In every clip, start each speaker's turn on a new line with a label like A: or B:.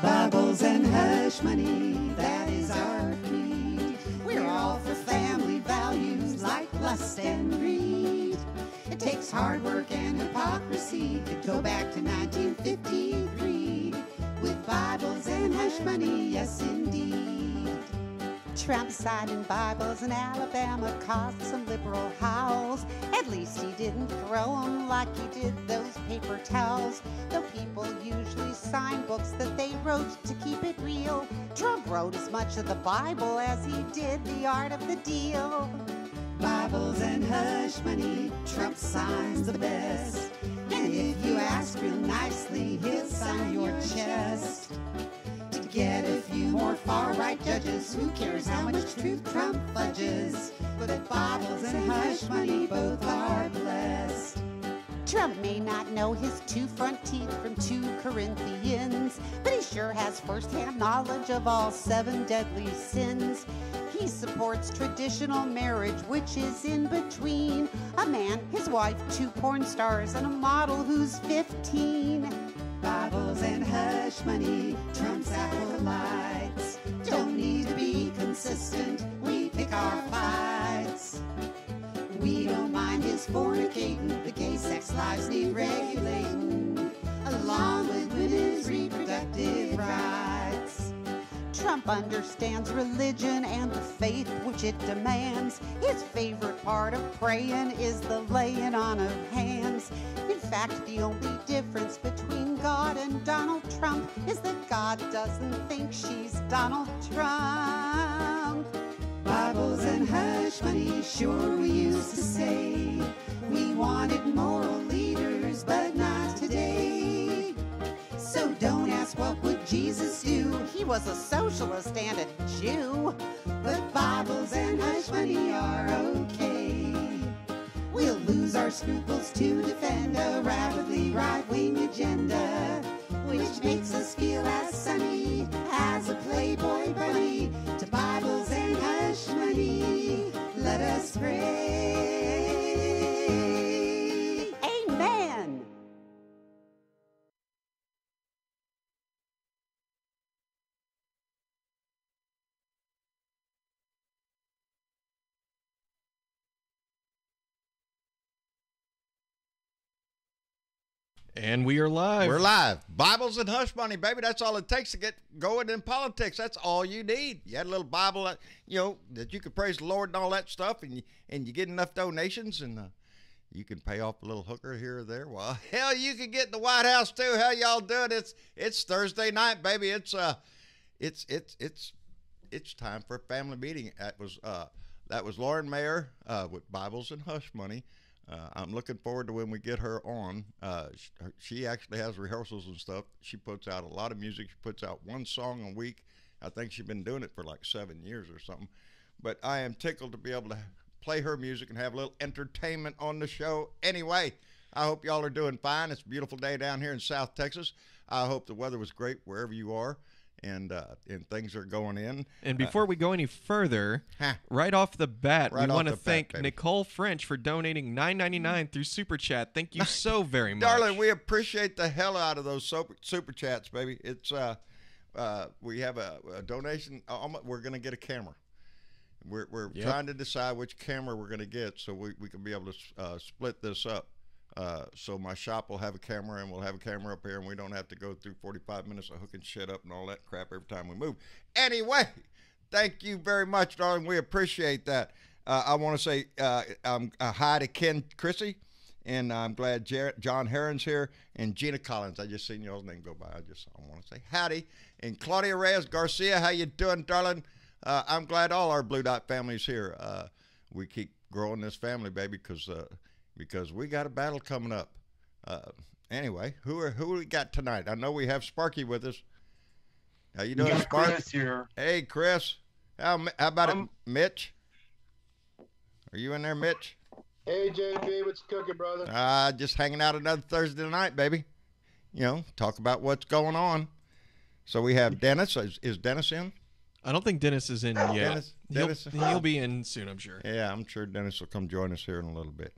A: Bibles and hush money, that is our creed. We're all for family values like lust and greed. It takes hard work and hypocrisy to go back to 1953. With Bibles and hush money, yes indeed. Trump signing Bibles in Alabama caused some liberal howls. At least he didn't throw them like he did those paper towels. Though people usually sign books that they wrote to keep it real, Trump wrote as much of the Bible as he did the art of the deal. Bibles and hush money, Trump signs the best. And if you ask real nicely, he'll sign your chest. To get a few more far-right judges, who cares how much truth Trump fudges? But Bibles and hush money both are blessed. Trump may not know his two front teeth from 2 Corinthians, but he sure has first-hand knowledge of all 7 deadly sins. He supports traditional marriage, which is in between a man, his wife, 2 porn stars, and a model who's 15. Bibles and hush money, Trump's acolytes don't need to be consistent, we pick our fights. We don't mind his fornicating, the gay sex lives need regulating, along with women's reproductive rights. Trump understands religion and the faith which it demands. His favorite part of praying is the laying on of hands. In fact, the only difference between God and Donald Trump is that God doesn't think she's Donald Trump. Bibles and hush money, sure we used to say we wanted moral leaders, but not today. So don't ask what would Jesus do. He was a socialist and a Jew. But Bibles and hush money are okay. We'll lose our scruples to defend a rapidly right-wing agenda, which makes us feel as sunny as a Playboy bunny. To Bibles and hush money, let us pray. Amen.
B: And we are live.
C: We're live. Bibles and hush money, baby. That's all it takes to get going in politics. That's all you need. You had a little Bible, that you could praise the Lord and all that stuff, and you get enough donations, and you can pay off a little hooker here or there. Well, hell, you can get in the White House too. How y'all doing? It's Thursday night, baby. It's time for a family meeting. That was Lauren Mayer with Bibles and hush money. I'm looking forward to when we get her on. She actually has rehearsals and stuff. She puts out a lot of music. She puts out 1 song a week. I think she's been doing it for like 7 years or something. But I am tickled to be able to play her music and have a little entertainment on the show. Anyway, I hope y'all are doing fine. It's a beautiful day down here in South Texas. I hope the weather was great wherever you are. And things are going in.
B: And before we go any further, right off the bat, we want to thank Nicole French for donating $9.99 through Super Chat. Thank you so very much.
C: Darling, we appreciate the hell out of those Super Chats, baby. It's we have a donation. We're going to get a camera. We're trying to decide which camera we're going to get so we can be able to split this up. So my shop will have a camera, and we'll have a camera up here, and we don't have to go through 45 minutes of hooking shit up and all that crap every time we move. Anyway, thank you very much, darling. We appreciate that. I want to say hi to Ken Christi, and I'm glad John Herron's here, and Gina Collins. I just seen y'all's name go by. I want to say howdy. And Claudia Reyes Garcia, how you doing, darling? I'm glad all our Blue Dot family's here. We keep growing this family, baby, because we got a battle coming up. Anyway, who we got tonight? I know we have Sparky with us. How you doing, Sparky?
D: Chris here.
C: Hey, Chris. How about it, Mitch? Are you in there, Mitch?
E: Hey, JB, what's cooking, brother?
C: Just hanging out another Thursday night, baby. Talk about what's going on. So we have Dennis. Is Dennis in?
B: I don't think Dennis is in yet.
C: Dennis?
B: He'll be in soon, I'm sure.
C: Yeah, I'm sure Dennis will come join us here in a little bit.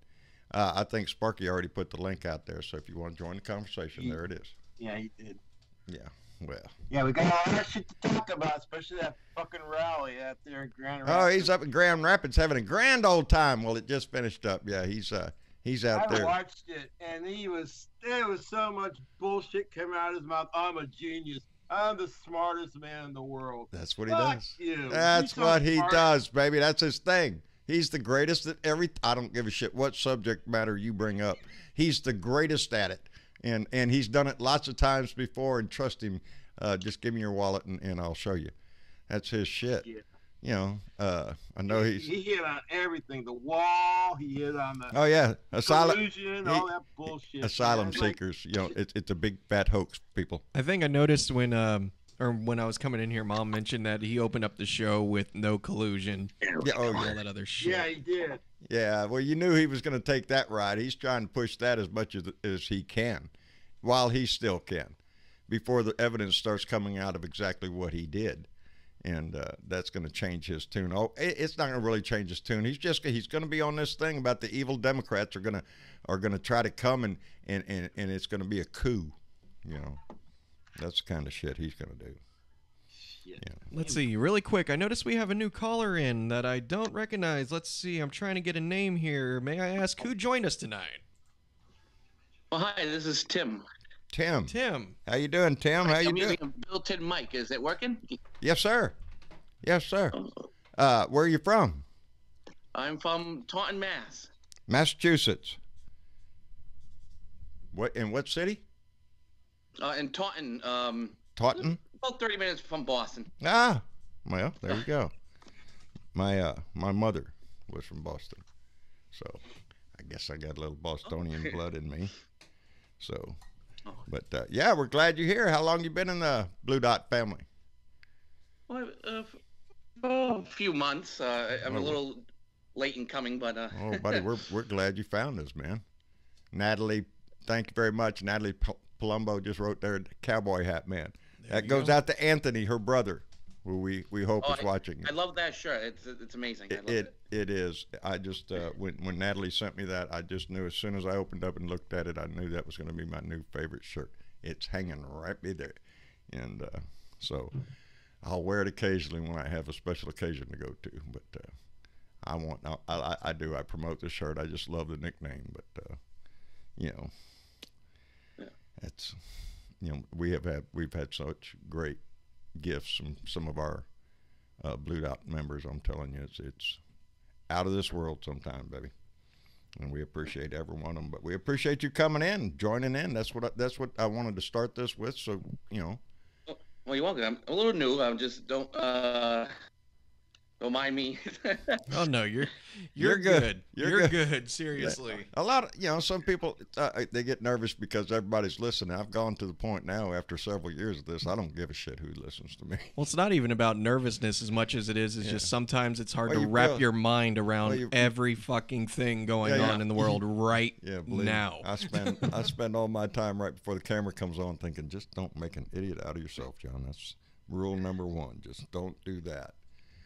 C: I think Sparky already put the link out there, so if you want to join the conversation, there it is.
D: Yeah, he did.
C: Yeah. Well.
E: Yeah, we got a lot of shit to talk about, especially that fucking rally out there in Grand Rapids.
C: Oh, he's up in Grand Rapids having a grand old time. Well, it just finished up. Yeah, he's out there.
E: I watched it, and there was so much bullshit coming out of his mouth. I'm a genius. I'm the smartest man in the world.
C: That's what he does.
E: You.
C: That's what he does, baby. That's his thing. He's the greatest at I don't give a shit what subject matter you bring up. He's the greatest at it. And he's done it lots of times before, and trust him, just give me your wallet and I'll show you. That's his shit. Yeah. You know, I know he
E: hit on everything. The wall, he hit on the collusion, all that bullshit.
C: Asylum seekers, you know, it's a big fat hoax, people.
B: I think I noticed when I was coming in here, Mom mentioned that he opened up the show with no collusion.
C: Yeah, all
B: that other shit.
E: Yeah, he did.
C: Yeah, well, you knew he was going to take that ride. He's trying to push that as much as he can, while he still can, before the evidence starts coming out of exactly what he did. And that's going to change his tune. Oh, it's not going to really change his tune. He's going to be on this thing about the evil Democrats are going to try to come and it's going to be a coup. You know, that's the kind of shit he's going to do.
B: Yeah. Let's see, really quick. I noticed we have a new caller in that I don't recognize. Let's see. I'm trying to get a name here. May I ask who joined us tonight?
D: Oh, hi. This is Tim.
C: Tim. How you doing, Tim? How you doing?
D: I'm using a built-in mic. Is it working?
C: Yes, sir. Yes, sir. Where are you from?
D: I'm from Taunton, Mass.
C: Massachusetts. In what city?
D: In Taunton.
C: Taunton?
D: About 30 minutes from Boston.
C: Ah, well, there you go. My mother was from Boston, so I guess I got a little Bostonian blood in me. So. But, yeah, we're glad you're here. How long you been in the Blue Dot family?
D: Well, a few months. I'm a little late in coming, but...
C: Oh, buddy, we're glad you found us, man. Natalie, thank you very much. Natalie Palumbo just wrote there, Cowboy Hat Man. That goes out to Anthony, her brother, who we hope is watching.
D: I love that shirt. It's amazing. I love it.
C: It is. I just when Natalie sent me that, I just knew as soon as I opened up and looked at it, I knew that was going to be my new favorite shirt. It's hanging right there, and so I'll wear it occasionally when I have a special occasion to go to. But I do. I promote the shirt. I just love the nickname. But you know, it's we've had such great gifts from some of our Blue Dot members. I'm telling you, it's out of this world sometimes, baby. And we appreciate every one of them. But we appreciate you coming in, joining in. That's what I wanted to start this with. So
D: Well, you're welcome. I'm a little new. I just don't mind me.
B: Oh no, you're good. You're good. Seriously.
C: A lot of some people they get nervous because everybody's listening. I've gone to the point now after several years of this, I don't give a shit who listens to me.
B: Well, it's not even about nervousness as much as it is just sometimes it's hard to wrap your mind around every fucking thing going on in the world right now.
C: I spend all my time right before the camera comes on thinking, just don't make an idiot out of yourself, John. That's rule number one. Just don't do that.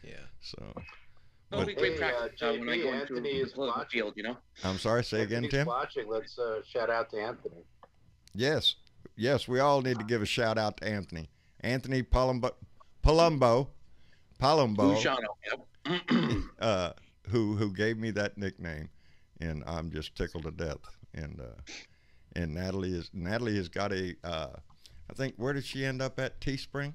B: Yeah.
C: So.
D: It'll be great practice when I go into the field, you know.
C: I'm sorry. Say again, Tim.
E: Watching. Let's shout out to Anthony.
C: Yes. We all need to give a shout out to Anthony. Anthony Palumbo. Who gave me that nickname, and I'm just tickled to death. And Natalie has got a. I think, where did she end up at? Teespring.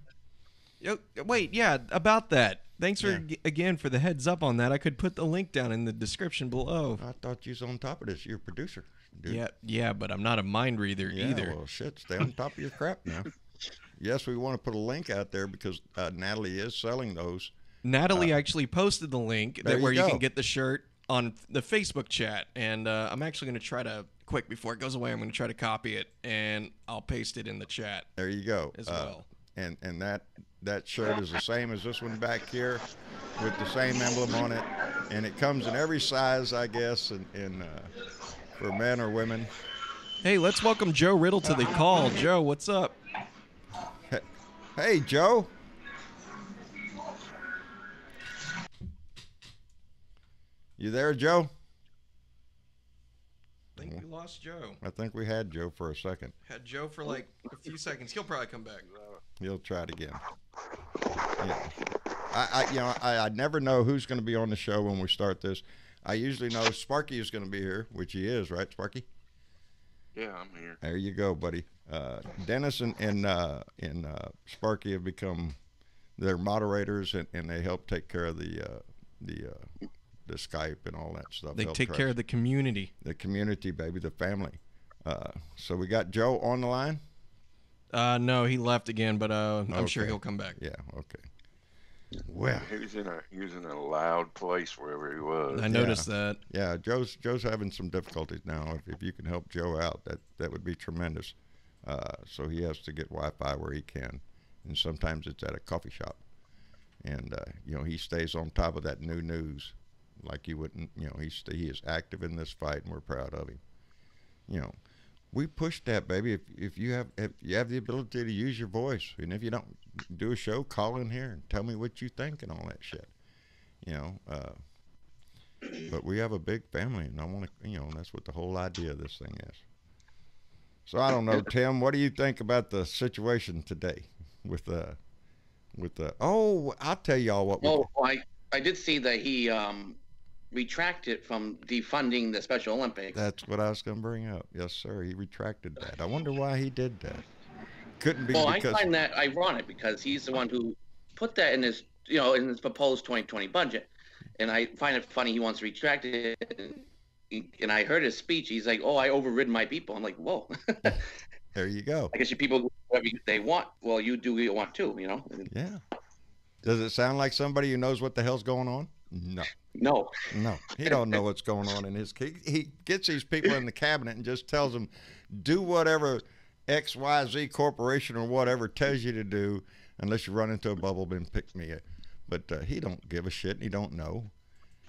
B: Wait, yeah, about that. Thanks again for the heads up on that. I could put the link down in the description below.
C: I thought you was on top of this. You're a producer, dude.
B: Yeah, but I'm not a mind reader either.
C: Well, shit, stay on top of your crap now. Yes, we want to put a link out there because Natalie is selling those.
B: Natalie actually posted the link where you can get the shirt on the Facebook chat, and I'm actually going to try to, quick before it goes away, I'm going to try to copy it, and I'll paste it in the chat.
C: There you go.
B: As well.
C: And that shirt is the same as this one back here with the same emblem on it, and it comes in every size, I guess, and for men or women.
B: Hey, let's welcome Joe Riddle to the call. Joe, what's up?
C: Hey, Joe. You there, Joe?
B: I think we lost Joe.
C: I think we had Joe for a second.
B: Had Joe for like a few seconds. He'll probably come back.
C: He'll try it again. Yeah. I never know who's going to be on the show when we start this. I usually know Sparky is going to be here, which he is, right, Sparky?
F: Yeah, I'm here.
C: There you go, buddy. Dennis and Sparky have become their moderators, and they help take care of the Skype and all that stuff.
B: They take care of the community.
C: The community, baby, the family. So we got Joe on the line?
B: No, he left again, but I'm sure he'll come back.
C: Yeah, okay. Well,
F: he was in a loud place wherever he was.
B: I noticed that.
C: Yeah, Joe's having some difficulties now. If you can help Joe out, that would be tremendous. So he has to get Wi-Fi where he can, and sometimes it's at a coffee shop. And he stays on top of that new news, like you wouldn't. He is active in this fight, and we're proud of him. We push that, baby. If you have the ability to use your voice, and if you don't do a show, call in here and tell me what you think and all that shit. But we have a big family, and I want to, that's what the whole idea of this thing is. So I don't know, Tim, what do you think about the situation today with the? Oh, I'll tell y'all what.
D: I did see that he retracted from defunding the Special Olympics.
C: That's what I was going to bring up. Yes, sir. He retracted that. I wonder why he did that. Couldn't be
D: well,
C: because...
D: I find that ironic because he's the one who put that in his, in his proposed 2020 budget, and I find it funny he wants to retract it. And I heard his speech. He's like, "Oh, I overridden my people." I'm like, "Whoa."
C: There you go.
D: I guess you people do whatever they want. Well, you do what you want too,
C: Yeah. Does it sound like somebody who knows what the hell's going on? No. No. He don't know what's going on in his. He gets these people in the cabinet and just tells them, do whatever XYZ corporation or whatever tells you to do, unless you run into a bubble and pick me. But he don't give a shit, and he don't know.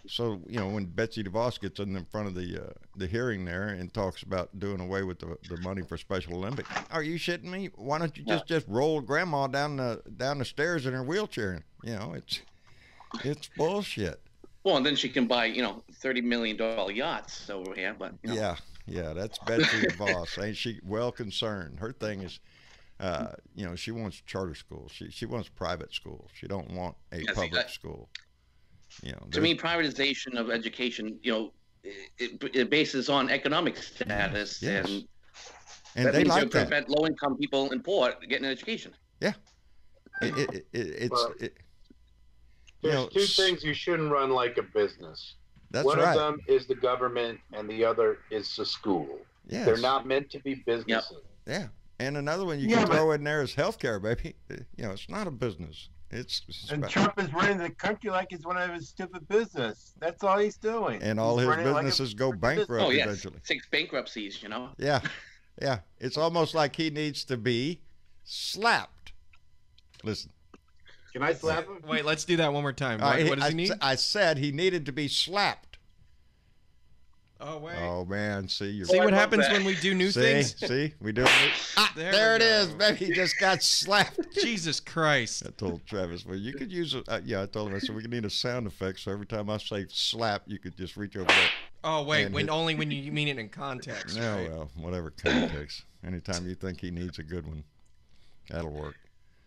C: So, when Betsy DeVos gets in front of the hearing there and talks about doing away with the money for Special Olympics, are you shitting me? Why don't you just roll Grandma down the stairs in her wheelchair? It's bullshit.
D: Well, and then she can buy, $30 million yachts over here. But
C: yeah, that's Betsy DeVos. Ain't she well concerned? Her thing is, she wants charter schools. She wants private schools. She don't want a public school.
D: To me, privatization of education, it bases on economic status,
C: yes.
D: and
C: they
D: means
C: like that.
D: Prevent low-income people and poor getting an education.
C: Yeah,
G: There's two things you shouldn't run like a business.
C: That's
G: One
C: right.
G: of them is the government, and the other is the school.
C: Yes.
G: They're not meant to be businesses.
C: Yep. Yeah, and another one you can throw in there is healthcare, baby. It's not a business.
E: And Trump is running the country like it's one of his stupid business. That's all he's doing.
C: And all his businesses go bankrupt eventually.
D: 6 bankruptcies,
C: Yeah. It's almost like he needs to be slapped. Listen.
G: Can I slap him?
B: Wait, let's do that one more time. What does he need?
C: I said he needed to be slapped.
B: Oh, wait.
C: Oh, man. See
B: what happens when we do new things?
C: See? We do it. There it is, baby. He just got slapped.
B: Jesus Christ.
C: I told Travis, well, you could use I told him, I said, we need a sound effect, so every time I say slap, you could just reach over there.
B: Oh, wait. Only when you mean it in context.
C: No,
B: right?
C: well, whatever context. Anytime you think he needs a good one, that'll work.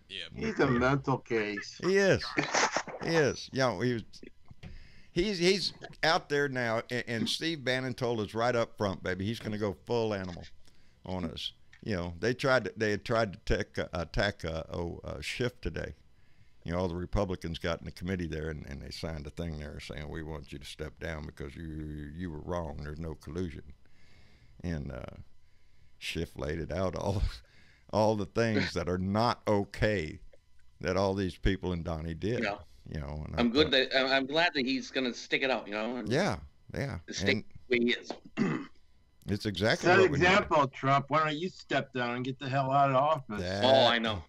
B: Yeah.
E: He's a mental case.
C: He is. He's out there now, and Steve Bannon told us right up front, baby, he's going to go full animal on us. They had tried to attack Schiff today. All the Republicans got in the committee there, and they signed a thing there saying, we want you to step down because you were wrong. There's no collusion. And Schiff laid it out, all the things that are not okay that all these people in Donnie did. And
D: I'm glad that he's going to stick it out.
C: Yeah.
D: Stick where he is.
C: It's exactly
E: Set
C: what
E: an example, Trump. Why don't you step down and get the hell out of office?
D: I know.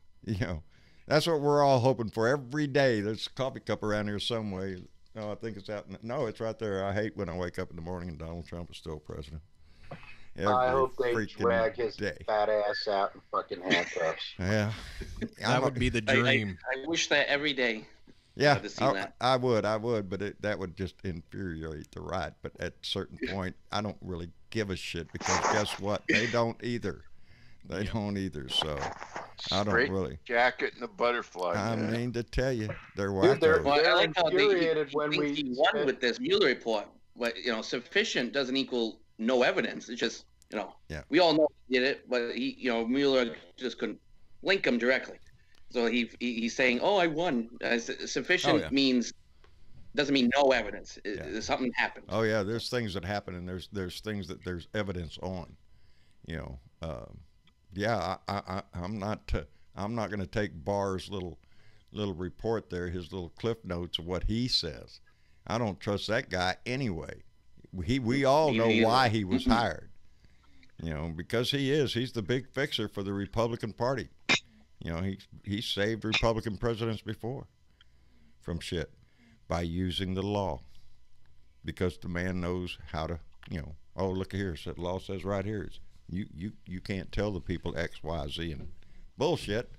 C: That's what we're all hoping for every day. There's a coffee cup around here some way. No, I think it's out. No, it's right there. I hate when I wake up in the morning and Donald Trump is still president.
G: I hope they drag his fat ass out in fucking handcuffs.
C: Yeah.
B: That would be the dream.
D: I wish that every day.
C: Yeah,
D: to see that.
C: I would, but that would just infuriate the right. But at a certain point, I don't really give a shit because guess what? They don't either. They don't either. So I don't really.
F: Jacket and the butterfly.
C: I mean to tell you, they're
G: Dude, they're
C: wackos.
D: Well, I like how
G: infuriated when
D: he
G: we
D: won with this Mueller report. But sufficient doesn't equal no evidence. It's just we all know he did it, but Mueller just couldn't link him directly. So he's saying, "Oh, I won." Sufficient doesn't mean no evidence. Something happened.
C: Oh yeah, there's things that happen, and there's things that there's evidence on. I'm not going to take Barr's little report there, his little cliff notes of what he says. I don't trust that guy anyway. We all know why he was hired. Because he's the big fixer for the Republican Party. He saved Republican presidents before from shit by using the law, because the man knows how to, oh, look here, the law says right here, you can't tell the people X, Y, Z, and bullshit.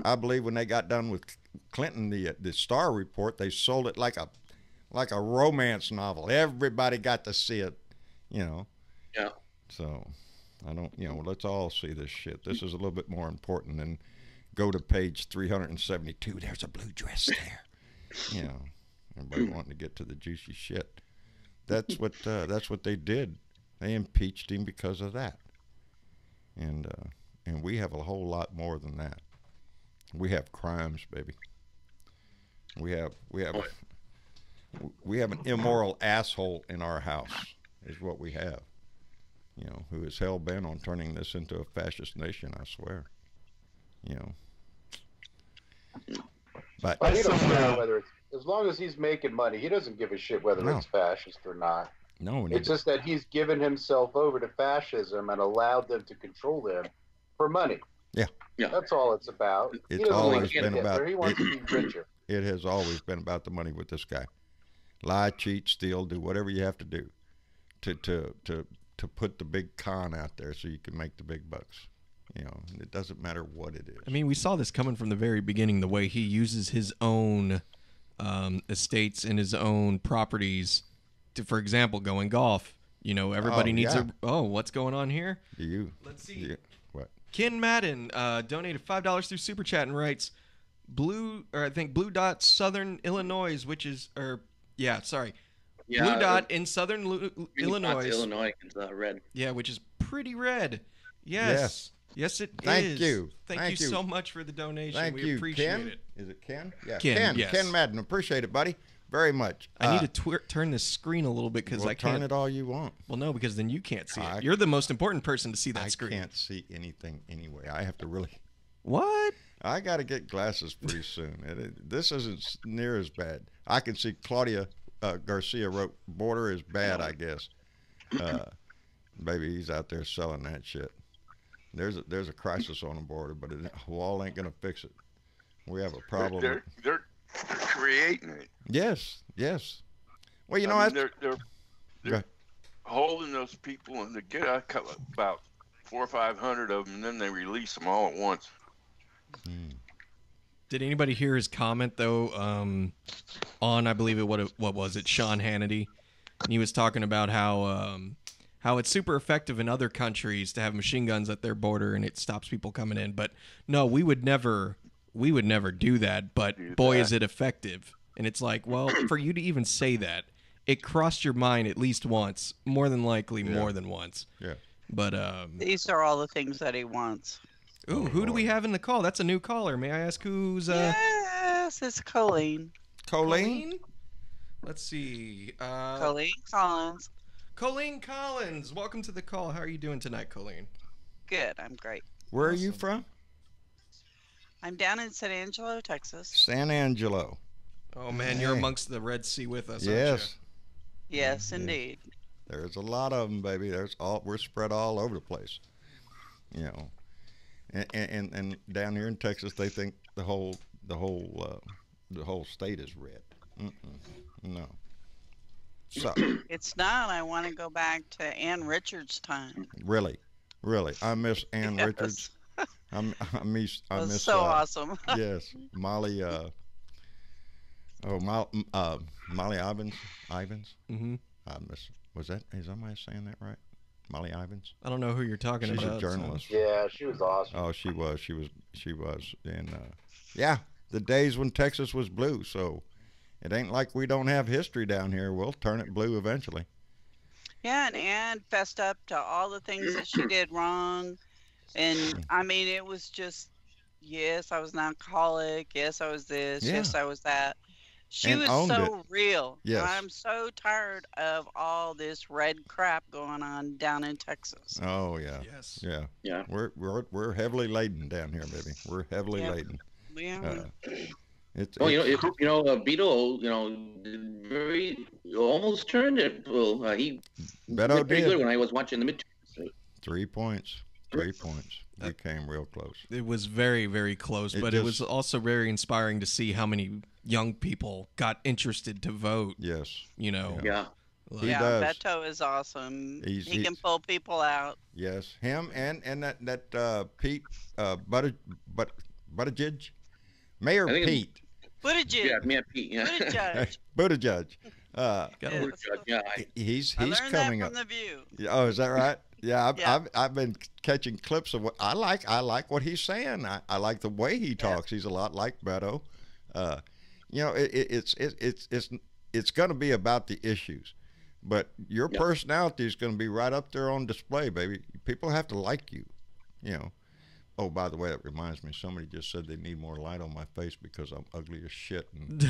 C: I believe when they got done with Clinton, the Starr report, they sold it like a romance novel. Everybody got to see it, Yeah. So I don't, let's all see this shit. This is a little bit more important than go to page 372. There's a blue dress there. Everybody wanting to get to the juicy shit. That's what they did. They impeached him because of that. And we have a whole lot more than that. We have crimes, baby. We have an immoral asshole in our house, is what we have. Who is hell bent on turning this into a fascist nation, I swear. But
G: he doesn't care whether it's, as long as he's making money, he doesn't give a shit whether it's fascist or not.
C: No,
G: it's just that he's given himself over to fascism and allowed them to control him for money.
C: Yeah.
G: That's all it's about.
C: It's always been about.
G: He wants to be richer.
C: It has always been about the money with this guy. Lie, cheat, steal, do whatever you have to do to put the big con out there so you can make the big bucks. It doesn't matter what it is.
B: I mean, we saw this coming from the very beginning, the way he uses his own estates and his own properties to, for example, going golf. Everybody needs what's going on here?
C: Let's see. What?
B: Ken Madden donated $5 through Super Chat and writes, Blue Dot Southern Illinois, which is, Blue Dot in Southern Illinois.
D: Illinois is red.
B: Yeah, which is pretty red. Yes, it
C: Thank
B: is.
C: you.
B: Thank you so much for the donation.
C: Thank
B: we
C: you,
B: appreciate
C: Ken.
B: it.
C: Is it Ken? Yeah,
B: Ken. Yes.
C: Ken Madden. Appreciate it, buddy. Very much.
B: I need to turn this screen a little bit because I can't.
C: Turn it all you want.
B: Well, no, because then you can't see it. You're the most important person to see that screen.
C: I can't see anything anyway. I have to really.
B: What?
C: I got to get glasses pretty soon. This isn't near as bad. I can see Claudia Garcia wrote, "Border is bad," I guess. Maybe he's out there selling that shit. There's a crisis on the border, but a wall ain't gonna fix it. We have a problem.
F: They're creating it.
C: Yes. Well,
F: they're holding those people, and they get about 400 or 500 of them, and then they release them all at once.
B: Did anybody hear his comment though? On I believe what was it? Sean Hannity, and he was talking about how it's super effective in other countries to have machine guns at their border and it stops people coming in. But no, we would never do that. But boy, is it effective. And it's like, well, for you to even say that, it crossed your mind at least once, more than likely more than once.
C: Yeah.
B: But
H: these are all the things that he wants.
B: Ooh, who do we have in the call? That's a new caller. May I ask who's
H: Yes, it's Colleen.
C: Colleen?
B: Let's see.
H: Colleen Collins.
B: Colleen Collins, welcome to the call. How are you doing tonight, Colleen?
H: Good, I'm great.
C: Where are you from?
H: I'm down in San Angelo, Texas.
C: San Angelo.
B: Oh man, you're amongst the Red Sea with us,
C: yes.
B: aren't you?
H: Yes, indeed.
C: There's a lot of them, baby. We're spread all over the place. And down here in Texas, they think the whole state is red. No. So
H: it's not. I want to go back to Ann Richards' time.
C: Really, I miss Ann Richards. I miss
H: so awesome.
C: Yes, Molly. Oh, Molly Ivins.
B: Mm-hmm.
C: Is somebody saying that right? Molly Ivins.
B: I don't know who you're talking
C: She's
B: about.
C: a journalist.
B: So.
G: Yeah, she was awesome.
C: Oh, she was, and yeah, the days when Texas was blue. So it ain't like we don't have history down here. We'll turn it blue eventually.
H: Yeah, and Ann fessed up to all the things that she did wrong. And I mean, it was just, yes, I was an alcoholic. Yes, I was this.
C: Yeah.
H: Yes, I was that. She
C: And
H: was
C: owned
H: so
C: it.
H: real.
C: Yes.
H: I'm so tired of all this red crap going on down in Texas.
C: Oh yeah.
B: Yes.
C: Yeah.
D: Yeah.
C: We're heavily laden down here, baby. We're heavily
H: Yeah.
C: laden.
H: Yeah.
C: It's
D: Well, Beto, very almost turned it. Well, he
C: Beto
D: did pretty
C: did.
D: good when I was watching the midterms.
C: 3 points. 3 points. We came real close.
B: It was very, very close, but it was also very inspiring to see how many young people got interested to vote.
C: Yes.
D: Yeah.
C: He
H: Yeah,
C: does.
H: Beto is awesome.
C: He
H: can pull people out.
C: Yes, him and that Pete Buttigieg, Mayor
D: I think
C: Pete
H: Buttigieg.
D: Yeah, me and Pete. Yeah.
H: Buttigieg.
C: Buttigieg.
D: Yeah.
C: He's
H: I learned
C: coming
H: that
C: up.
H: from The View.
C: Oh, is that right? Yeah,
H: Yeah.
C: I've been catching clips of what I like. I like what he's saying. I like the way he talks. He's a lot like Beto. It's going to be about the issues, but your personality is going to be right up there on display, baby. People have to like you. Oh, by the way, that reminds me. Somebody just said they need more light on my face because I'm ugly as shit and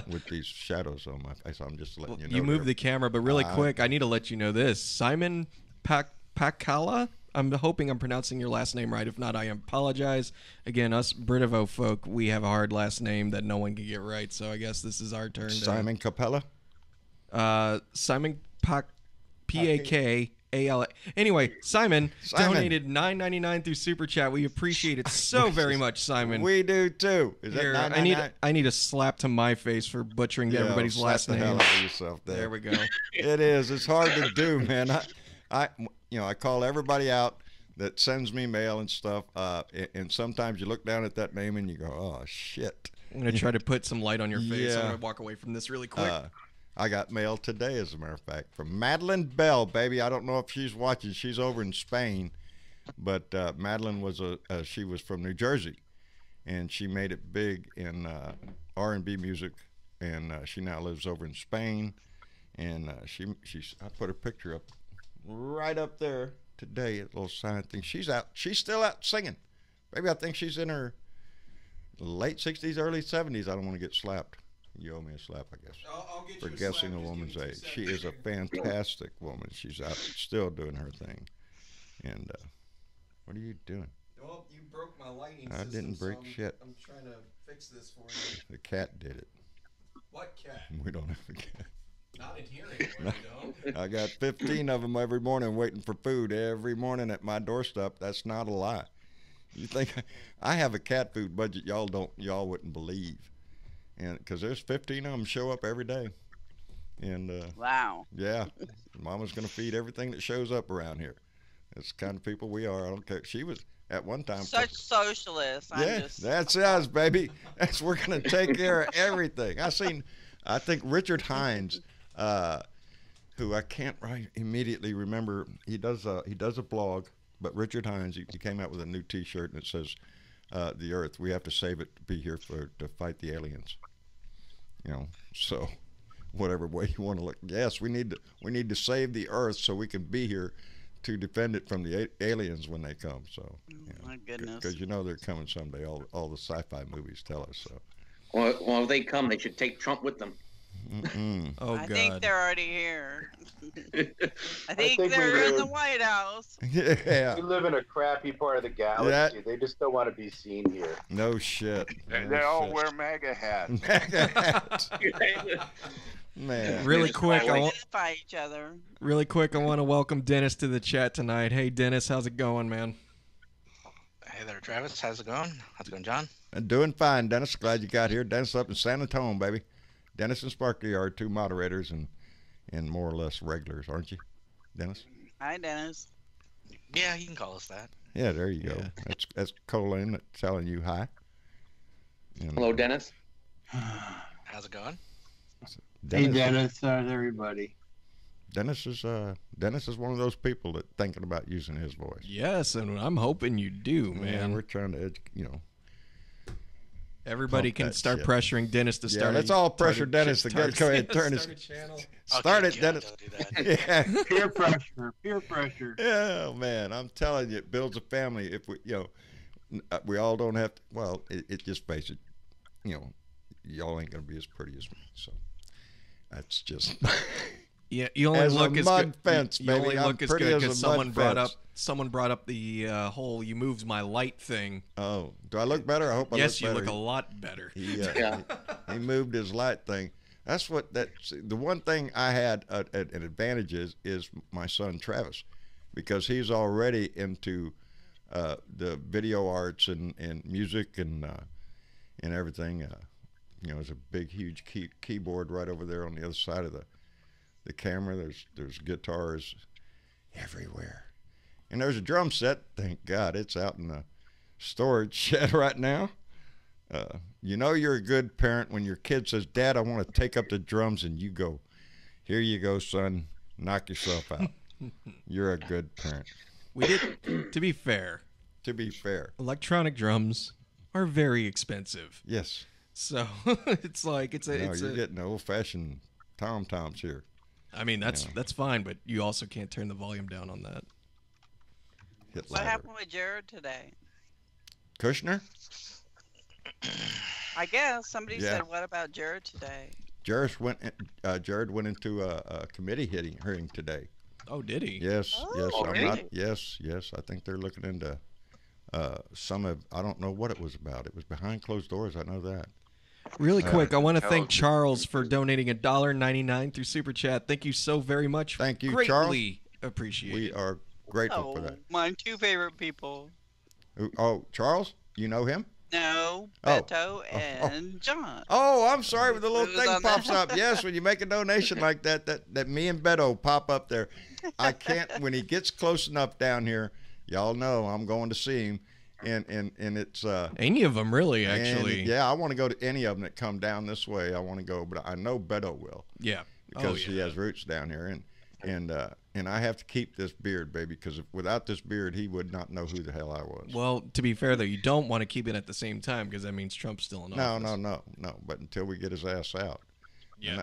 C: with these shadows on my face. I'm just letting you know.
B: You moved the camera, but really quick, I need to let you know this. Simon Pakala, I'm hoping I'm pronouncing your last name right. If not, I apologize. Again, us Britivo folk, we have a hard last name that no one can get right, so I guess this is our turn.
C: Simon Capella?
B: Simon Pakala. Anyway, Simon donated $9.99 through Super Chat. We appreciate it so very much, Simon.
C: We do too. Is
B: Here,
C: that $9.99?
B: I need a slap to my face for butchering everybody's last
C: slap the
B: name.
C: hell out of yourself there.
B: There we go.
C: It is. It's hard to do, man. I call everybody out that sends me mail and stuff, and sometimes you look down at that name and you go, oh shit.
B: I'm gonna try to put some light on your face.
C: Yeah.
B: I'm gonna walk away from this really quick.
C: I got mail today, as a matter of fact, from Madeline Bell, baby. I don't know if she's watching. She's over in Spain, but Madeline was she was from New Jersey, and she made it big in R&B music, and she now lives over in Spain, and I put a picture up right up there today, a little sign thing. She's still out singing, baby. I think she's in her late 60s, early 70s. I don't want to get slapped. You owe me a slap, I guess,
B: I'll get
C: for
B: you
C: guessing
B: slap.
C: a woman's age. She is a fantastic woman. She's out still doing her thing. And what are you doing?
B: Well, you broke my lighting
C: I
B: system,
C: didn't break
B: so
C: shit.
B: I'm trying to fix this for you.
C: The cat did it.
B: What cat?
C: We don't have a cat.
B: Not in here anymore, you don't.
C: I got 15 of them every morning waiting for food every morning at my doorstep. That's not a lie. You think I have a cat food budget y'all wouldn't believe. And because there's 15 of them show up every day. And
H: Wow.
C: yeah, Mama's going to feed everything that shows up around here. That's the kind of people we are. I don't care. She was at one time.
H: Such socialists.
C: Yeah, that's us, baby. We're going to take care of everything. I think Richard Hines, who I can't immediately remember. He does a blog, but Richard Hines, he came out with a new T-shirt and it says, "The Earth, we have to save it to be here to fight the aliens." So whatever way you want to look, yes, we need to save the Earth so we can be here to defend it from the aliens when they come. So,
H: my goodness,
C: because they're coming someday. All the sci-fi movies tell us so.
D: Well, if they come, they should take Trump with them.
B: Oh,
H: I
B: God.
H: think they're already here. I think
G: think
H: they're
G: we
H: in
G: do.
H: the White House.
C: Yeah.
G: We live in a crappy part of the galaxy. They just don't want to be seen here.
C: No shit.
F: They all wear MAGA hats.
C: Man.
B: Really quick, I want
H: Identify each other.
B: to welcome Dennis to the chat tonight. Hey, Dennis, how's it going, man?
I: Hey there, Travis. How's it going? How's it going, John?
C: Doing fine, Dennis. Glad you got here. Dennis up in San Antonio, baby. Dennis and Sparky are two moderators and more or less regulars, aren't you, Dennis?
H: Hi, Dennis.
I: Yeah, you can call us that.
C: Yeah, there you go.
B: Yeah.
C: That's Colin telling you hi. And,
D: Hello, Dennis.
I: How How's it going?
E: Hey, Dennis, everybody.
C: Dennis is one of those people that thinking about using his voice.
B: Yes, and I'm hoping you do, man.
C: Yeah, we're trying to,
B: Everybody can start pressuring Dennis to start.
C: Yeah, let's all pressure Dennis to go ahead and turn his
B: channel.
C: Start it, Dennis. Yeah.
E: Peer pressure. Peer pressure.
C: Yeah, man, I'm telling you, it builds a family. If we all don't have to. Well, it just face it. Y'all ain't gonna be as pretty as me. So that's just.
B: Yeah, you only look as
C: mud
B: good.
C: Fence,
B: you only
C: baby.
B: look as
C: pretty
B: good
C: as
B: because
C: a mud
B: someone brought up the whole "you moved my light" thing.
C: Oh, do I look better? I hope I
B: yes,
C: look better.
B: you look a lot better.
C: He moved his light thing. That's the one thing I had an advantage is my son Travis, because he's already into the video arts and music and everything. There's a big, huge keyboard right over there on the other side of the camera. There's guitars everywhere, and there's a drum set. Thank God it's out in the storage shed right now. You're a good parent when your kid says, "Dad, I want to take up the drums," and you go, "Here you go, son. Knock yourself out." You're a good parent.
B: We did. To be fair, electronic drums are very expensive.
C: Yes.
B: So it's like
C: you're getting old-fashioned tom-toms here.
B: I mean, that's fine, but you also can't turn the volume down on that.
H: What happened with Jared today?
C: Kushner?
H: I guess somebody said, "What about Jared today?"
C: Jared went into a committee hearing today.
B: Oh, did he?
C: Yes, yes.
H: Really?
C: Yes. I think they're looking into I don't know what it was about. It was behind closed doors. I know that.
B: Really quick, I want to thank Charles for donating $1.99 through Super Chat. Thank you so very much.
C: Thank you,
B: Greatly
C: Charles.
B: Appreciate it.
C: We are grateful for that.
H: My two favorite people.
C: Oh, Charles? You know him?
H: No, Beto and John.
C: Oh, I'm sorry, but the little
H: Who's
C: thing
H: on
C: pops
H: that?
C: up. Yes, when you make a donation like that me and Beto pop up there. I can't, when he gets close enough down here, y'all know I'm going to see him. And it's
B: any of them really, actually.
C: I want to go to any of them that come down this way. I want to go, but I know Beto will.
B: Yeah,
C: because he has roots down here, and I have to keep this beard, baby, because without this beard, he would not know who the hell I was.
B: Well, to be fair though, you don't want to keep it at the same time because that means Trump's still in office.
C: No. But until we get his ass out,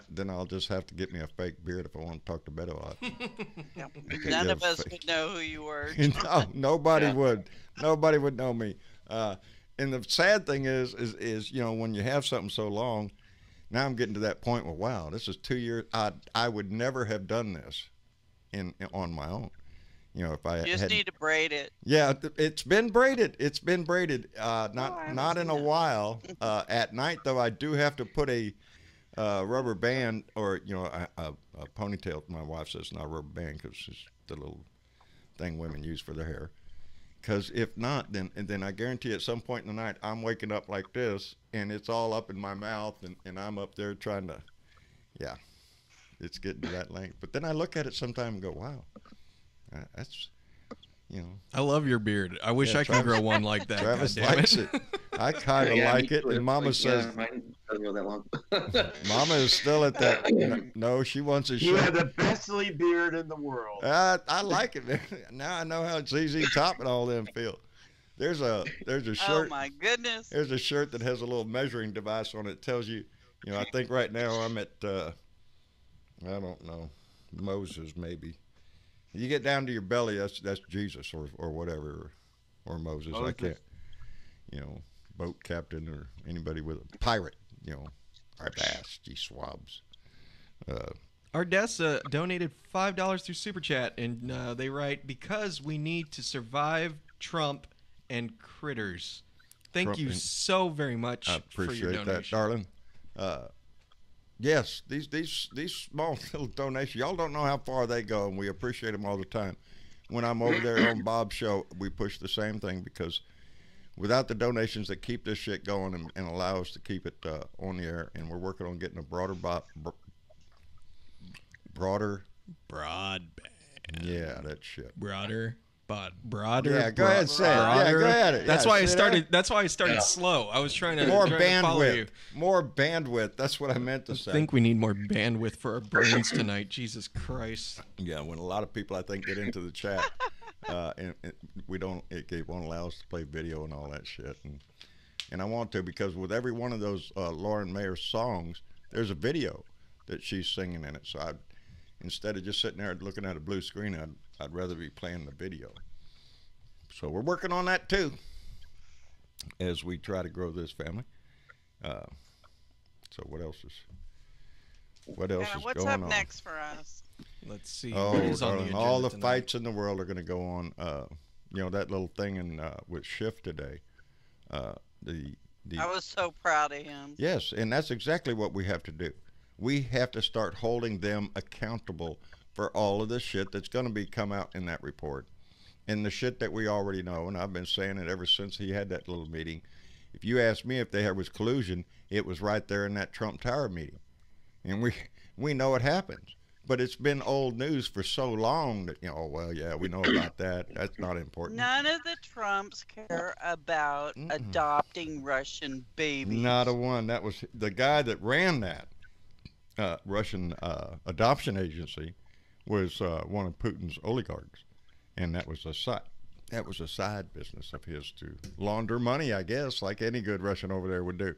C: then I'll just have to get me a fake beard if I want to talk to Beto a lot.
H: None of us would know who you were.
C: No, nobody would. Nobody would know me. And the sad thing is when you have something so long, now I'm getting to that point where, wow, this is 2 years. I would never have done this on my own. If I
H: just need to braid it.
C: Yeah, it's been braided. It's been braided. Not in a while. At night though, I do have to put a rubber band or a ponytail. My wife says not a rubber band because it's the little thing women use for their hair. Because if not, then I guarantee at some point in the night I'm waking up like this and it's all up in my mouth and I'm up there trying to, it's getting to that length. But then I look at it sometime and go, wow, that's,
B: I love your beard. I wish I could grow one like that.
C: Travis likes it. I kind of like it. And Mama says,
D: mine doesn't go that long.
C: Mama is still at that. No, she wants a
E: You
C: short.
E: have the bestly beard in the world.
C: I like it, man. Now I know how ZZ Top and all them feel. There's a shirt.
H: Oh my goodness.
C: There's a shirt that has a little measuring device on it. It tells you, I think right now I'm at, I don't know, Moses maybe. You get down to your belly, that's Jesus or whatever, or Moses. I can't, boat captain or anybody with a pirate, Ardasty swabs.
B: Ardessa donated $5 through Super Chat, and they write, because we need to survive Trump and critters. Thank you so very much for your donation.
C: I appreciate that, darling. Yes, these small little donations, y'all don't know how far they go, and we appreciate them all the time. When I'm over there on Bob's show, we push the same thing because without the donations that keep this shit going and allow us to keep it on the air, and we're working on getting a broader broadband.
B: Yeah,
C: that shit.
B: Broader spot. Broader.
C: Yeah, go ahead, say it. Yeah, go ahead.
B: That's
C: Yeah,
B: why I
C: say
B: started.
C: that.
B: That's why I started slow. I was trying to
C: More
B: follow you.
C: bandwidth. More bandwidth. That's what I meant to say.
B: I think we need more bandwidth for our brains tonight. Jesus Christ.
C: Yeah, when a lot of people, I think, get into the chat, and we don't, it won't allow us to play video and all that shit. And I want to, because with every one of those Lauren Mayer songs, there's a video that she's singing in it. So instead of just sitting there looking at a blue screen, I'd rather be playing the video. So we're working on that too, as we try to grow this family. So what else is going on?
H: What's up next for us?
B: Let's see.
C: Oh, darling, all the
B: tonight?
C: fights in the world are going to go on. You know, that little thing in with Schiff today. I
H: was so proud of him.
C: Yes, and that's exactly what we have to do. We have to start holding them accountable for all of the shit that's going to come out in that report. And the shit that we already know, and I've been saying it ever since he had that little meeting. If you ask me if there was collusion, it was right there in that Trump Tower meeting. And we know it happens. But it's been old news for so long that, oh, well, yeah, we know about that. That's not important.
H: None of the Trumps care about adopting Russian babies.
C: Not a one. That was the guy that ran that Russian adoption agency was one of Putin's oligarchs. And that was a side business of his to launder money, I guess, like any good Russian over there would do.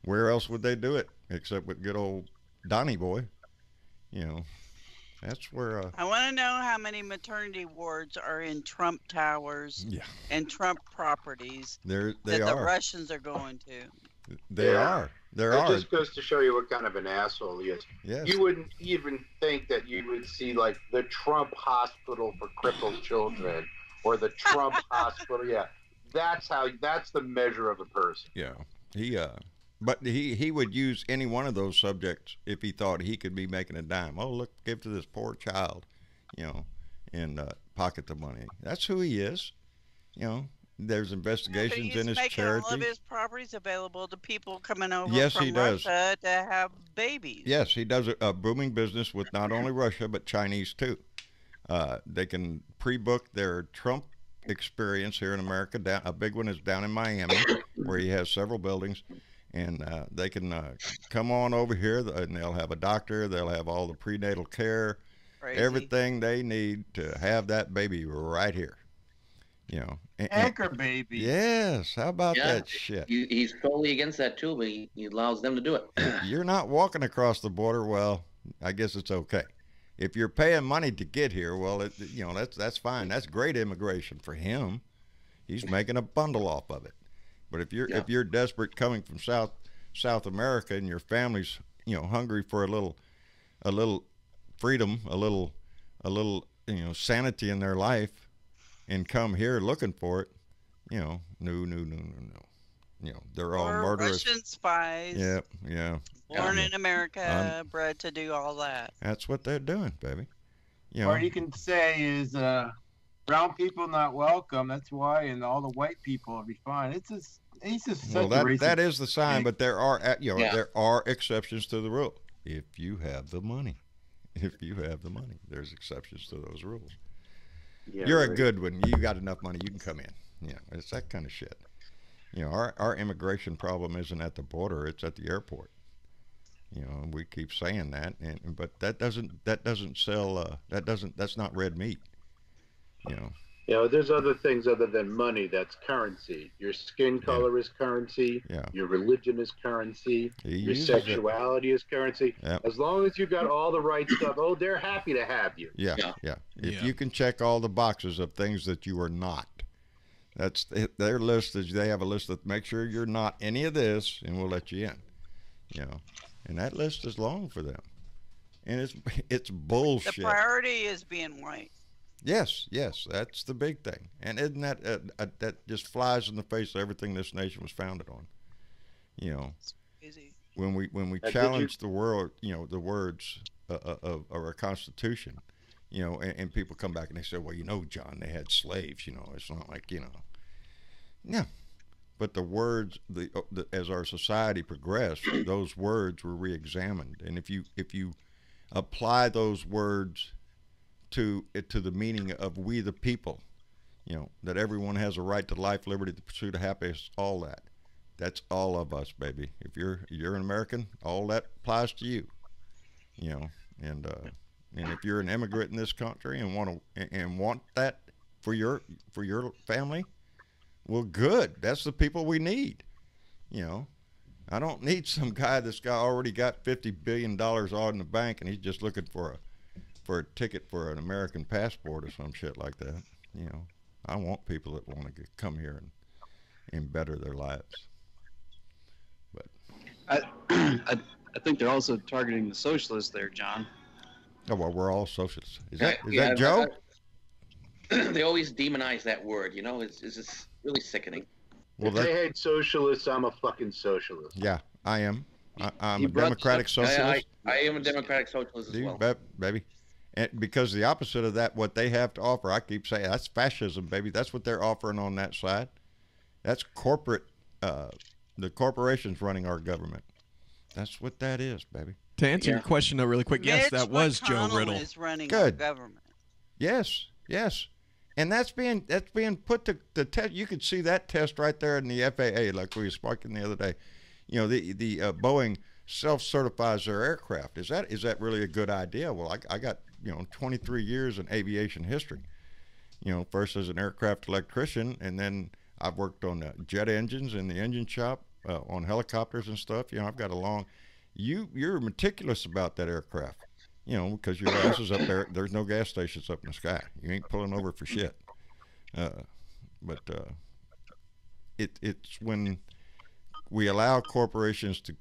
C: Where else would they do it except with good old Donnie boy? That's where.
H: I want to know how many maternity wards are in Trump towers and Trump properties
C: the
H: Russians are going to.
C: They are. There are.
G: It just goes to show you what kind of an asshole he is.
C: Yes.
G: You wouldn't even think that you would see like the Trump Hospital for Crippled Children or the Trump Hospital. Yeah, that's the measure of a person.
C: Yeah, but he would use any one of those subjects if he thought he could be making a dime. Oh, look, give to this poor child, and pocket the money. That's who he is. There's investigations in his charity.
H: All of his properties available to people coming over
C: from
H: Russia to have babies.
C: Yes, he does a booming business with not only Russia but Chinese too. They can pre-book their Trump experience here in America. A big one is down in Miami, where he has several buildings, and they can come on over here, and they'll have a doctor. They'll have all the prenatal care, everything they need to have that baby right here.
E: Anchor baby.
C: Yes. How about that shit?
D: He's totally against that too, but he allows them to do it.
C: You're not walking across the border. Well, I guess it's okay. If you're paying money to get here, well, that's fine. That's great immigration for him. He's making a bundle off of it. But if you're desperate coming from South America and your family's hungry for a little freedom, a little sanity in their life, and come here looking for it, no. They're all murderous.
H: Russian spies.
C: Yeah.
H: Born in America, bred to do all that.
C: That's what they're doing, baby.
E: Or you can say is brown people not welcome. That's why, and all the white people will be fine. He's just such a racist.
C: That is the sign, but there are there are exceptions to the rule. If you have the money, there's exceptions to those rules. Yeah, you're a good one. You got enough money, you can come in. It's that kind of shit. Our immigration problem isn't at the border; it's at the airport. We keep saying that, but that doesn't sell. That's not red meat.
G: There's other things other than money that's currency. Your skin color is currency.
C: Yeah.
G: Your religion is currency. Your sexuality is currency.
C: Yep.
G: As long as you got all the right stuff, they're happy to have you.
C: Yeah. If you can check all the boxes of things that you are not, that's their list. They have a list that make sure you're not any of this, and we'll let you in. And that list is long for them, and it's bullshit.
H: The priority is being white.
C: Yes, that's the big thing, and isn't that that just flies in the face of everything this nation was founded on?
H: It's crazy.
C: When we challenge the world, the words of our Constitution, and people come back and they say, well, John, they had slaves. It's not like no, but the words, as our society progressed, those words were re-examined, and if you apply those words to the meaning of we the people, You know, that everyone has a right to life, liberty, the pursuit of happiness, all that. That's all of us, baby. If you're an American, all that applies to you. You know, and if you're an immigrant in this country and want that for your family, well, good. That's the people we need. You know, I don't need some guy that's already got $50 billion in the bank and he's just looking for a ticket for an American passport or some shit like that. You know, I want people that want to come here and better their lives. But
J: I think they're also targeting the socialists there, John.
C: Oh, well, we're all socialists. Is that Joe?
D: They always demonize that word, you know. It's just really sickening.
G: Well, if they hate socialists, I'm a fucking socialist.
C: Yeah, I am. I'm a democratic socialist.
D: I am a democratic socialist as well.
C: Baby. And because the opposite of that, what they have to offer, I keep saying, that's fascism, baby. That's what they're offering on that side. That's corporate, the corporations running our government. That's what that is, baby.
B: To answer your question, though, really quick, yes, that was Joe Riddle.
H: Is running our government.
C: Yes. And that's being put to the test. You could see that test right there in the FAA, like we were speaking the other day. You know, the Boeing self-certifies their aircraft. Is that really a good idea? Well, I got 23 years in aviation history. You know, first as an aircraft electrician, and then I've worked on jet engines in the engine shop, on helicopters and stuff. You know, I've got a long. You're meticulous about that aircraft. You know, because your ass is up there. There's no gas stations up in the sky. You ain't pulling over for shit. It's when we allow corporations to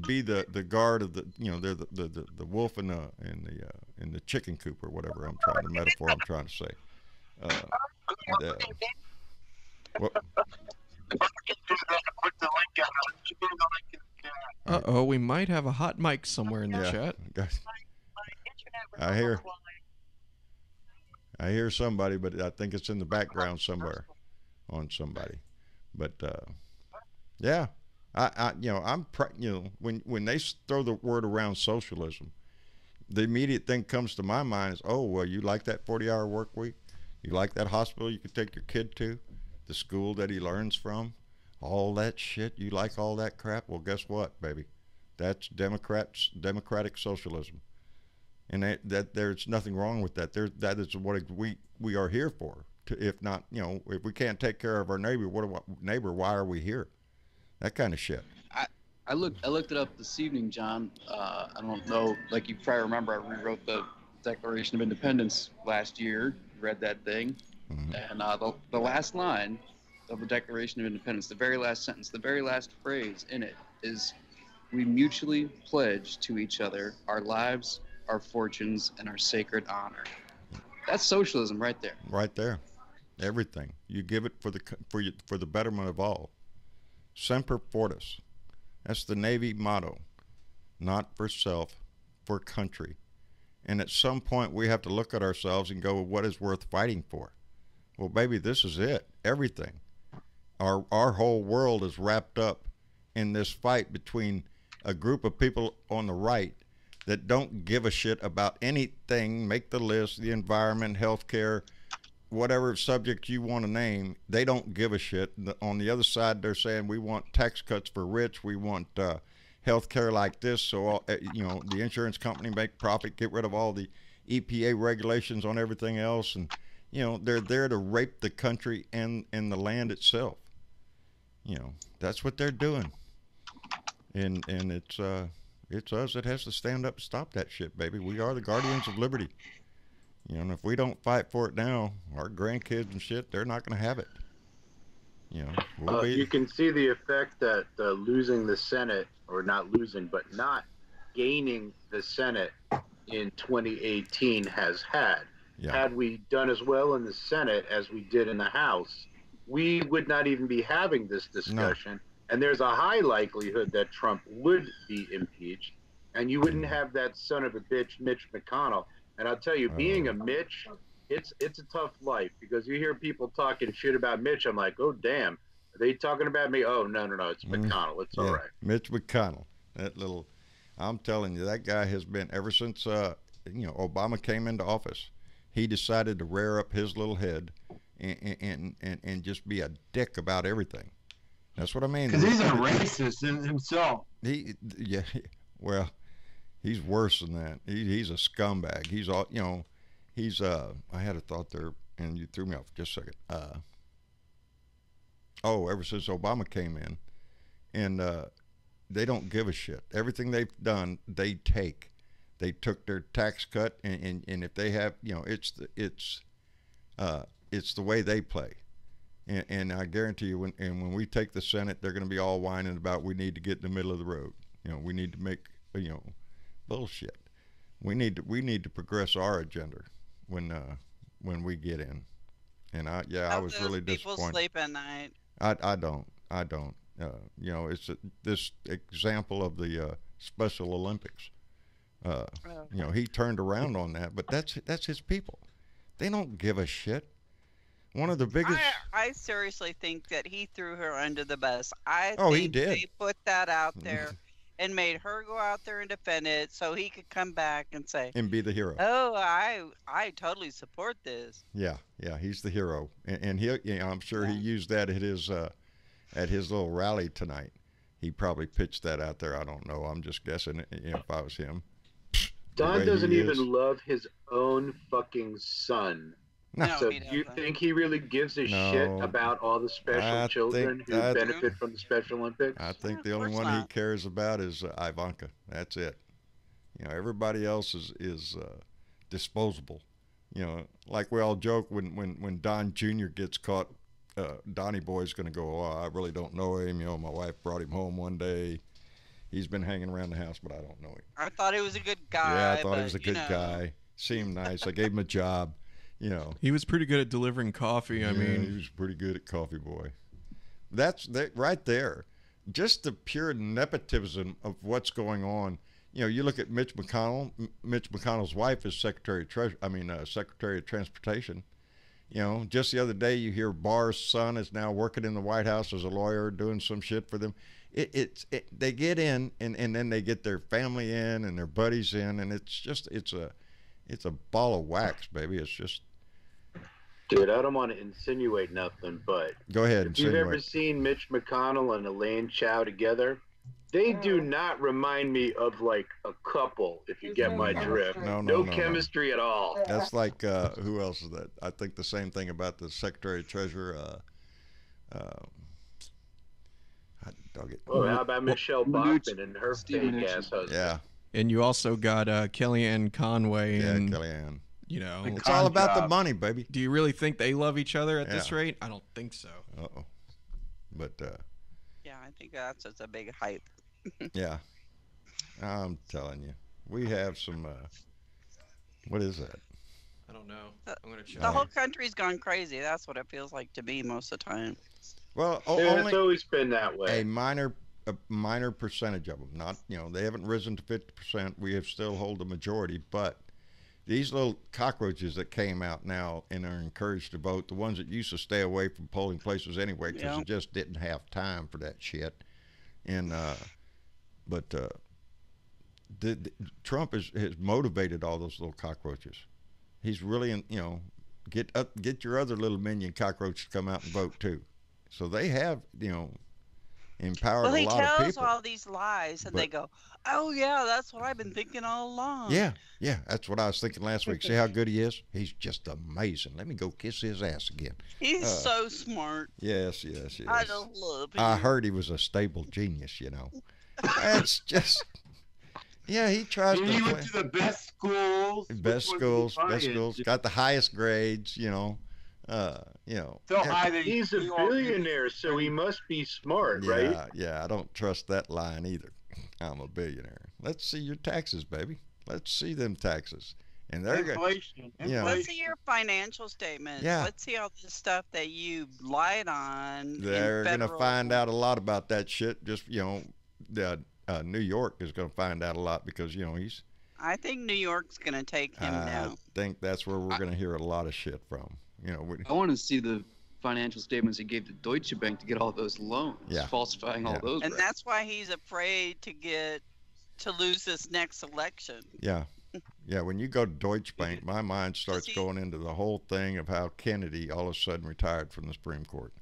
C: be the guard of the, they're the wolf in the chicken coop or whatever the metaphor I'm trying to say.
B: Uh-oh, we might have a hot mic somewhere in the chat.
C: I hear somebody, but I think it's in the background somewhere on somebody. But yeah, when they throw the word around socialism, the immediate thing comes to my mind is, oh, well, you like that 40-hour work week? You like that hospital you could take your kid to? The school that he learns from? All that shit, you like all that crap? Well, guess what, baby? That's democratic socialism, and that there's nothing wrong with that. That is what we are here for. If not, if we can't take care of our neighbor, why are we here? That kind of shit.
J: I looked it up this evening, John. I don't know, like you probably remember, I rewrote the Declaration of Independence last year. Read that thing, and the last line of the Declaration of Independence, the very last sentence, the very last phrase in it is, "We mutually pledge to each other our lives, our fortunes, and our sacred honor." That's socialism right there.
C: Right there. Everything. You give it for the betterment of all. Semper Fortis. That's the Navy motto. Not for self, for country. And at some point we have to look at ourselves and go, what is worth fighting for? Well, baby, this is it. Everything. Our whole world is wrapped up in this fight between a group of people on the right that don't give a shit about anything, make the list, the environment, healthcare, whatever subject you want to name. They don't give a shit. On the other side, they're saying we want tax cuts for rich, we want healthcare like this, so all, the insurance company make profit, get rid of all the EPA regulations on everything else, and they're there to rape the country and the land itself. That's what they're doing, and it's us that has to stand up and stop that shit, baby. We are the guardians of liberty. And if we don't fight for it now, our grandkids and shit, they're not going to have it.
G: You can see the effect that losing the Senate, or not losing, but not gaining the Senate in 2018 has had. Yeah. Had we done as well in the Senate as we did in the House, we would not even be having this discussion. No. And there's a high likelihood that Trump would be impeached, and you wouldn't have that son of a bitch, Mitch McConnell. And I'll tell you, being a Mitch, it's a tough life, because you hear people talking shit about Mitch. I'm like, oh, damn. Are they talking about me? Oh, no, it's McConnell. It's all right.
C: Mitch McConnell. I'm telling you, that guy has been, ever since, Obama came into office, he decided to rear up his little head and just be a dick about everything. That's what I mean.
E: Because he's a racist himself.
C: Yeah, well, he's worse than that. He's a scumbag. He's all, you know, he's I had a thought there and you threw me off just a second. Ever since Obama came in, and they don't give a shit. Everything they've done, they take. They took their tax cut, and if they have, you know, it's the way they play. And I guarantee you, when we take the Senate, they're going to be all whining about we need to get in the middle of the road. You know, we need to make, you know, bullshit. We need to progress our agenda when we get in. And I was really disappointed.
H: People sleep at night.
C: I don't. You know, it's this example of the Special Olympics. You know, he turned around on that, but that's his people. They don't give a shit. One of the biggest.
H: I seriously think that he threw her under the bus. I
C: think
H: he
C: did.
H: They put that out there and made her go out there and defend it, so he could come back and say
C: and be the hero.
H: Oh, I totally support this.
C: Yeah, he's the hero, and he, you know, I'm sure he used that at his little rally tonight. He probably pitched that out there. I don't know. I'm just guessing. You know, if I was him.
G: Don doesn't even love his own fucking son.
C: No.
G: So do you think he really gives a shit about all the special children who benefit from the Special Olympics?
C: I think the only one he cares about is Ivanka. That's it. You know, everybody else is disposable. You know, like we all joke when Don Jr. gets caught, Donnie Boy's going to go, oh, I really don't know him. You know, my wife brought him home one day. He's been hanging around the house, but I don't know him.
H: I thought he was a good guy.
C: Yeah, I thought he was a good guy. Seemed nice. I gave him a job. You know,
B: he was pretty good at delivering coffee. I mean,
C: he was pretty good at Coffee Boy. That's right there. Just the pure nepotism of what's going on. You know, you look at Mitch McConnell. Mitch McConnell's wife is Secretary of Transportation. You know, just the other day you hear Barr's son is now working in the White House as a lawyer, doing some shit for them. They get in and then they get their family in and their buddies in, and it's a ball of wax, baby. It's just.
G: Dude, I don't want to insinuate nothing, but
C: go ahead.
G: If you've ever seen Mitch McConnell and Elaine Chao together, they do not remind me of like a couple. If you get my drift, no chemistry at all.
C: That's like who else is that? I think the same thing about the Secretary of Treasury.
G: How about Michelle Bachmann and her fake ass husband?
C: Yeah.
B: And you also got Kellyanne Conway.
C: Yeah,
B: and
C: Kellyanne.
B: You know,
C: it's all about the money, baby.
B: Do you really think they love each other at this rate? I don't think so.
C: But
H: yeah, I think that's just a big hype.
C: Yeah, I'm telling you, we have some. What is that?
B: I don't know. I'm gonna check.
H: The whole country's gone crazy. That's what it feels like to me most of the time.
C: Well,
G: it's always been that way.
C: A minor percentage of them. Not, you know, they haven't risen to 50%. We have still hold the majority, but. These little cockroaches that came out now and are encouraged to vote, the ones that used to stay away from polling places anyway because they just didn't have time for that shit. And Trump has motivated all those little cockroaches. He's really, you know, get your other little minion cockroaches to come out and vote too. So they have, you know, empowered a lot of people.
H: Well, he tells all these lies, and they go, "Oh yeah, that's what I've been thinking all along."
C: Yeah, that's what I was thinking last week. See how good he is? He's just amazing. Let me go kiss his ass again.
H: He's so smart.
C: Yes.
H: I just love him.
C: I heard he was a stable genius. You know, it's just. Yeah, he tries to.
E: He went to the best schools.
C: Best schools. Got the highest grades. You know.
E: So high that
G: he's a billionaire, so he must be smart, right?
C: Yeah, I don't trust that line either. I'm a billionaire. Let's see your taxes, baby. Let's see them taxes. And they're
E: inflation.
H: Let's see your financial statements.
C: Yeah.
H: Let's see all the stuff that you lied on.
C: They're going to find out a lot about that shit. Just, you know, New York is going to find out a lot because, you know,
H: I think New York's going to take him down.
C: I think that's where we're going to hear a lot of shit from. You know,
J: I want to see the financial statements he gave to Deutsche Bank to get all those loans, falsifying all those.
H: And that's why he's afraid to lose this next election.
C: Yeah, Yeah, when you go to Deutsche Bank, my mind starts going into the whole thing of how Kennedy all of a sudden retired from the Supreme Court.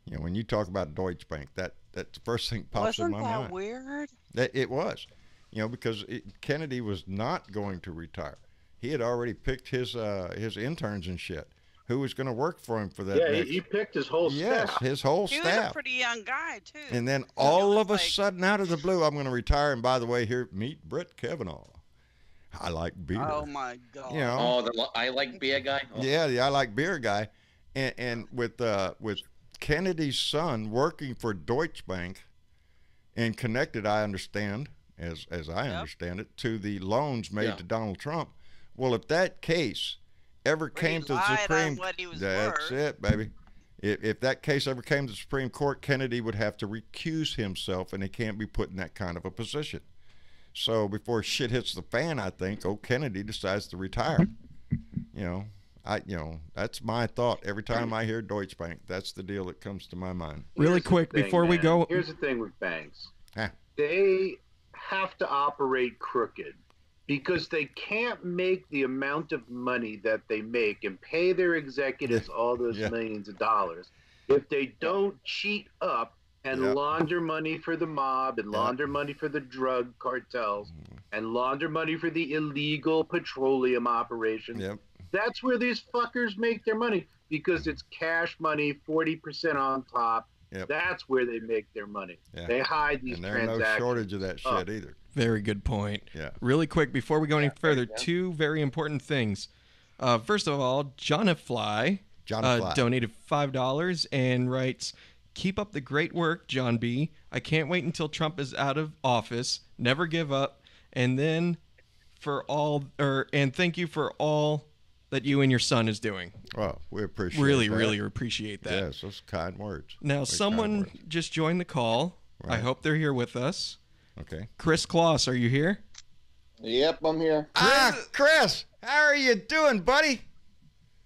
C: You know, when you talk about Deutsche Bank, that's the first thing pops in my mind.
H: Wasn't that weird?
C: It was, you know, because Kennedy was not going to retire. He had already picked his interns and shit who was going to work for him for that.
G: Yeah, he picked his whole staff.
C: Yes, his whole staff.
H: He was a pretty young guy too.
C: And then all of a sudden, out of the blue, I'm going to retire. And by the way, here, meet Brett Kavanaugh. I like beer.
H: Oh my God!
C: You know,
D: the I like beer guy. Oh.
C: Yeah, the I like beer guy, and with Kennedy's son working for Deutsche Bank, and connected, I understand, as I understand it, to the loans made to Donald Trump. Well, if that case ever came to the Supreme, that's it, baby. If that case ever came to the Supreme Court, Kennedy would have to recuse himself, and he can't be put in that kind of a position. So before shit hits the fan, I think, Kennedy decides to retire. You know, that's my thought. Every time I hear Deutsche Bank, that's the deal that comes to my mind.
B: Really quick, before we go.
G: Here's the thing with banks. They have to operate crooked because they can't make the amount of money that they make and pay their executives all those millions of dollars if they don't cheat up and launder money for the mob and launder money for the drug cartels and launder money for the illegal petroleum operations. That's where these fuckers make their money because it's cash money, 40% on top. That's where they make their money. They hide these transactions.
C: And there's no shortage of that shit either.
B: Very good point. Really quick, before we go any further, two very important things. First of all, Jonafly donated $5 and writes, "Keep up the great work, John B. I can't wait until Trump is out of office. Never give up. And then and thank you for all that you and your son is doing."
C: Well, we appreciate
B: really,
C: that.
B: really appreciate that.
C: Yes, those kind words.
B: Now, someone just joined the call. Right. I hope they're here with us.
C: Okay.
B: Chris Kloss, are you here?
K: Yep, I'm here.
C: Chris, how are you doing, buddy?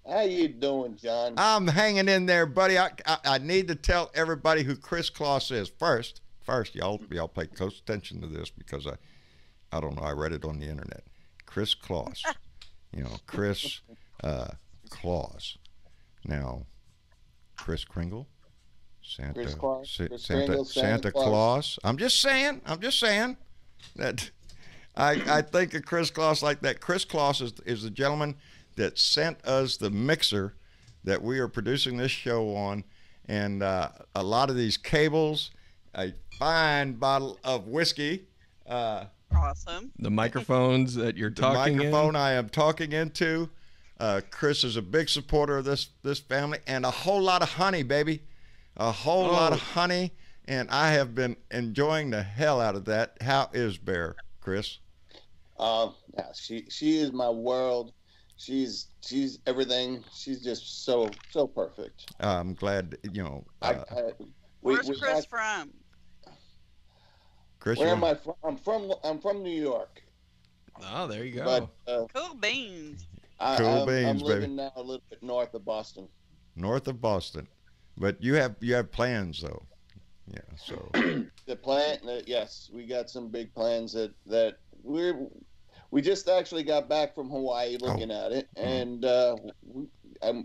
K: How you doing, John?
C: I'm hanging in there, buddy. I need to tell everybody who Chris Kloss is. First, y'all pay close attention to this because I don't know, I read it on the internet. Chris Kloss. You know, Chris Claus. Now, Chris Kringle, Santa Claus. I'm just saying that I think of Chris Kloss like that. Chris Kloss is the gentleman that sent us the mixer that we are producing this show on, and a lot of these cables, a fine bottle of whiskey.
H: Awesome.
B: The microphones that you're talking
C: The microphone I am talking into. Chris is a big supporter of this family, and a whole lot of honey, baby. A whole lot of honey, and I have been enjoying the hell out of that. How is Bear, Chris?
K: She is my world. She's everything. She's just so perfect.
C: I'm glad, you know.
H: Where's Chris from?
C: Chris,
K: where am I from? I'm from New York.
B: Oh, there you go.
H: But, cool beans.
C: Cool beans,
K: I'm
C: baby.
K: living now a little bit north of Boston.
C: North of Boston, but you have plans though. Yeah. So
K: the plan, yes, we got some big plans that we just actually got back from Hawaii looking at it, and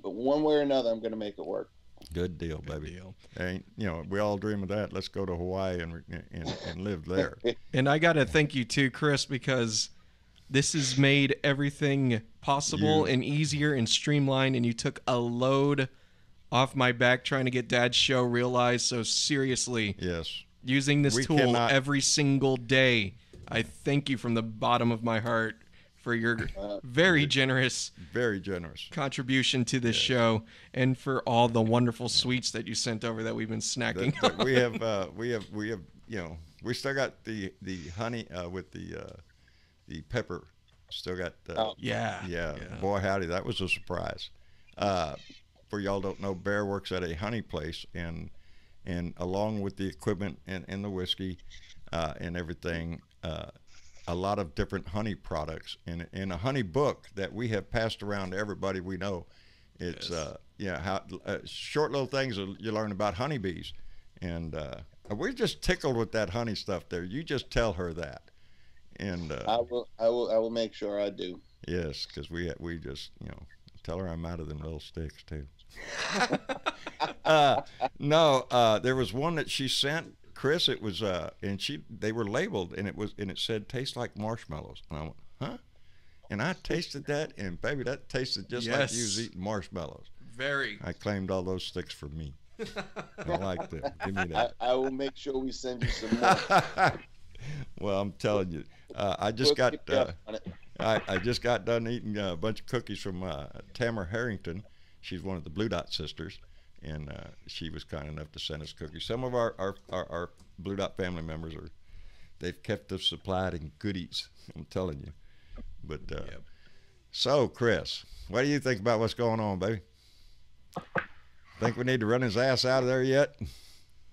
K: one way or another, I'm going to make it work.
C: Good deal, baby. Good deal. And, you know, we all dream of that. Let's go to Hawaii and live there.
B: And I got to thank you too, Chris, because this has made everything possible and easier and streamlined, and you took a load off my back trying to get Dad's show realized. So seriously,
C: yes,
B: using this tool every single day. I thank you from the bottom of my heart for your very generous contribution to this show, and for all the wonderful sweets that you sent over that we've been snacking.
C: We have, you know, we still got the honey with the pepper. Still got yeah. Boy howdy, that was a surprise. For y'all don't know, Bear works at a honey place, and along with the equipment and the whiskey and everything. A lot of different honey products in a honey book that we have passed around to everybody we know. It's how short little things you learn about honeybees, and we're just tickled with that honey stuff there. You just tell her that, And
K: I will make sure I do.
C: yes, because we just tell her I'm out of them little sticks too. No, there was one that she sent Chris. It was and they were labeled, and it said tastes like marshmallows. And I went, huh? And I tasted that, and baby, that tasted just like you was eating marshmallows.
B: Very.
C: I claimed all those sticks for me. I like that. Give me that.
K: I will make sure we send you some more.
C: Well, I'm telling you, I just got done eating a bunch of cookies from Tamara Harrington. She's one of the Blue Dot sisters, and she was kind enough to send us cookies. Some of our Blue Dot family members they've kept us supplied in goodies. I'm telling you. But so, Chris, what do you think about what's going on, baby? Think we need to run his ass out of there yet?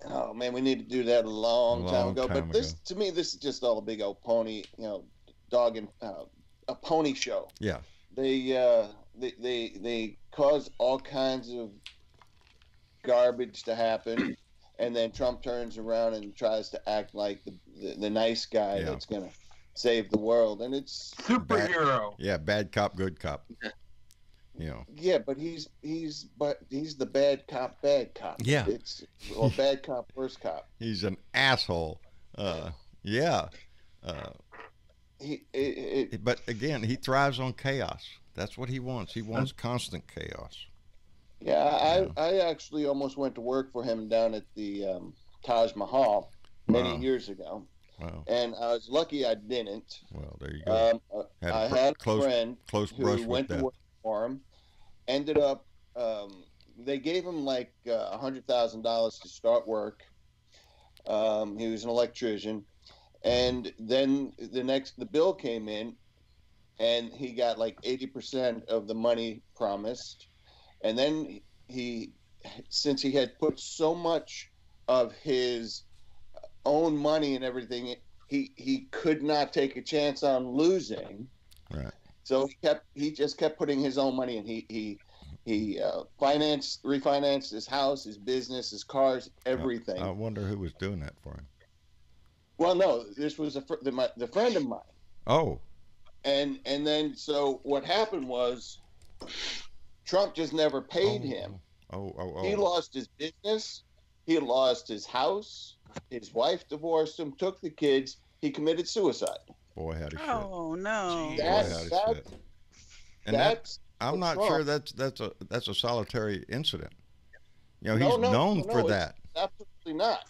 K: Oh man, we need to do that a long time ago. But to me, this is just all a big old pony, dog and a pony show.
C: Yeah.
K: They cause all kinds of garbage to happen, and then Trump turns around and tries to act like the nice guy that's gonna save the world, and it's
E: superhero.
C: Bad cop, good cop.
K: Yeah, but he's the bad cop.
C: Yeah.
K: Or bad cop, worst cop.
C: He's an asshole. Yeah. But again, he thrives on chaos. That's what he wants. He wants constant chaos.
K: Yeah, I actually almost went to work for him down at the Taj Mahal many years ago.
C: Wow.
K: And I was lucky I didn't.
C: Well, there you go.
K: I had a friend
C: who
K: went to work for him. Ended up, they gave him like $100,000 to start work. He was an electrician. And then the bill came in, and he got like 80% of the money promised. And then since he had put so much of his own money and everything, he could not take a chance on losing.
C: Right.
K: So he just kept putting his own money in. He refinanced his house, his business, his cars, everything.
C: I wonder who was doing that for him.
K: Well, no, this was the friend of mine.
C: Oh.
K: And then so what happened was Trump just never paid him.
C: Oh.
K: He lost his business. He lost his house. His wife divorced him, took the kids. He committed suicide.
C: Boy, howdy shit.
H: Oh no.
C: I'm not sure that's a solitary incident. He's known for that.
K: Absolutely not.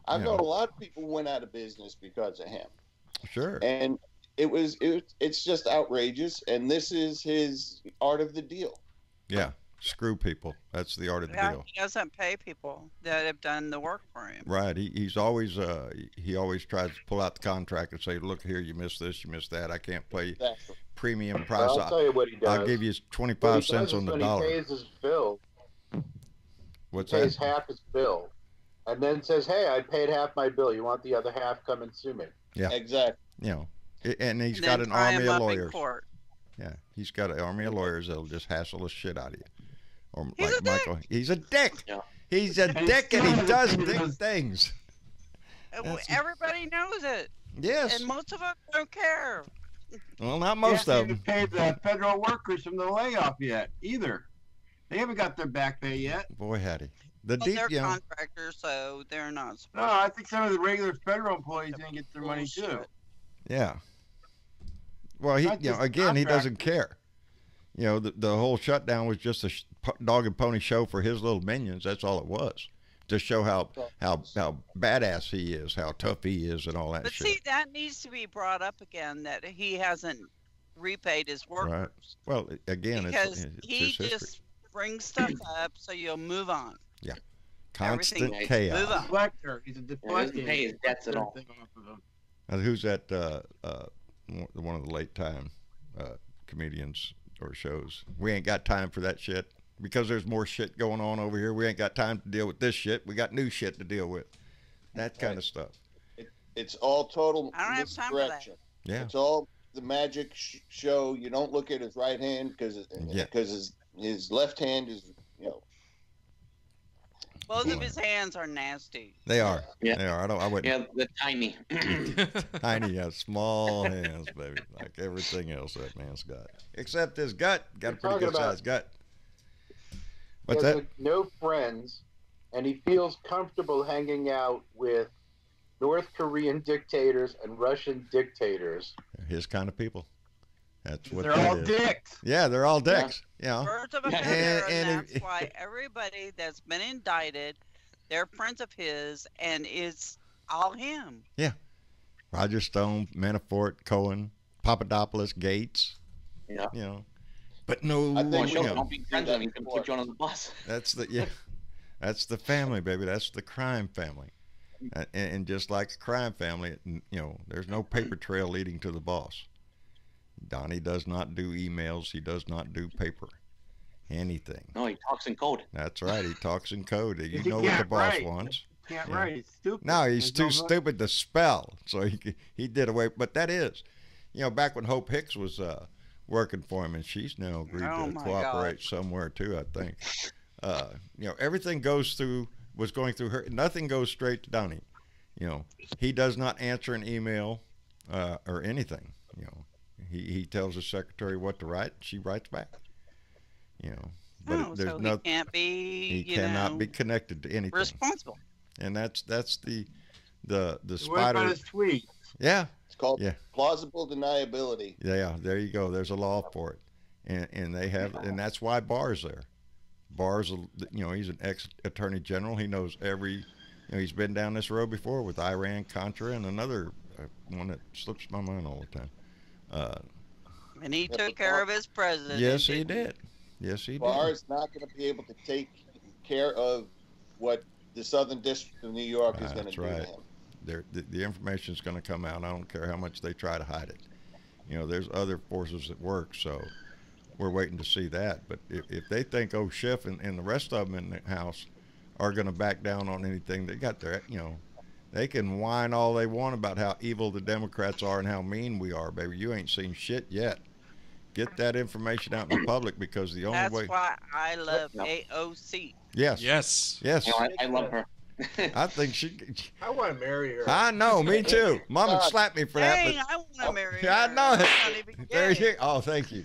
K: I've known a lot of people went out of business because of him.
C: Sure.
K: And it's just outrageous, and this is his art of the deal.
C: Yeah. Screw people. That's the art of the deal.
H: He doesn't pay people that have done the work for him.
C: Right. He's always he always tries to pull out the contract and say, "Look here, you missed this, you missed that. I can't pay premium price.
G: I'll tell you what he does.
C: I'll give you 25 cents on the dollar."
G: He pays his bill.
C: What's
G: he pays
C: that?
G: half his bill, and then says, "Hey, I paid half my bill. You want the other half? Come and sue me."
C: Yeah.
K: Exactly.
C: And he's got an army of lawyers. Yeah, he's got an army of lawyers that'll just hassle the shit out of you. Or like Michael, he's a dick. Yeah. He's a dick, and he does dick things.
H: Everybody knows it.
C: Yes.
H: And most of us don't care.
C: Well, not most of them.
E: They haven't paid the federal workers from the layoff yet either. They haven't got their back pay yet.
C: Boy, howdy.
H: They're contractors, so they're not supposed
E: to. I think some of the regular federal employees didn't get their money too.
C: Yeah. Well, he doesn't care. The whole shutdown was just a dog and pony show for his little minions. That's all it was, to show how badass he is, how tough he is, and all that shit.
H: But see, that needs to be brought up again, that he hasn't repaid his workers.
C: Right. Well, again,
H: because
C: it's
H: he just brings stuff up so you'll move on.
C: Yeah. Constant chaos.
H: Move on.
E: Deflector. He's a deflector.
D: He doesn't pay his debts at all.
C: Who's that? One of the late time comedians or shows. We ain't got time for that shit because there's more shit going on over here. We ain't got time to deal with this shit. We got new shit to deal with. That kind of stuff.
K: It's all total
H: I don't have time for that.
C: Yeah.
K: It's all the magic show. You don't look at his right hand because his left hand is
H: Both of his hands are nasty.
C: They are.
D: Yeah.
C: They are. I wouldn't.
D: Yeah, the tiny.
C: Tiny, small hands, baby, like everything else that man's got, except his gut. Got a pretty good sized gut. What's
G: he has
C: that?
G: no friends, and he feels comfortable hanging out with North Korean dictators and Russian dictators.
C: His kind of people. That's what
E: They're
C: that
E: all
C: is.
E: dicks.
C: Yeah, they're all dicks. Yeah.
H: Birds of a feather, and that's why everybody that's been indicted, they're friends of his, and it's all him.
C: Yeah. Roger Stone, Manafort, Cohen, Papadopoulos, Gates.
D: Yeah.
C: You know, but no.
D: Don't be friends with him. He's gonna put you on the bus.
C: That's the family, baby. That's the crime family. And just like a crime family, there's no paper trail leading to the boss. Donnie does not do emails. He does not do paper. Anything.
D: No, he talks in code.
C: That's right. He talks in code. You know what the boss wants.
E: Can't write. He's stupid.
C: No, he's too stupid to spell. So he did away. But that is, back when Hope Hicks was working for him, and she's now agreed to cooperate somewhere too, I think. Everything was going through her. Nothing goes straight to Donnie. He does not answer an email or anything. He tells his secretary what to write. She writes back. But there's
H: he can't be.
C: He cannot be connected to anything.
H: Responsible.
C: And that's the
E: What
C: spider.
E: about his tweet?
C: Yeah.
K: It's called plausible deniability.
C: Yeah. There you go. There's a law for it, and they have, and that's why Barr's there. Barr's, he's an ex-attorney general. He knows every. He's been down this road before with Iran, Contra, and another one that slips my mind all the time.
H: And he took care of his president.
C: Yes, he did. Yes, he did.
K: Barr is not going to be able to take care of what the Southern District of New York is going to do to him.
C: The information is going to come out. I don't care how much they try to hide it. There's other forces at work, so we're waiting to see that. But if they think Schiff and the rest of them in the House are going to back down on anything, they got their, they can whine all they want about how evil the Democrats are and how mean we are, baby. You ain't seen shit yet. Get that information out in the public, because the only way.
H: That's why I love AOC.
C: Yes.
D: I love her.
C: I think she.
E: I want to marry her.
C: I know, me too. Mama slapped me for that.
H: Dang, I want to marry her.
C: I know it.
H: I'm not even
C: There
H: gay.
C: you. Oh, thank you.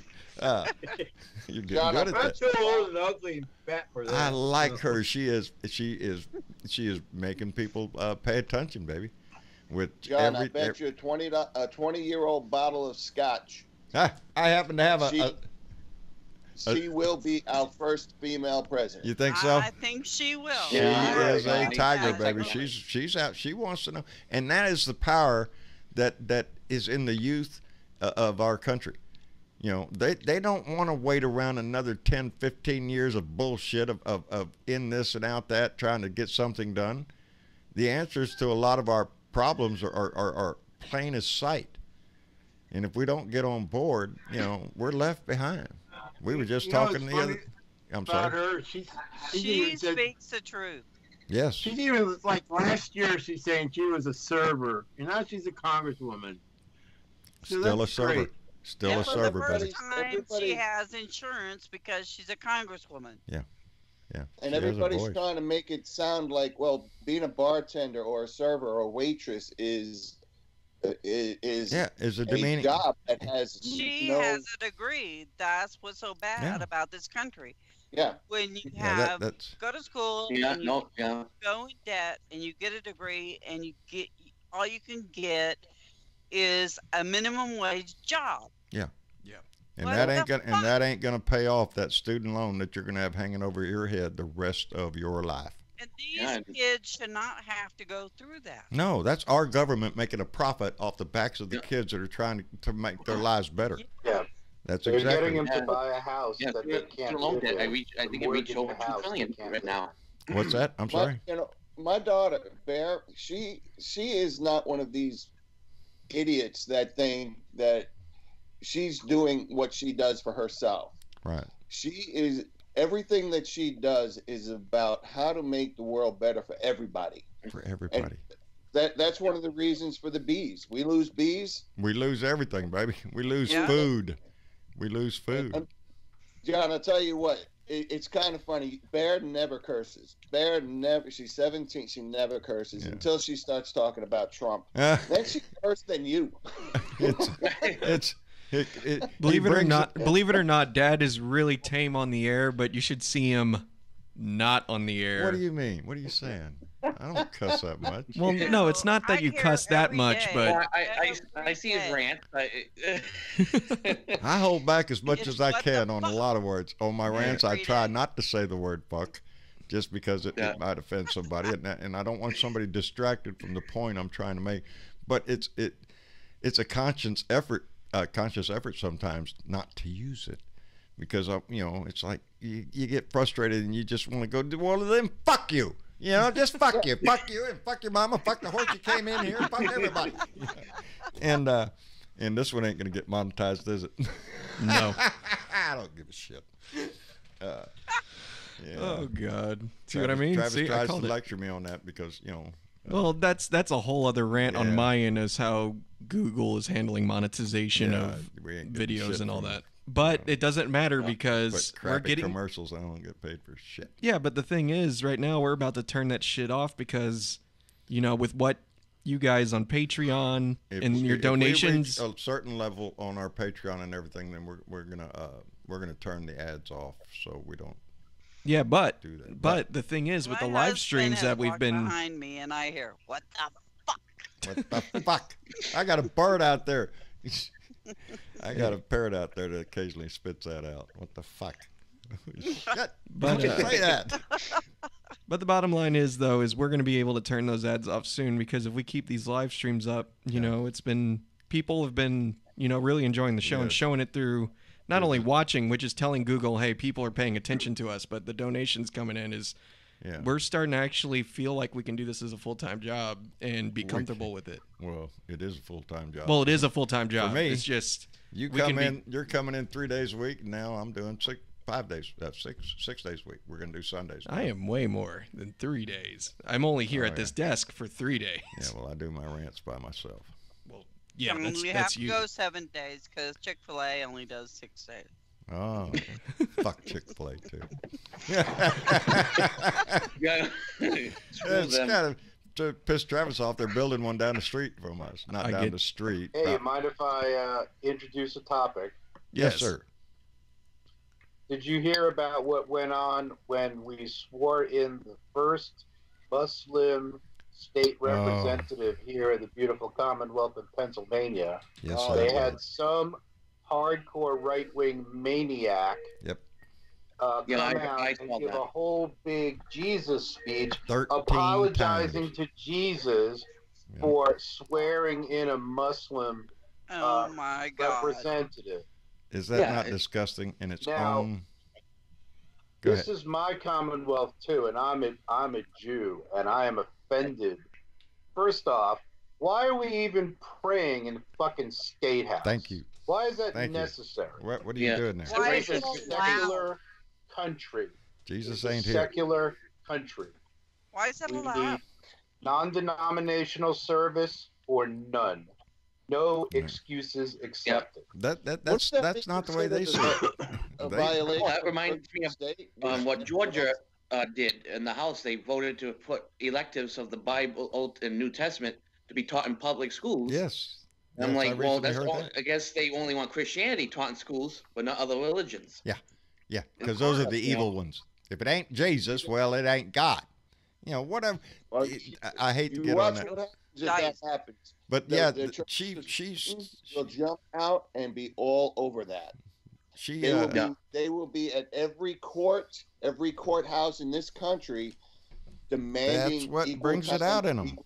C: You're getting
K: John,
C: good at
E: I'm
C: that.
E: too old and ugly and fat for that.
C: I like her. She is making people pay attention, baby. With
K: John, I bet you a 20-year-old bottle of scotch.
C: I happen to have
K: She will be our first female president.
C: You think so?
H: I think she will.
C: She is a tiger, baby. She's out. She wants to know, and that is the power that is in the youth of our country. They don't want to wait around another 10, 15 years of bullshit of in this and out that, trying to get something done. The answers to a lot of our problems are plain as sight. And if we don't get on board, we're left behind. We were just talking the other. I'm sorry.
E: Her, she
H: speaks the truth.
C: Yes.
E: She's even like last year. She's saying she was a server, and now she's a congresswoman. So
C: Still a server.
E: great.
C: Still a server,
H: for the
C: buddy.
H: first time, she has insurance because she's a congresswoman.
C: Yeah.
K: And everybody's trying to make it sound like, well, being a bartender or a server or a waitress is a
C: demeaning
K: job that has
H: She has a degree. That's what's so bad about this country.
K: Yeah.
H: When you have go to school, and you go in debt, and you get a degree, and you get all you can get is a minimum wage job.
C: Yeah. And that ain't gonna pay off that student loan that you're gonna have hanging over your head the rest of your life.
H: And these kids should not have to go through that.
C: No, that's our government making a profit off the backs of the kids that are trying to make their lives better.
G: Yeah.
C: That's
G: They're
C: exactly.
G: getting them to buy a house that they can't live in.
D: I think it reached over $2 trillion right now.
C: What's that? I'm sorry.
K: My daughter, Bear, she is not one of these idiots that think that she's doing what she does for herself.
C: Right.
K: Everything that she does is about how to make the world better for everybody.
C: For everybody.
K: And that's one of the reasons for the bees. We lose bees.
C: We lose everything, baby. We lose food. We lose food.
K: John, I'll tell you what. it's kind of funny. Bear never curses. She's 17. She never curses until she starts talking about Trump. Then she curses than you.
B: Believe it or not, Dad is really tame on the air, but you should see him not on the air.
C: What do you mean? What are you saying? I don't cuss that much.
B: Well, no, it's not that you cuss that much, but
D: I see his rant.
C: I hold back as much as I can on a lot of words. On my rants, I try not to say the word fuck, just because it might offend somebody, and I don't want somebody distracted from the point I'm trying to make. But it's a conscious effort sometimes not to use it, because it's like you get frustrated and you just want to go, well, then fuck you. Just fuck you, and fuck your mama, fuck the horse you came in here, fuck everybody. And this one ain't gonna get monetized, is it?
B: No.
C: I don't give a shit.
B: Oh God. See what I mean?
C: Travis tries to lecture me on that because
B: well, that's a whole other rant on my end, as how Google is handling monetization of videos and all that. But it doesn't matter because we're getting
C: commercials. I don't get paid for shit.
B: Yeah, but the thing is, right now we're about to turn that shit off because, with what you guys on Patreon and your donations,
C: if we reach a certain level on our Patreon and everything, then we're gonna turn the ads off so we don't.
B: Yeah, but
C: do that.
B: But the thing is, with the live streams that we've been
H: behind me, and I hear, "What the fuck?
C: What the fuck?" I got a bird out there. I got a parrot out there that occasionally spits that out. What the fuck? Shut! Don't say that.
B: But the bottom line is, though, we're going to be able to turn those ads off soon, because if we keep these live streams up, people have been, really enjoying the show and showing it through not only watching, which is telling Google, hey, people are paying attention to us, but the donations coming in is. Yeah. We're starting to actually feel like we can do this as a full-time job and be comfortable with it.
C: Well, it is a full-time job.
B: Well, it is a full-time job.
C: For me,
B: it's just
C: you're coming in 3 days a week. Now I'm doing 5 days. That's 6 days a week. We're gonna do Sundays now.
B: I am way more than 3 days. I'm only here at this desk for 3 days.
C: Yeah, well, I do my rants by myself.
B: Well, yeah,
H: we have to go 7 days because Chick-fil-A only does 6 days.
C: Oh, fuck Chick-fil-A too. It's kind of to piss Travis off. They're building one down the street from us, not down the street.
G: Hey, mind if I introduce a topic?
C: Yes, sir.
G: Did you hear about what went on when we swore in the first Muslim state representative here in the beautiful Commonwealth of Pennsylvania?
C: Yes,
G: they had some hardcore right-wing maniac come out and give a whole big Jesus speech apologizing to Jesus for swearing in a Muslim representative.
C: Is that not disgusting in its own?
G: This is my Commonwealth too, and I'm a Jew, and I am offended. First off, why are we even praying in the fucking State House?
C: Thank you.
G: Why is that necessary?
C: What are you doing there?
H: Why
G: is it a secular country?
C: Jesus ain't here.
G: Secular country.
H: Why is that
G: We
H: allowed?
G: need non-denominational service or none. No excuses accepted.
C: That's not the way they see it.
K: A violation.
D: Well, that reminds me of what Georgia did in the House. They voted to put electives of the Bible, Old and New Testament to be taught in public schools.
C: Yes.
D: And I'm like, well, I guess they only want Christianity taught in schools, but not other religions.
C: Yeah, because those are the evil ones. If it ain't Jesus, well, it ain't God. Whatever. Well, I hate to get on that.
K: That happens.
C: But she's
K: will jump out and be all over that. They will be at every courthouse in this country demanding.
C: That's what brings it out in them.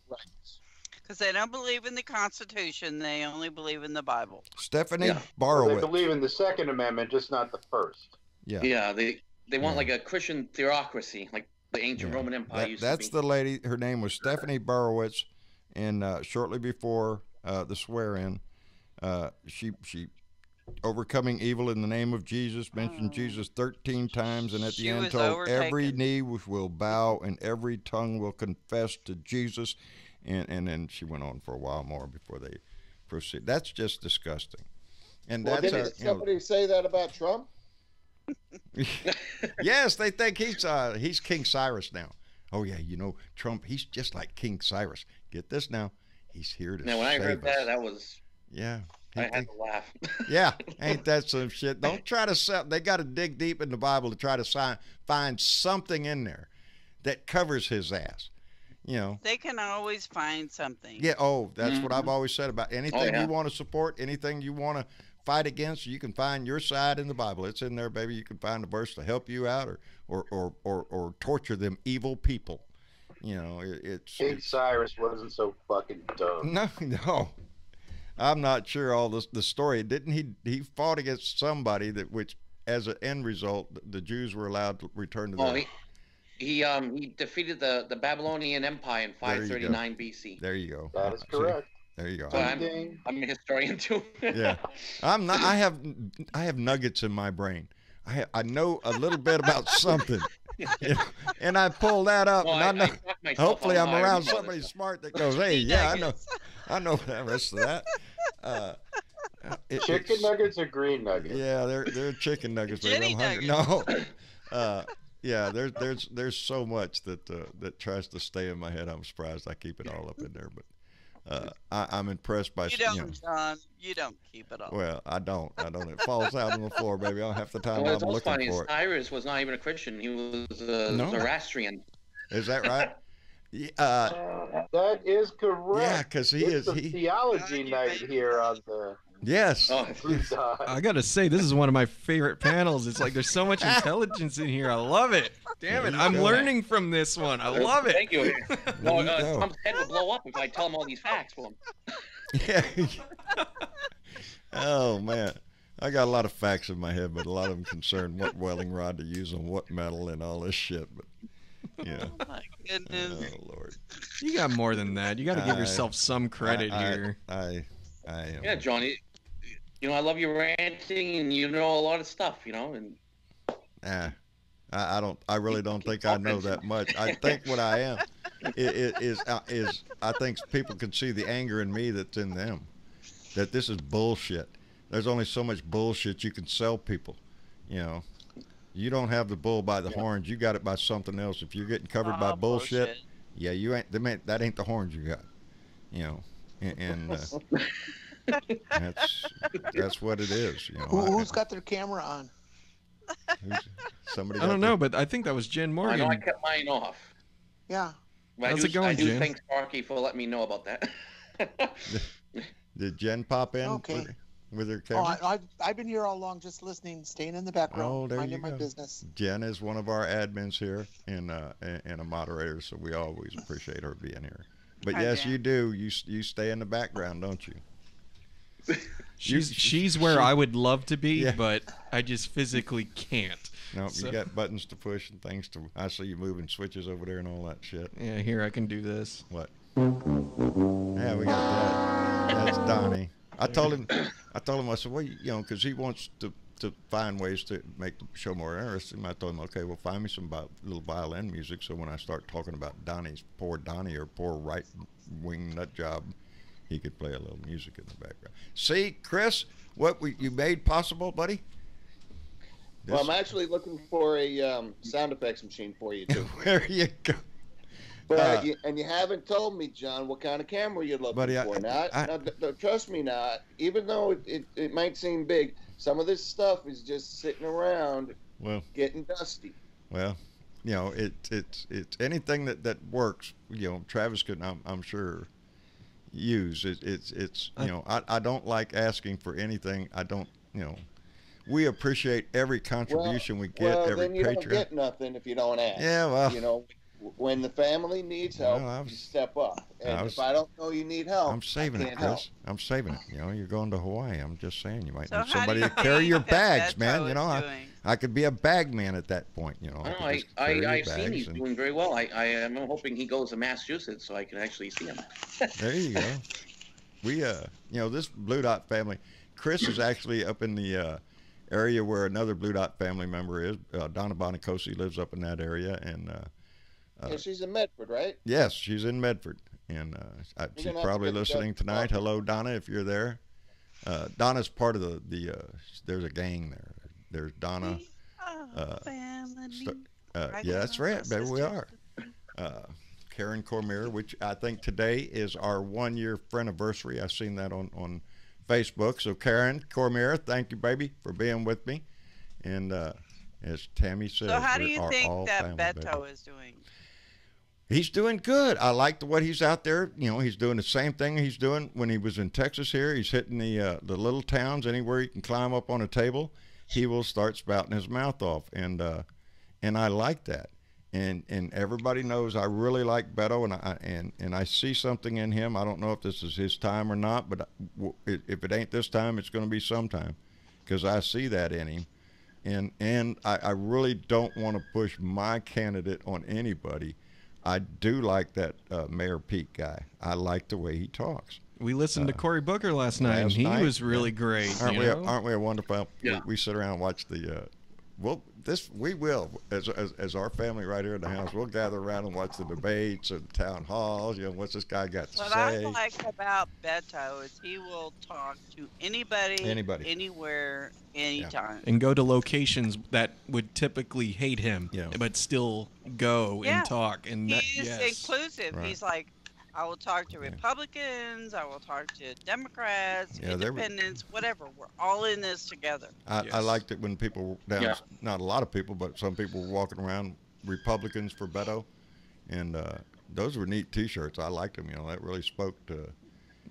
H: Because they don't believe in the Constitution, they only believe in the Bible.
C: Stephanie Borowitz.
G: They believe in the Second Amendment, just not the First.
D: Yeah, they want like a Christian theocracy, like the ancient Roman Empire used to be.
C: That's the lady. Her name was Stephanie Borowitz, and shortly before the swear-in, she overcoming evil in the name of Jesus mentioned Jesus 13 times, and at the end told every knee will bow and every tongue will confess to Jesus. And then she went on for a while more before they proceed. That's just disgusting. And
K: didn't somebody say that about Trump?
C: Yes, they think he's King Cyrus now. Oh yeah, you know Trump. He's just like King Cyrus. Get this now. He's here to
D: Now, when I heard
C: save us.
D: that was
C: Yeah.
D: I had to laugh.
C: Yeah, ain't that some shit? Don't try to sell. They got to dig deep in the Bible to try to find something in there that covers his ass. You know.
H: They can always find something.
C: Yeah. Oh, that's what I've always said about anything
D: yeah.
C: you want to support, anything you want to fight against. You can find your side in the Bible. It's in there, baby. You can find a verse to help you out, or torture them evil people. You know,
G: King Cyrus wasn't so fucking dumb.
C: No. I'm not sure all the story. Didn't he fought against somebody which as an end result the Jews were allowed to return to their
D: he defeated the Babylonian Empire in 539 BC.
C: There you go.
G: That is correct.
C: There you go.
D: So I'm a historian too.
C: Yeah. I'm not. I have nuggets in my brain. I know a little bit about something. And I pull that up, and I know. Hopefully, I'm around somebody smart that goes, "Hey, yeah, I know the rest of that."
G: Chicken nuggets or green nuggets?
C: Yeah, they're chicken nuggets. Baby. I'm hungry. No. Yeah, there's so much that tries to stay in my head. I'm surprised I keep it all up in there, but I'm impressed by.
H: John. You don't keep it all.
C: Well, I don't. It falls out on the floor, baby. Half the time I'm looking
D: funny
C: for it.
D: Cyrus was not even a Christian. He was Zoroastrian.
C: Is that right?
G: That is correct.
C: Yeah, because he is.
G: Theology night here on the.
C: Yes.
B: I gotta say, this is one of my favorite panels. It's like there's so much intelligence in here. I love it. Damn it, I'm learning from this one. I love it.
D: Thank you. Trump's head would blow up if I tell him all these facts for him.
C: Yeah. Oh man, I got a lot of facts in my head, but a lot of them concern what welding rod to use on what metal and all this shit. But yeah.
H: Oh my goodness.
C: Oh Lord.
B: You got more than that. You got to give yourself some credit here.
C: I am.
D: Yeah, Johnny. You know, I love your ranting, and you know a lot of stuff. You know, and.
C: I don't. I really don't think I know that much. I think what I am is I think people can see the anger in me that's in them. That this is bullshit. There's only so much bullshit you can sell people. You know, you don't have the bull by the horns. You got it by something else. If you're getting covered by bullshit, yeah, you ain't. That ain't the horns you got. You know, and that's what it is. You know,
L: who's got their camera on?
C: Somebody.
B: I don't know, but I think that was Jen Morgan.
D: I know I kept mine off.
L: Yeah.
D: But
B: How's it going,
D: I do
B: Jen?
D: thank Sparky for letting me know about that.
C: Did Jen pop in?
L: Okay.
C: With her camera?
L: Oh, I've been here all along, just listening, staying in the background, minding my business.
C: Jen is one of our admins here and a moderator, so we always appreciate her being here. But
H: Hi,
C: yes,
H: Jen.
C: you do. You stay in the background, don't you?
B: She's where I would love to be, but I just physically can't.
C: No,
B: So-
C: you got buttons to push and things to. I see you moving switches over there and all that shit.
B: Yeah, here I can do this.
C: What? Yeah, we got that. That's Donnie. I told him. I said, well, you know, because he wants to find ways to make the show more interesting. I told him, okay, well, find me some little violin music, so when I start talking about poor Donnie or poor right wing nut job, he could play a little music in the background. See, Chris, what you made possible, buddy?
K: Well, I'm actually looking for a sound effects machine for you too.
C: There you go.
K: But you haven't told me, John, what kind of camera you're looking
C: Buddy,
K: for. Now, trust me, now, even though it might seem big, some of this stuff is just sitting around, getting dusty.
C: Well, you know, it's anything that works. You know, Travis could, I'm sure, use. It's you know, I don't like asking for anything. I don't, you know. We appreciate every contribution we get, every
K: then you
C: Patreon.
K: don't get nothing if you don't ask.
C: Yeah, well,
K: you know, when the family needs help, you step up. And if I don't know you need help,
C: I'm saving it, Chris.
K: Help.
C: I'm saving it. You know, you're going to Hawaii. I'm just saying, you might
H: So
C: need
H: how
C: somebody
H: do
C: to
H: you
C: carry your
H: think
C: bags,
H: that
C: man.
H: Petro
C: You know,
H: is doing?
C: I could be a bag man at that point. You know,
D: I've seen he's doing very well. I am hoping he goes to Massachusetts so I can actually see him.
C: There you go. We, you know, this Blue Dot family. Chris is actually up in the area where another Blue Dot family member is. Donna Bonicosi lives up in that area, and
K: yeah, she's in Medford, right?
C: yes, she's in Medford, and she's
K: gonna have
C: probably
K: to get
C: listening
K: that
C: tonight. Hello, Donna, if you're there. Donna's part of the there's a gang there. There's Donna,
H: Family.
C: Yeah, that's right, baby. We are. Karen Cormier, which I think today is our 1-year friendiversary. I've seen that on Facebook. So Karen Cormier, thank you, baby, for being with me. And as Tammy says,
H: so how do
C: we
H: you
C: are
H: think
C: all
H: that
C: family,
H: Beto
C: baby.
H: is doing?
C: He's doing good. I like the way he's out there. You know, he's doing the same thing he's doing when he was in Texas here. He's hitting the little towns anywhere he can climb up on a table. He will start spouting his mouth off, and I like that. And everybody knows I really like Beto, and I see something in him. I don't know if this is his time or not, but if it ain't this time, it's going to be sometime, because I see that in him. And I really don't want to push my candidate on anybody. I do like that Mayor Pete guy. I like the way he talks.
B: We listened to Cory Booker last night, and he was really great.
C: Aren't we a wonderful?
D: Yeah.
C: We sit around and watch the. We will as our family right here in the house. We'll gather around and watch the debates or the town halls. You know, what's this guy got to
H: What
C: say?
H: I like about Beto is he will talk to anybody, anywhere, anytime.
B: And go to locations that would typically hate him, but still go and talk. And
H: he's inclusive.
C: Right.
H: He's like, I will talk to Republicans, I will talk to Democrats, independents, whatever. We're all in this together.
C: I liked it when people not a lot of people, but some people were walking around Republicans for Beto, and those were neat T-shirts. I liked them. You know, that really spoke to.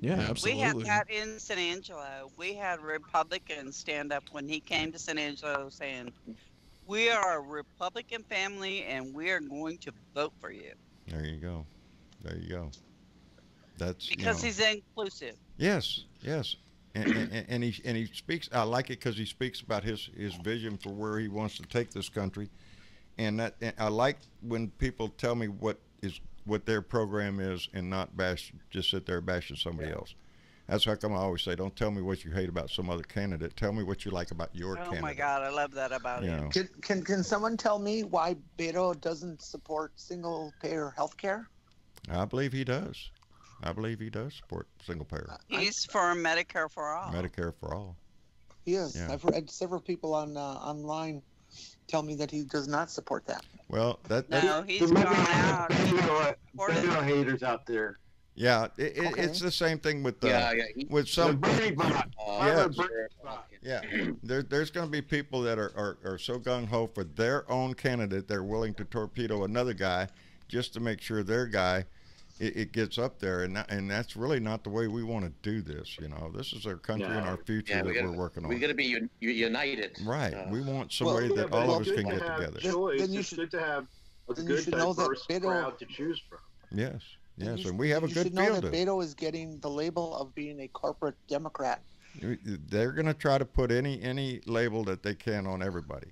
B: Yeah, absolutely.
H: We had that in San Angelo. We had Republicans stand up when he came to San Angelo saying, "We are a Republican family, and we are going to vote for you."
C: There you go. There you go. That's
H: because he's inclusive.
C: Yes, and he speaks. I like it because he speaks about his vision for where he wants to take this country, and I like when people tell me what their program is and not just sit there bashing somebody else. That's how come I always say, don't tell me what you hate about some other candidate. Tell me what you like about your candidate.
H: Oh my God, I love that about him.
L: Can someone tell me why Beto doesn't support single payer health care?
C: I believe he does. I believe he does support single payer.
H: He's for Medicare for all.
C: Medicare for all.
L: He is.
C: Yeah.
L: I've read several people online tell me that he does not support that.
C: Well,
H: he's gone out.
E: Beto haters out there.
C: Yeah, it's the same thing with with some. There's going to be people that are so gung ho for their own candidate they're willing to torpedo another guy just to make sure their guy it gets up there, and that's really not the way we want to do this. You know, this is our country and our future that we're working on.
D: We got to be united.
C: Right. We want somebody that all of us can get together.
G: Then you should to have a good diverse crowd to choose from.
C: Yes. Yes, and we have a good field.
L: You should know that Beto is getting the label of being a corporate Democrat.
C: They're going to try to put any label that they can on everybody.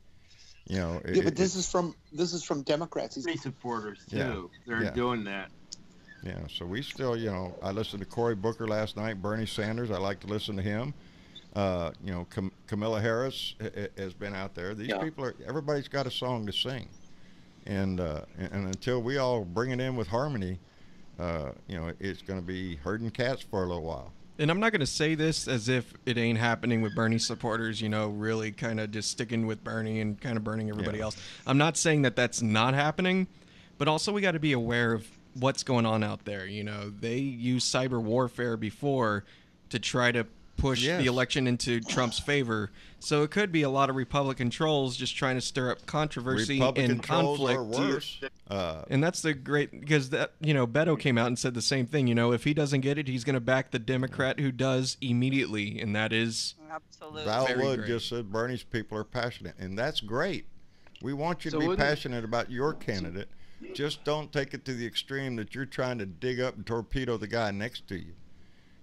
C: You know.
L: But this is from Democrats.
E: He's supporters too. They're doing that.
C: Yeah, so we still, I listened to Cory Booker last night, Bernie Sanders. I like to listen to him. Kamala Harris has been out there. These people everybody's got a song to sing, and until we all bring it in with harmony, it's going to be herding cats for a little while.
B: And I'm not going to say this as if it ain't happening with Bernie supporters, really kind of just sticking with Bernie and kind of burning everybody else. I'm not saying that that's not happening, but also we got to be aware of what's going on out there. They used cyber warfare before to try to push the election into Trump's favor. So it could be a lot of Republican trolls just trying to stir up controversy and conflict.
C: Or worse.
B: And that's the great, because Beto came out and said the same thing. If he doesn't get it, he's going to back the Democrat who does immediately, and that is
H: absolutely.
C: Val Wood just said Bernie's people are passionate, and that's great. We want you to be passionate about your candidate. Just don't take it to the extreme that you're trying to dig up and torpedo the guy next to you.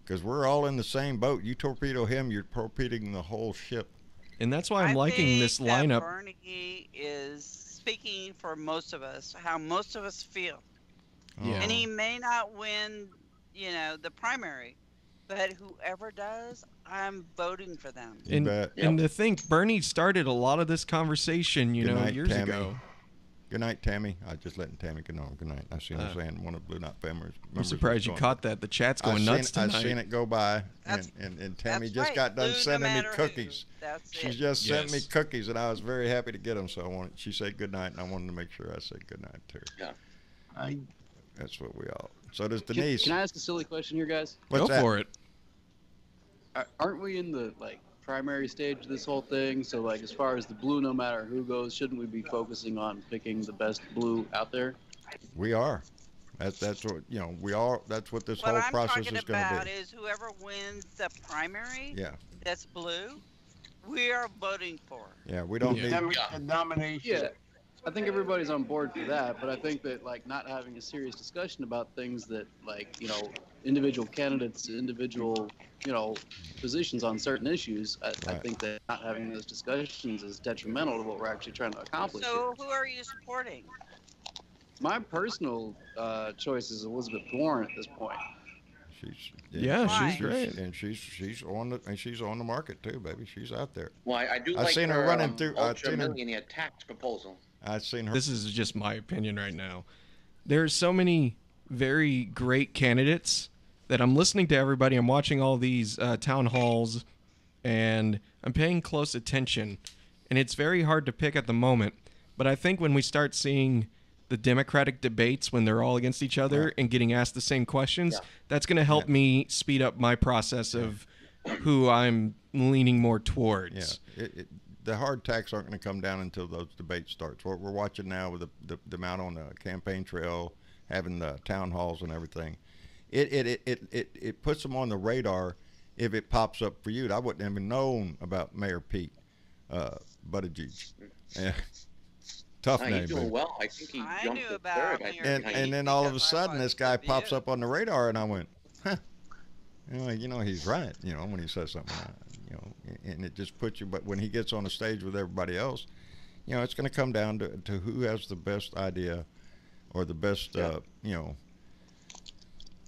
C: Because we're all in the same boat. You torpedo him, you're torpedoing the whole ship.
B: And that's why I'm liking this lineup.
H: Bernie is speaking for most of us, how most of us feel.
B: Yeah.
H: And he may not win, the primary, but whoever does, I'm voting for them.
B: And to think, Bernie started a lot of this conversation, years ago.
C: Good night, Tammy. I just letting Tammy know. Good night. I seen her saying one of the Blue Knot members.
B: I'm surprised you caught that. The chat's going nuts tonight.
C: I seen it go by, and Tammy just got done sending me cookies. She just sent me cookies, and I was very happy to get them. So she said good night, and I wanted to make sure I said good night to her.
D: Yeah.
C: That's what we all. So does Denise.
J: Can I ask a silly question here, guys?
C: Go
B: for it.
J: Aren't we in the primary stage of this whole thing? So as far as the blue, no matter who goes, shouldn't we be focusing on picking the best blue out there?
C: We are. That's what we are. That's what this whole process is going to be.
H: What I'm talking about is whoever wins the primary.
C: Yeah.
H: That's blue. We are voting for.
C: Yeah, we don't need
E: a nomination.
J: Yeah. I think everybody's on board for that, but I think that not having a serious discussion about things that individual candidates, individual positions on certain issues, I think that not having those discussions is detrimental to what we're actually trying to accomplish.
H: So who are you supporting?
J: My personal choice is Elizabeth Warren at this point.
B: She's great,
C: and she's on the market too, baby. She's out there.
D: Well, I do
C: I've
D: like
C: seen her running through.
D: Ultra-millionaire tax proposal.
C: I've seen her.
B: This is just my opinion right now. There's so many very great candidates that I'm listening to everybody. I'm watching all these town halls, and I'm paying close attention. And it's very hard to pick at the moment. But I think when we start seeing the Democratic debates when they're all against each other and getting asked the same questions, that's going to help me speed up my process of who I'm leaning more towards.
C: Yeah. The hard tax aren't going to come down until those debates starts. What we're watching now with the amount on the campaign trail, having the town halls and everything, it puts them on the radar if it pops up for you. I wouldn't have even known about Mayor Pete Buttigieg. Yeah. Tough name.
D: He's doing well. I think he jumped to third.
C: And then all of a sudden, this guy pops up on the radar, and I went, huh. He's right. When he says something, and it just puts you. But when he gets on the stage with everybody else, it's going to come down to who has the best idea, or the best,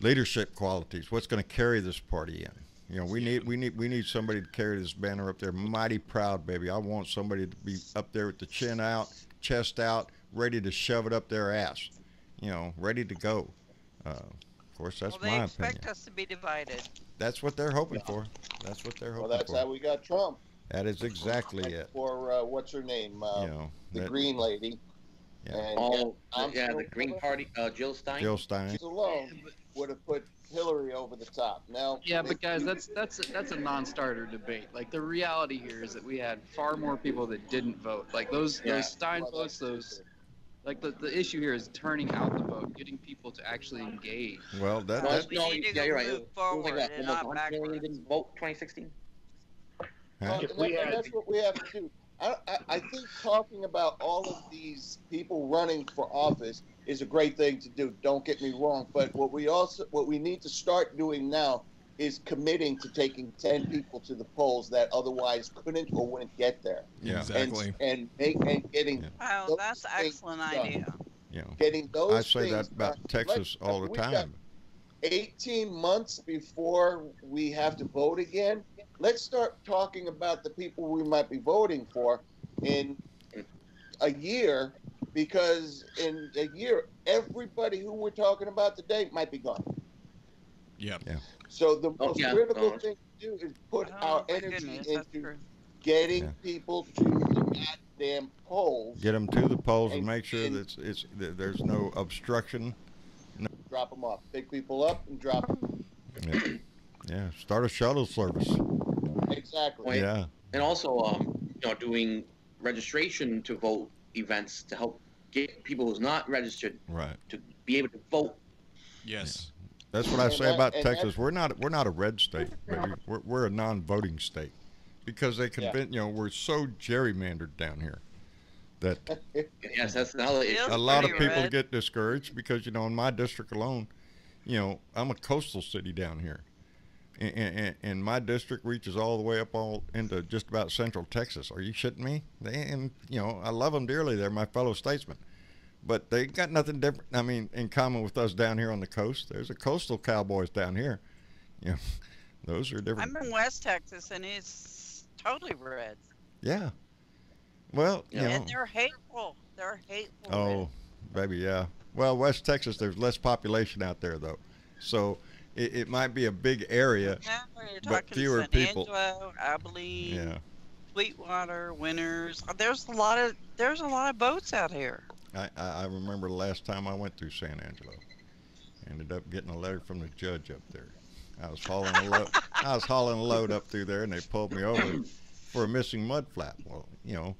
C: leadership qualities. What's going to carry this party in? We need somebody to carry this banner up there, mighty proud, baby. I want somebody to be up there with the chin out, chest out, ready to shove it up their ass, ready to go. Of course, that's my opinion.
H: They expect us to be divided.
C: That's what they're hoping for. That's what they're hoping for.
K: Well, that's how we got Trump.
C: That is exactly it.
K: For what's her name? The Green lady.
C: Yeah.
K: And
D: the Green Party, Jill Stein.
C: Jill Stein.
K: She's alone would have put Hillary over the top. Now.
J: Yeah, but guys, that's a non-starter debate. The reality here is that we had far more people that didn't vote. Those Stein votes, the issue here is turning out the vote, getting people to actually engage.
C: Well,
D: you're right.
H: Forward
D: and not backwards. Didn't vote 2016.
K: That's what we have to do. I think talking about all of these people running for office is a great thing to do. Don't get me wrong, but what we need to start doing now is committing to taking 10 people to the polls that otherwise couldn't or wouldn't get there.
C: Yeah,
K: exactly. And getting.
H: Oh, that's an excellent idea.
K: Getting those.
C: I say that about Texas all the time.
K: 18 months before we have to vote again, let's start talking about the people we might be voting for in a year, because in a year, everybody who we're talking about today might be gone.
B: Yeah.
K: So the most critical thing to do is put our energy into getting people to the goddamn polls.
C: Get them to the polls and make sure that there's no obstruction.
K: Drop them off. Pick people up and drop them.
C: Yeah. Start a shuttle service.
K: Exactly.
C: Yeah.
D: And also, doing registration to vote events to help get people who's not registered to be able to vote.
B: Yes.
C: That's what I say about Texas. We're not a red state, baby. We're a non-voting state, because they convince we're so gerrymandered down here that
D: yes, that's
C: a lot of people get discouraged because in my district alone, I'm a coastal city down here, and my district reaches all the way up all into just about central Texas. Are you shitting me? I love them dearly. They're my fellow statesmen. But they got nothing different, in common with us down here on the coast. There's a coastal cowboys down here. Those are different.
H: I'm in West Texas, and it's totally red.
C: Yeah. Well,
H: and they're hateful. they're hateful.
C: Oh, baby, yeah. Well, West Texas, there's less population out there, though. So it might be a big area, but fewer
H: San
C: people.
H: Angelo, Abilene,
C: Yeah.
H: Sweetwater, Winters. There's a lot of boats out here.
C: I remember the last time I went through San Angelo. Ended up getting a letter from the judge up there. I was hauling a load up through there, and they pulled me over for a missing mud flap. Well, you know.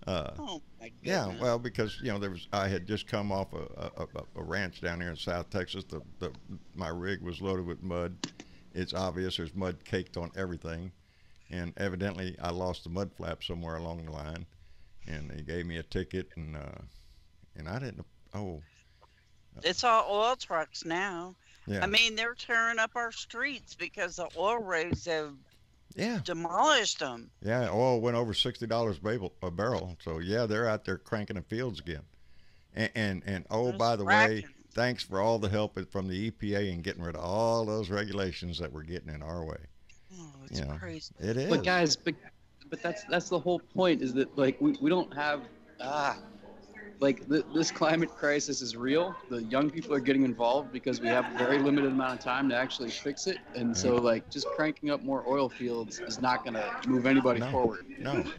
H: Oh my goodness.
C: Yeah, well, because you know I had just come off a ranch down here in South Texas. My rig was loaded with mud. It's obvious there's mud caked on everything, and evidently I lost the mud flap somewhere along the line, and they gave me a ticket, and I didn't. Oh.
H: It's all oil trucks now.
C: Yeah.
H: I mean, they're tearing up our streets because the oil rigs have
C: Yeah.
H: demolished them.
C: Yeah, oil went over $60 a barrel. So yeah, they're out there cranking the fields again. And oh, by the way, thanks for all the help from the EPA and getting rid of all those regulations that we're getting in our way.
H: Oh, it's crazy.
C: It is.
J: But guys, but that's the whole point, is that like we don't have like this climate crisis is real. The young people are getting involved because we have a very limited amount of time to actually fix it, and so like just cranking up more oil fields is not going to move anybody forward.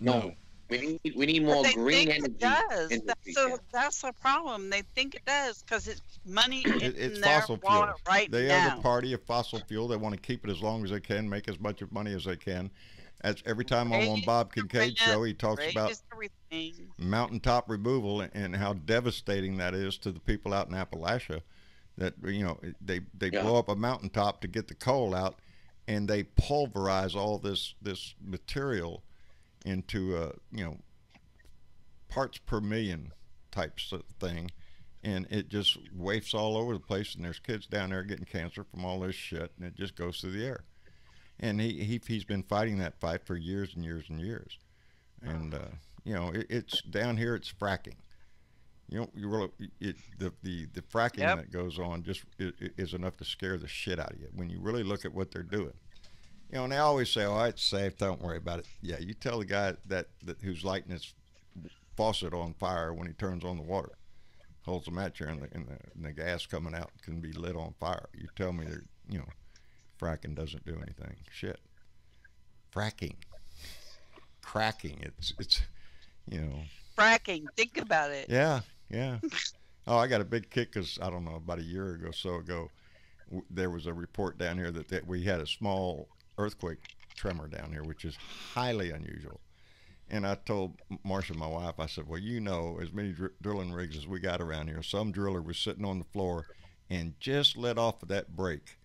C: No.
D: We need more green energy.
H: It does. That's the problem. They think it does because it's money in
C: It's
H: their
C: fossil
H: wallet
C: fuel.
H: right
C: They
H: now.
C: are the party of fossil fuel. They want to keep it as long as they can, make as much money as they can. That's every time I'm on Bob Kincaid's show, he talks about mountaintop removal and how devastating that is to the people out in Appalachia. That they blow up a mountaintop to get the coal out, and they pulverize all this material into parts per million types of thing, and it just wafts all over the place. And there's kids down there getting cancer from all this shit, and it just goes through the air. And he's been fighting that fight for years and years and years. And it's down here. It's fracking. The fracking that goes on just is enough to scare the shit out of you when you really look at what they're doing. And they always say, "Oh, it's safe. Don't worry about it." Yeah, you tell the guy that who's lighting his faucet on fire when he turns on the water, holds the match here, and the gas coming out can be lit on fire. You tell me that fracking doesn't do anything. Shit. Fracking. Cracking. It's
H: Fracking. Think about it.
C: Yeah. Oh, I got a big kick because, I don't know, about a year or so ago, there was a report down here that we had a small earthquake tremor down here, which is highly unusual. And I told Marcia, my wife, I said, well, as many drilling rigs as we got around here, some driller was sitting on the floor and just let off of that brake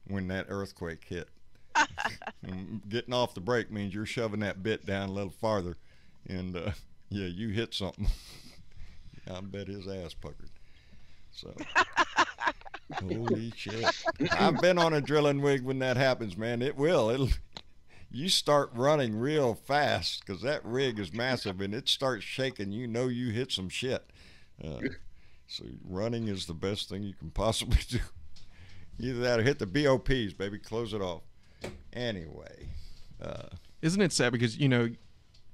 C: when that earthquake hit. Getting off the brake means you're shoving that bit down a little farther, and you hit something. I bet his ass puckered. So, holy shit! I've been on a drilling rig when that happens, man. You start running real fast because that rig is massive, and it starts shaking. You hit some shit. So running is the best thing you can possibly do. Either that or hit the BOPs, baby. Close it off. Anyway.
B: Isn't it sad because,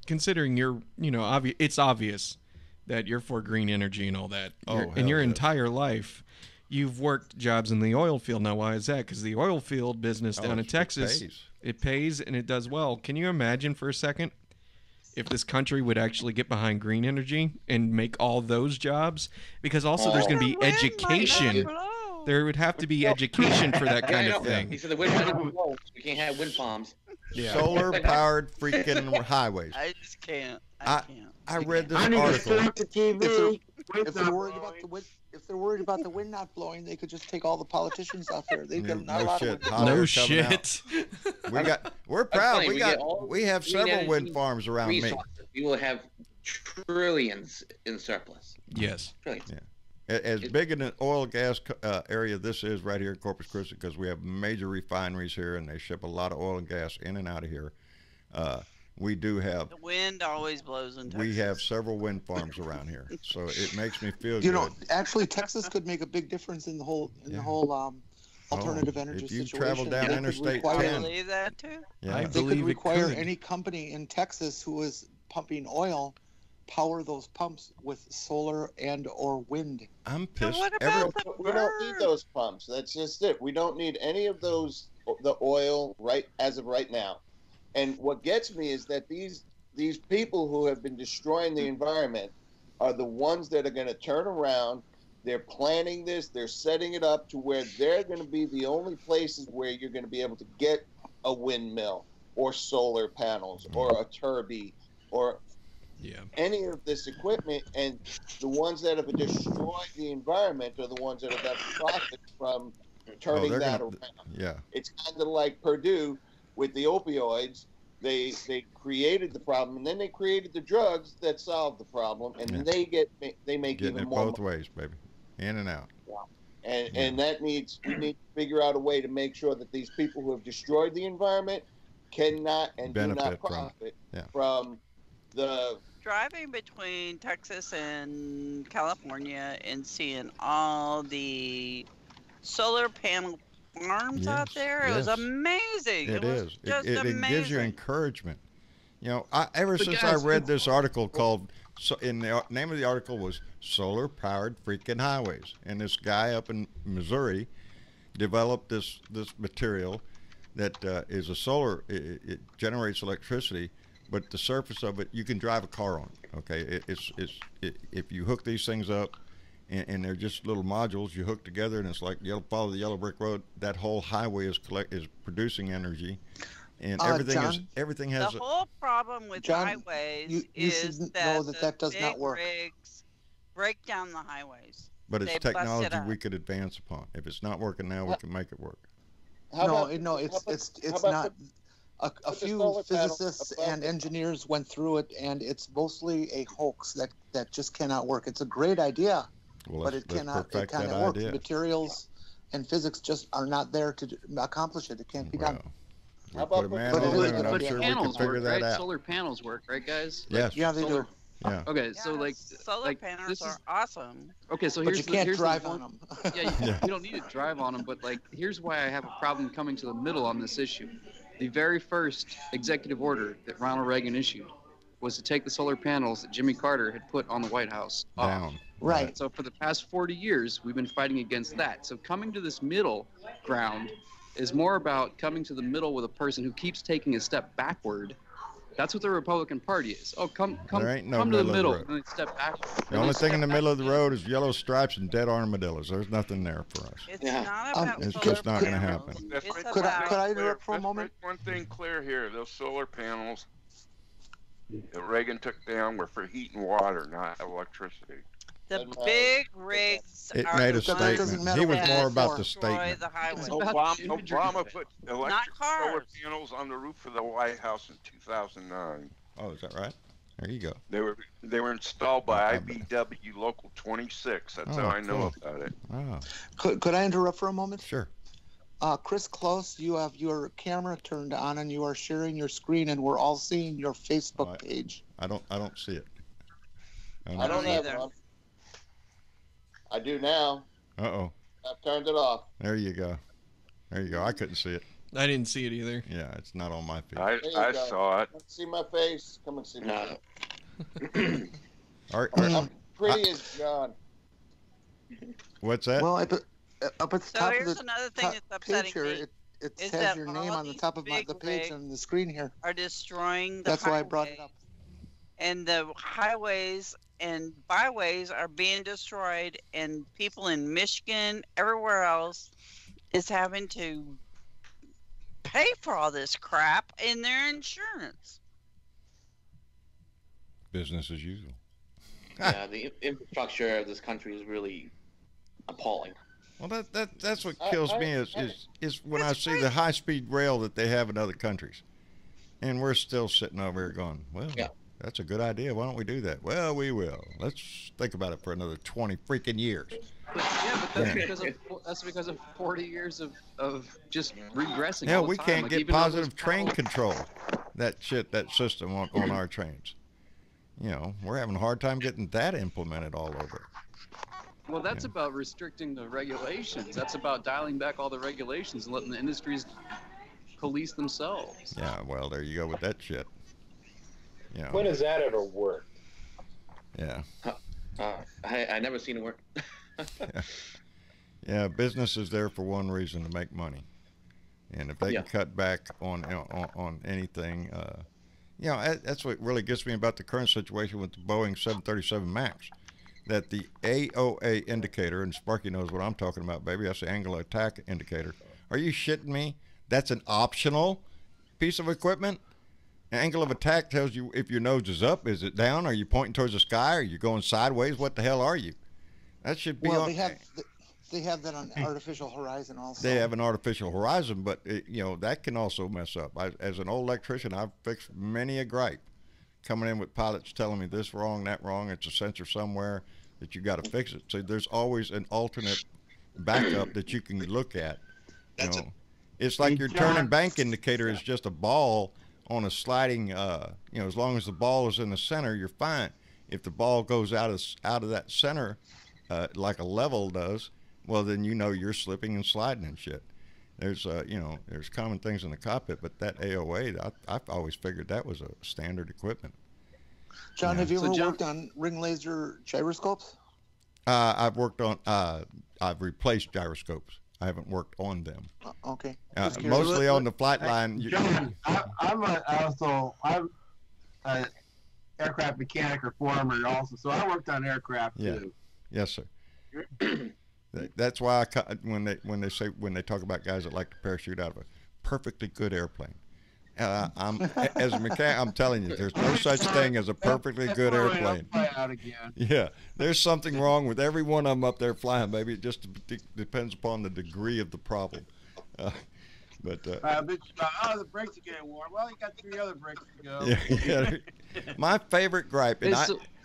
B: considering you're, it's obvious that you're for green energy and all that. In your entire life, you've worked jobs in the oil field. Now, why is that? Because the oil field business down in Texas, it pays and it does well. Can you imagine for a second if this country would actually get behind green energy and make all those jobs? Because also there's going to be education. There would have to be education for that kind of thing.
D: He said the wind doesn't blow. We can't have wind farms.
C: Yeah. Solar-powered freaking highways.
H: I just can't.
C: I read this article.
L: If they're worried about the wind not blowing, they could just take all the politicians out there. They've got not a lot of wind.
B: No shit.
C: We're proud. We have several wind farms around me.
D: We will have trillions in surplus.
B: Yes.
D: Trillions.
C: Yeah. As big an oil and gas area this is right here in Corpus Christi, because we have major refineries here and they ship a lot of oil and gas in and out of here. We do have.
H: The wind always blows in Texas.
C: We have several wind farms around here, so it makes me feel good.
L: Actually, Texas could make a big difference in the whole alternative energy situation.
C: If you travel down Interstate 10.
H: I believe that too.
C: Yeah.
L: They could require any company in Texas who is pumping oil power those pumps with solar and or wind.
C: I'm pissed.
K: We don't need those pumps. That's just it. We don't need any of those, the oil, right as of right now. And what gets me is that these people who have been destroying the environment are the ones that are going to turn around. They're planning this. They're setting it up to where they're going to be the only places where you're going to be able to get a windmill or solar panels or a turbine or any of this equipment. And the ones that have destroyed the environment are the ones that are going to profit from turning that around.
C: Yeah.
K: It's kind of like Purdue with the opioids. They created the problem, and then they created the drugs that solved the problem, and they make
C: Getting
K: even
C: it
K: more
C: both ways, baby, in and out.
K: And that we need to figure out a way to make sure that these people who have destroyed the environment cannot and
C: benefit
K: do not profit
C: from
K: the
H: driving between Texas and California and seeing all the solar panel farms out there. It was amazing.
C: It is.
H: Just
C: it
H: amazing.
C: gives you encouragement. You know, ever since I read this article called, in the name of the article was Solar Powered Freaking Highways. And this guy up in Missouri developed this material that is a solar, it generates electricity, but the surface of it, you can drive a car on. Okay, if you hook these things up, and they're just little modules you hook together, and it's like follow the yellow brick road. That whole highway is producing energy, and everything has.
H: The whole problem with highways is
L: that does not work.
H: Rigs break down the highways.
C: But it's technology we could advance upon. If it's not working now, we can make it work.
L: It's not. A few physicists and engineers went through it, and it's mostly a hoax that just cannot work. It's a great idea, but it cannot work. Materials and physics just are not there to accomplish it. It can't be done.
J: But panels work, right? Solar panels work, right, guys?
C: Yes.
L: Yeah, they do.
C: Yeah.
J: Okay, so
H: solar panels are awesome.
J: Okay, so
L: but you can't drive on them.
J: You don't need to drive on them, but here's why I have a problem coming to the middle on this issue. The very first executive order that Ronald Reagan issued was to take the solar panels that Jimmy Carter had put on the White House off.
L: Right.
J: So for the past 40 years, we've been fighting against that. So coming to this middle ground is more about coming to the middle with a person who keeps taking a step backward. That's what the Republican Party is. Oh, come to the middle and then step backward.
C: The only thing in the middle of the road is yellow stripes and dead armadillos. There's nothing there for us.
H: It's not about
C: it's just not going to happen.
L: Could I interrupt for a moment?
F: One thing clear here: those solar panels that Reagan took down were for heat and water, not electricity.
H: The big rigs
C: it made a statement. He was more about the statement.
F: Obama put electric solar panels on the roof of the White House in 2009.
C: Oh, is that right? There you go.
F: They were installed by IBW Local 26. That's how I know about it.
C: Oh.
L: Could I interrupt for a moment?
C: Sure.
L: Chris Close, you have your camera turned on and you are sharing your screen, and we're all seeing your Facebook page.
C: I don't see it.
K: I don't either. I do now.
C: Uh-oh.
K: I've turned it off.
C: There you go. I couldn't see it.
B: I didn't see it either.
C: Yeah, it's not on my feed.
F: I saw it.
K: See my face? Come and see me.
C: I'm
K: pretty as John.
C: What's that?
L: Well, up at the top of the
H: another thing that's upsetting
L: page here, it has your name on the top of the page on the screen here.
H: Are destroying the
L: That's why I brought it up.
H: And the highways and byways are being destroyed, and people in Michigan, everywhere else, is having to pay for all this crap in their insurance.
C: Business as usual.
D: Yeah, the infrastructure of this country is really appalling.
C: Well, that's what kills me is when I see the high-speed rail that they have in other countries, and we're still sitting over here going, well, that's a good idea. Why don't we do that? Well, we will. Let's think about it for another 20 freaking years.
J: But that's because of 40 years of just regressing.
C: Yeah,
J: all the
C: we
J: time.
C: can't get positive train control. That system on our trains. You know, we're having a hard time getting that implemented all over.
J: Well, that's about restricting the regulations. That's about dialing back all the regulations and letting the industries police themselves.
C: Yeah, well, there you go with that shit. Yeah.
G: When has that ever worked?
C: Yeah.
D: I never seen it work.
C: Yeah, business is there for one reason, to make money. And if they can cut back on anything, that's what really gets me about the current situation with the Boeing 737 MAX. That the AOA indicator, and Sparky knows what I'm talking about, baby. That's the angle of attack indicator. Are you shitting me? That's an optional piece of equipment? Angle of attack tells you if your nose is up, is it down? Are you pointing towards the sky? Are you going sideways? What the hell are you? That should be on.
L: They have that on artificial horizon also.
C: They have an artificial horizon, but that can also mess up. As an old electrician, I've fixed many a gripe. Coming in with pilots telling me this wrong, that wrong, it's a sensor somewhere that you got to fix it. So there's always an alternate backup that you can look at. It's like your turning bank indicator is just a ball on a sliding. As long as the ball is in the center, you're fine. If the ball goes out of that center, like a level does, well then you're slipping and sliding and shit. There's there's common things in the cockpit, but that AOA, I've always figured that was a standard equipment.
L: John, have you ever worked on ring laser gyroscopes?
C: I've worked on. I've replaced gyroscopes. I haven't worked on them.
L: Okay.
C: Mostly on the flight line.
E: John, I'm an aircraft mechanic or former also, so I worked on aircraft too.
C: Yes, sir. That's why when they talk about guys that like to parachute out of a perfectly good airplane, as a mechanic, I'm telling you, there's no such thing as a perfectly good airplane. Yeah, there's something wrong with every one of them up there flying, baby. It just depends upon the degree of the problem.
E: The brakes are getting warm. Well, you got 3 other brakes to go.
C: Yeah. My favorite gripe, and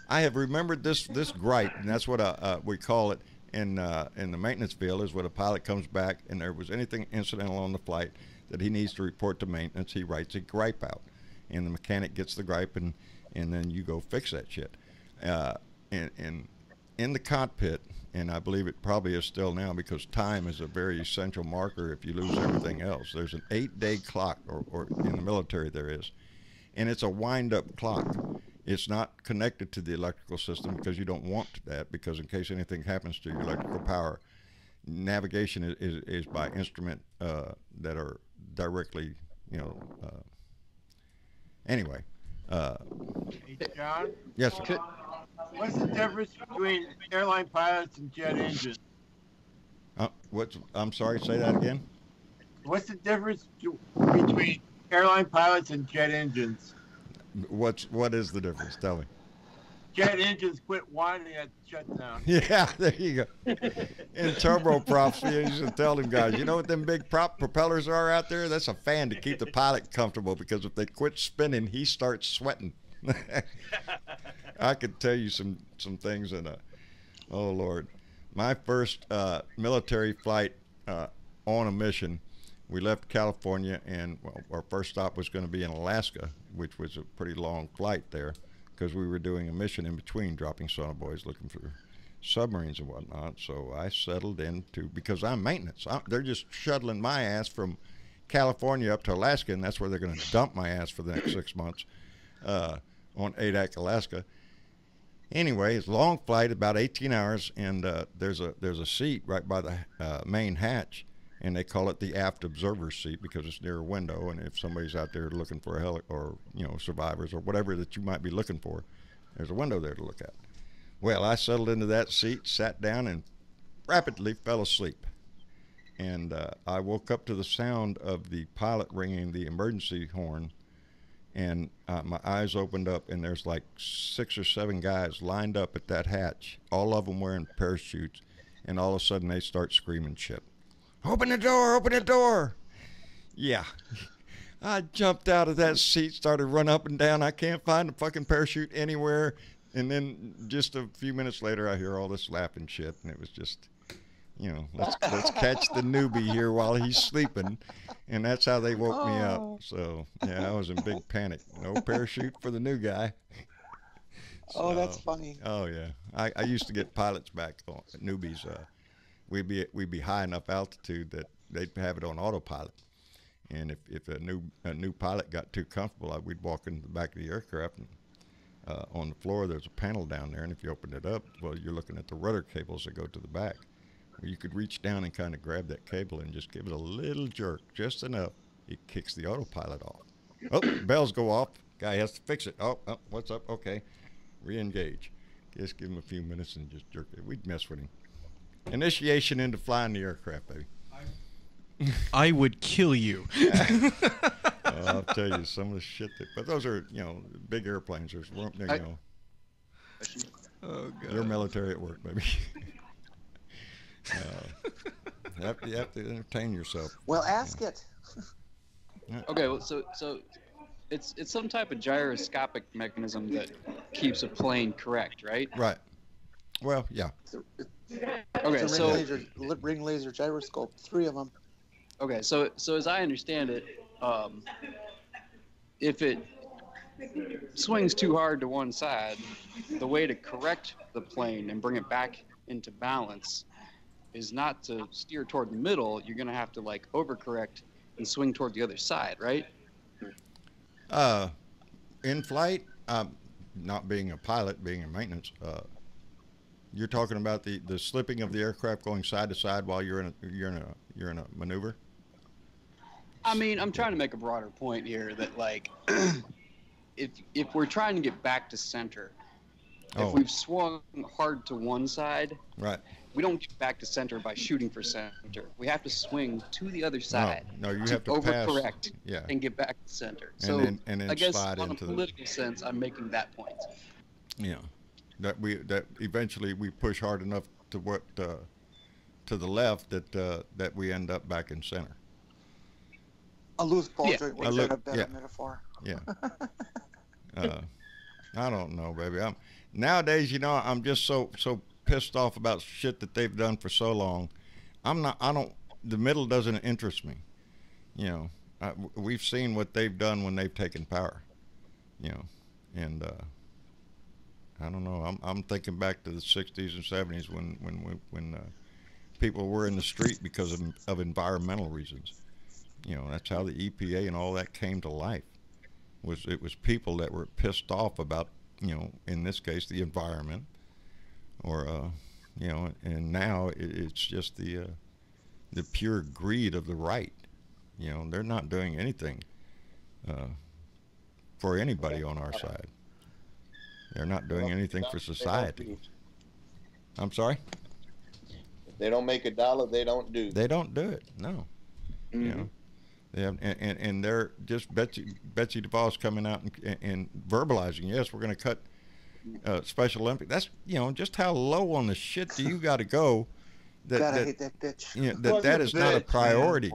C: I have remembered this gripe, and that's what we call it in the maintenance field, is when a pilot comes back and there was anything incidental on the flight that he needs to report to maintenance, he writes a gripe out, and the mechanic gets the gripe, and then you go fix that shit. And in the cockpit, and I believe it probably is still now, because time is a very essential marker if you lose everything else. There's an 8-day clock, or in the military there is, and it's a wind-up clock. It's not connected to the electrical system because you don't want that, because in case anything happens to your electrical power, navigation is by instrument that are directly, anyway.
E: Hey, John?
C: Yes, sir.
E: What's the difference between airline pilots and jet engines?
C: I'm sorry, say that again?
E: What's the difference between airline pilots and jet engines?
C: What is the difference? Tell me.
E: Jet engines quit whining at shutdown.
C: Yeah, there you go. In turboprops, you used to tell them guys, you know what them big propellers are out there? That's a fan to keep the pilot comfortable, because if they quit spinning, he starts sweating. I could tell you some things oh Lord. My first military flight on a mission, we left California, and our first stop was going to be in Alaska, which was a pretty long flight there, because we were doing a mission in between, dropping sonobuoys, looking for submarines and whatnot. So I settled into, because I'm maintenance, they're just shuttling my ass from California up to Alaska, and that's where they're going to dump my ass for the next 6 months on Adak, Alaska. Anyway, it's a long flight, about 18 hours, and there's a seat right by the main hatch, and they call it the aft observer seat because it's near a window, and if somebody's out there looking for a survivors or whatever that you might be looking for, there's a window there to look at. Well, I settled into that seat, sat down, and rapidly fell asleep. And I woke up to the sound of the pilot ringing the emergency horn, and my eyes opened up, and there's like 6 or 7 guys lined up at that hatch, all of them wearing parachutes, and all of a sudden they start screaming shit. Open the door, open the door. Yeah. I jumped out of that seat, started running up and down. I can't find the fucking parachute anywhere. And then just a few minutes later, I hear all this laughing shit. And it was just, let's catch the newbie here while he's sleeping. And that's how they woke me up. So, yeah, I was in big panic. No parachute for the new guy.
L: So, that's funny.
C: Oh, yeah. I used to get pilots back, newbies. We'd be high enough altitude that they'd have it on autopilot, and if a new pilot got too comfortable, we'd walk into the back of the aircraft and on the floor, there's a panel down there, and if you open it up, well, you're looking at the rudder cables that go to the back. You could reach down and kind of grab that cable and just give it a little jerk, just enough. It kicks the autopilot off. Oh, bells go off. Guy has to fix it. Oh, what's up? Okay, re-engage. Just give him a few minutes and just jerk it. We'd mess with him. Initiation into flying the aircraft, baby.
B: I would kill you.
C: I'll tell you some of the shit but those are, big airplanes. There's, oh, God. You're military at work, baby. You have to entertain yourself.
L: Well, ask it.
J: Okay, well, so it's some type of gyroscopic mechanism that keeps a plane correct, right?
C: Right. Well, yeah.
J: Okay, so
L: ring laser gyroscope, 3 of them.
J: Okay, so as I understand it, if it swings too hard to one side, the way to correct the plane and bring it back into balance is not to steer toward the middle. You're going to have to like overcorrect and swing toward the other side, right?
C: In flight, not being a pilot, being in maintenance, you're talking about the slipping of the aircraft going side to side while you're in a maneuver.
J: I mean, I'm trying to make a broader point here that like, if we're trying to get back to center, if we've swung hard to one side,
C: right,
J: we don't get back to center by shooting for center. We have to swing to the other side.
C: No, you
J: to
C: have to
J: overcorrect
C: pass,
J: and get back to center.
C: And
J: so
C: then
J: I guess
C: slide
J: on a
C: into
J: political sense, I'm making that point.
C: Yeah, that eventually we push hard enough to the left that we end up back in center.
L: A loose ball joint would have been a better metaphor.
C: Yeah. I don't know, baby. Nowadays, I'm just so pissed off about shit that they've done for so long. The middle doesn't interest me. We've seen what they've done when they've taken power. And I don't know. I'm thinking back to the 60s and 70s when people were in the street because of environmental reasons. That's how the EPA and all that came to life. It was people that were pissed off about, in this case, the environment, or and now it's just the pure greed of the right. They're not doing anything for anybody on our side. They're not doing anything for society. I'm sorry?
K: If they don't make a dollar, they don't do.
C: They don't do it. No.
K: Mm-hmm.
C: They have, and they're just Betsy DeVos coming out and verbalizing, yes, we're going to cut Special Olympics. That's just how low on the shit do you got to go?
L: I hate that bitch.
C: That is not a priority.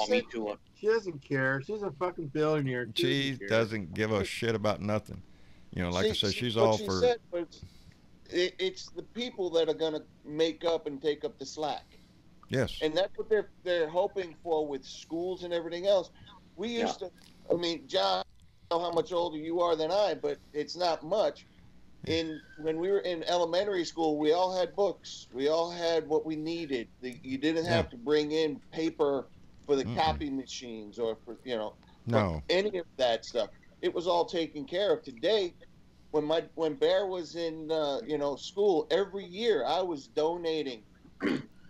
E: She doesn't care. She's a fucking billionaire.
C: She doesn't give a shit about nothing. Like I said, she's all for.
K: Said, it's the people that are going to make up and take up the slack.
C: Yes.
K: And that's what they're hoping for with schools and everything else. We used to, John, I don't know how much older you are than I, but it's not much. When we were in elementary school, we all had books. We all had what we needed. You didn't have to bring in paper for the copy machines or for any of that stuff. It was all taken care of. Today, when Bear was in school, every year I was donating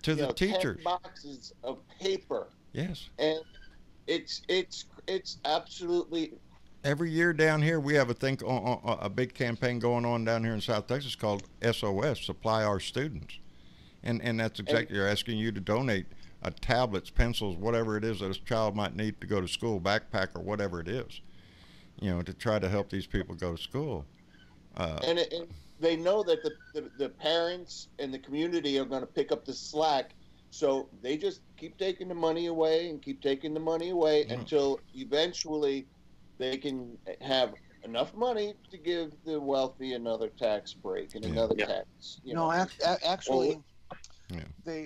C: to the teachers
K: 10 boxes of paper.
C: Yes.
K: And it's absolutely.
C: Every year down here, we have a big campaign going on down here in South Texas called SOS, Supply Our Students. And that's exactly, you're asking you to donate tablets, pencils, whatever it is that a child might need to go to school, backpack or whatever it is, to try to help these people go to school.
K: And they know that the parents and the community are going to pick up the slack, so they just keep taking the money away and keep taking the money away until eventually they can have enough money to give the wealthy another tax break and another tax.
L: Actually,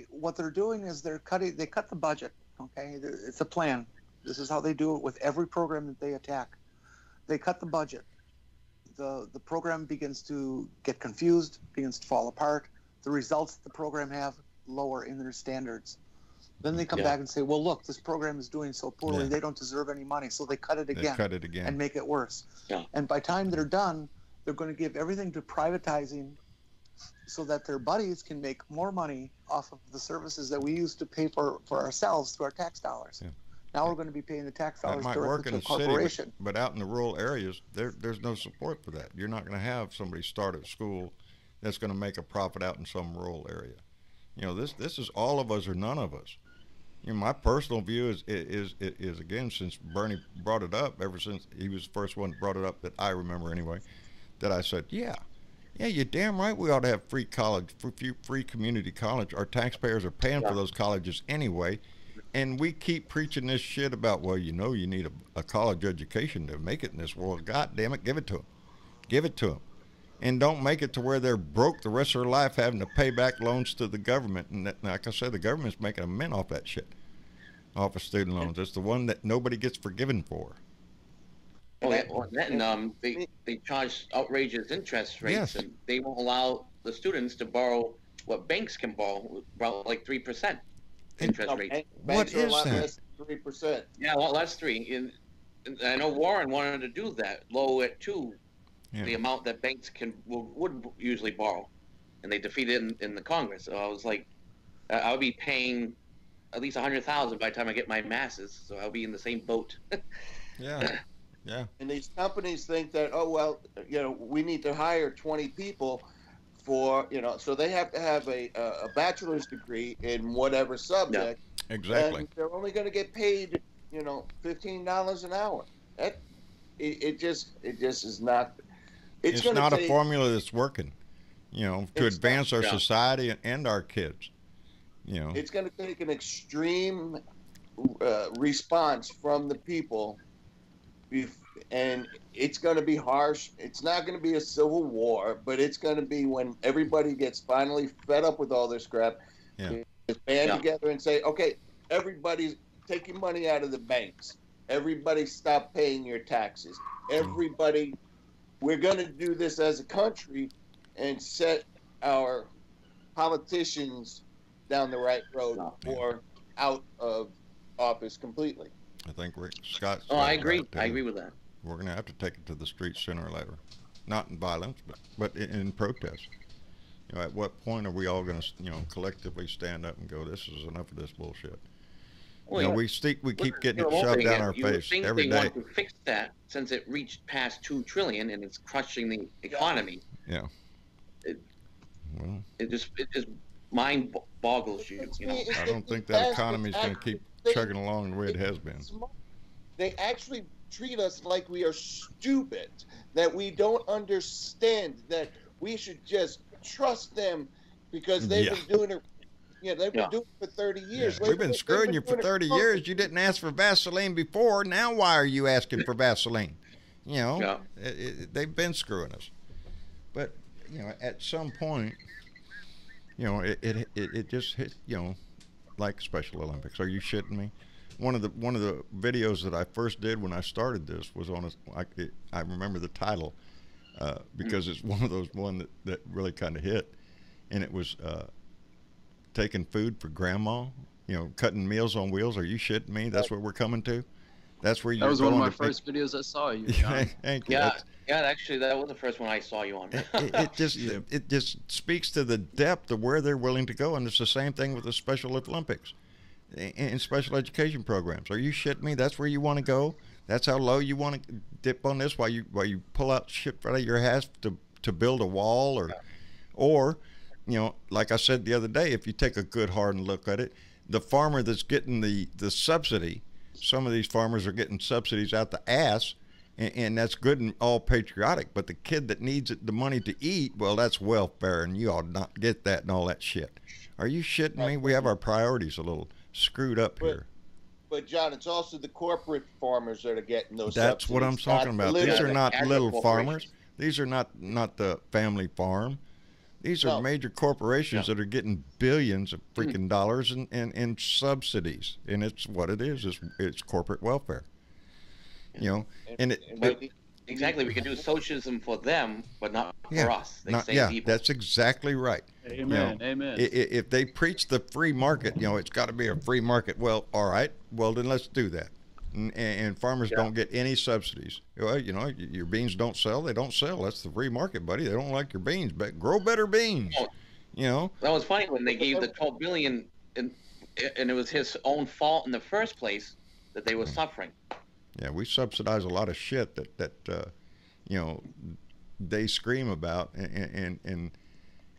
L: what they're doing is they cut the budget. Okay, it's a plan. This is how they do it with every program that they attack. They cut the budget. The program begins to get confused, begins to fall apart. The results the program have lower in their standards. Then they come back and say, well, look, this program is doing so poorly, they don't deserve any money, so they cut it again.
C: They cut it again.
L: And make it worse. Yeah. And by the time they're done, they're going to give everything to privatizing so that their buddies can make more money off of the services that we used to pay for ourselves through our tax dollars. Yeah. Now we're going to be paying the tax dollars directly to a corporation.
C: City, but out in the rural areas, there's no support for that. You're not going to have somebody start a school that's going to make a profit out in some rural area. You know, this is all of us or none of us. You know, my personal view is again, since Bernie brought it up, ever since he was the first one that brought it up that I remember anyway, that I said, yeah, you're damn right we ought to have free college, free community college. Our taxpayers are paying for those colleges anyway, and we keep preaching this shit about, well, you know, you need a college education to make it in this world. God damn it, give it to them. Give it to them. And don't make it to where they're broke the rest of their life having to pay back loans to the government. And like I said, the government's making a mint off that shit, off of student loans. It's the one that nobody gets forgiven for.
D: Well, they charge outrageous interest rates, and they won't allow the students to borrow what banks can borrow, about like 3% interest rate.
C: What is that?
K: Less than 3%.
D: Yeah, a lot less 3%. And I know Warren wanted to do that, low at 2%. Yeah. The amount that banks would usually borrow, and they defeated it in the Congress. So I was like, I would be paying at least $100,000 by the time I get my masses. So I'll be in the same boat.
C: Yeah.
K: And these companies think that, oh well, you know, we need to hire 20 people for, you know, so they have to have a bachelor's degree in whatever subject.
C: Yeah. Exactly.
K: And they're only going to get paid, you know, $15 an hour. It just is not.
C: It's not a formula that's working, you know, to advance our society and our kids. You know,
K: it's going to take an extreme response from the people, and it's going to be harsh. It's not going to be a civil war, but it's going to be when everybody gets finally fed up with all this crap. Just band together and say, okay, everybody's taking money out of the banks. Everybody stop paying your taxes. Everybody, we're going to do this as a country and set our politicians down the right road or out of office completely.
C: I think Scott's
D: I agree. I agree with that.
C: We're going to have to take it to the streets sooner or later. Not in violence, but in protest. You know, at what point are we all going to, you know, collectively stand up and go, this is enough of this bullshit? Well, you know, we keep getting it shoved down our face every day.
D: They want to fix that since it reached past $2 trillion and it's crushing the economy.
C: Yeah.
D: It just mind boggles you. You know?
C: I don't think that economy is going to keep chugging along the way it has been.
K: They actually treat us like we are stupid, that we don't understand, that we should just trust them because they've been doing it. Yeah, they've been doing it for 30 years.
C: Yeah. We've been screwing you for 30 years. You didn't ask for Vaseline before. Now why are you asking for Vaseline? You know, they've been screwing us. But, you know, at some point, you know, it just hit, you know, like Special Olympics. Are you shitting me? One of the videos that I first did when I started this was on I remember the title because it's one of those that really kind of hit, and it was taking food for grandma, you know, cutting Meals on Wheels. Are you shitting me? That's what we're coming to. That's where you.
J: That was one of my first videos I saw you.
C: Thank you.
D: Yeah, actually, that was the first one I saw you on.
C: It just speaks to the depth of where they're willing to go, and it's the same thing with the Special Olympics and special education programs. Are you shitting me? That's where you want to go? That's how low you want to dip on this? While you pull out shit out of your ass to build a wall, or you know, like I said the other day, if you take a good hard look at it, the farmer that's getting the subsidy, some of these farmers are getting subsidies out the ass, and that's good and all patriotic, but the kid that needs the money to eat, well, that's welfare, and you ought not get that and all that shit. Are you shitting me? We have our priorities a little screwed up here.
K: But John, it's also the corporate farmers that are getting those
C: That's
K: subsidies,
C: what I'm talking about. These are not little farmers. These are not the family farm. These are major corporations that are getting billions of freaking dollars in subsidies, and it's what it is. It's corporate welfare. You know,
D: exactly. We can do socialism for them, but not for us.
C: That's exactly right.
J: Amen.
C: You know,
J: amen.
C: If they preach the free market, you know, it's got to be a free market. Well, all right. Well, then let's do that. and farmers don't get any subsidies. Well, you know, your beans don't sell, they don't sell. That's the free market, buddy. They don't like your beans, but grow better beans. You know,
D: that was funny when they gave the $12 billion, and it was his own fault in the first place that they were suffering.
C: Yeah, we subsidize a lot of shit that you know, they scream about, and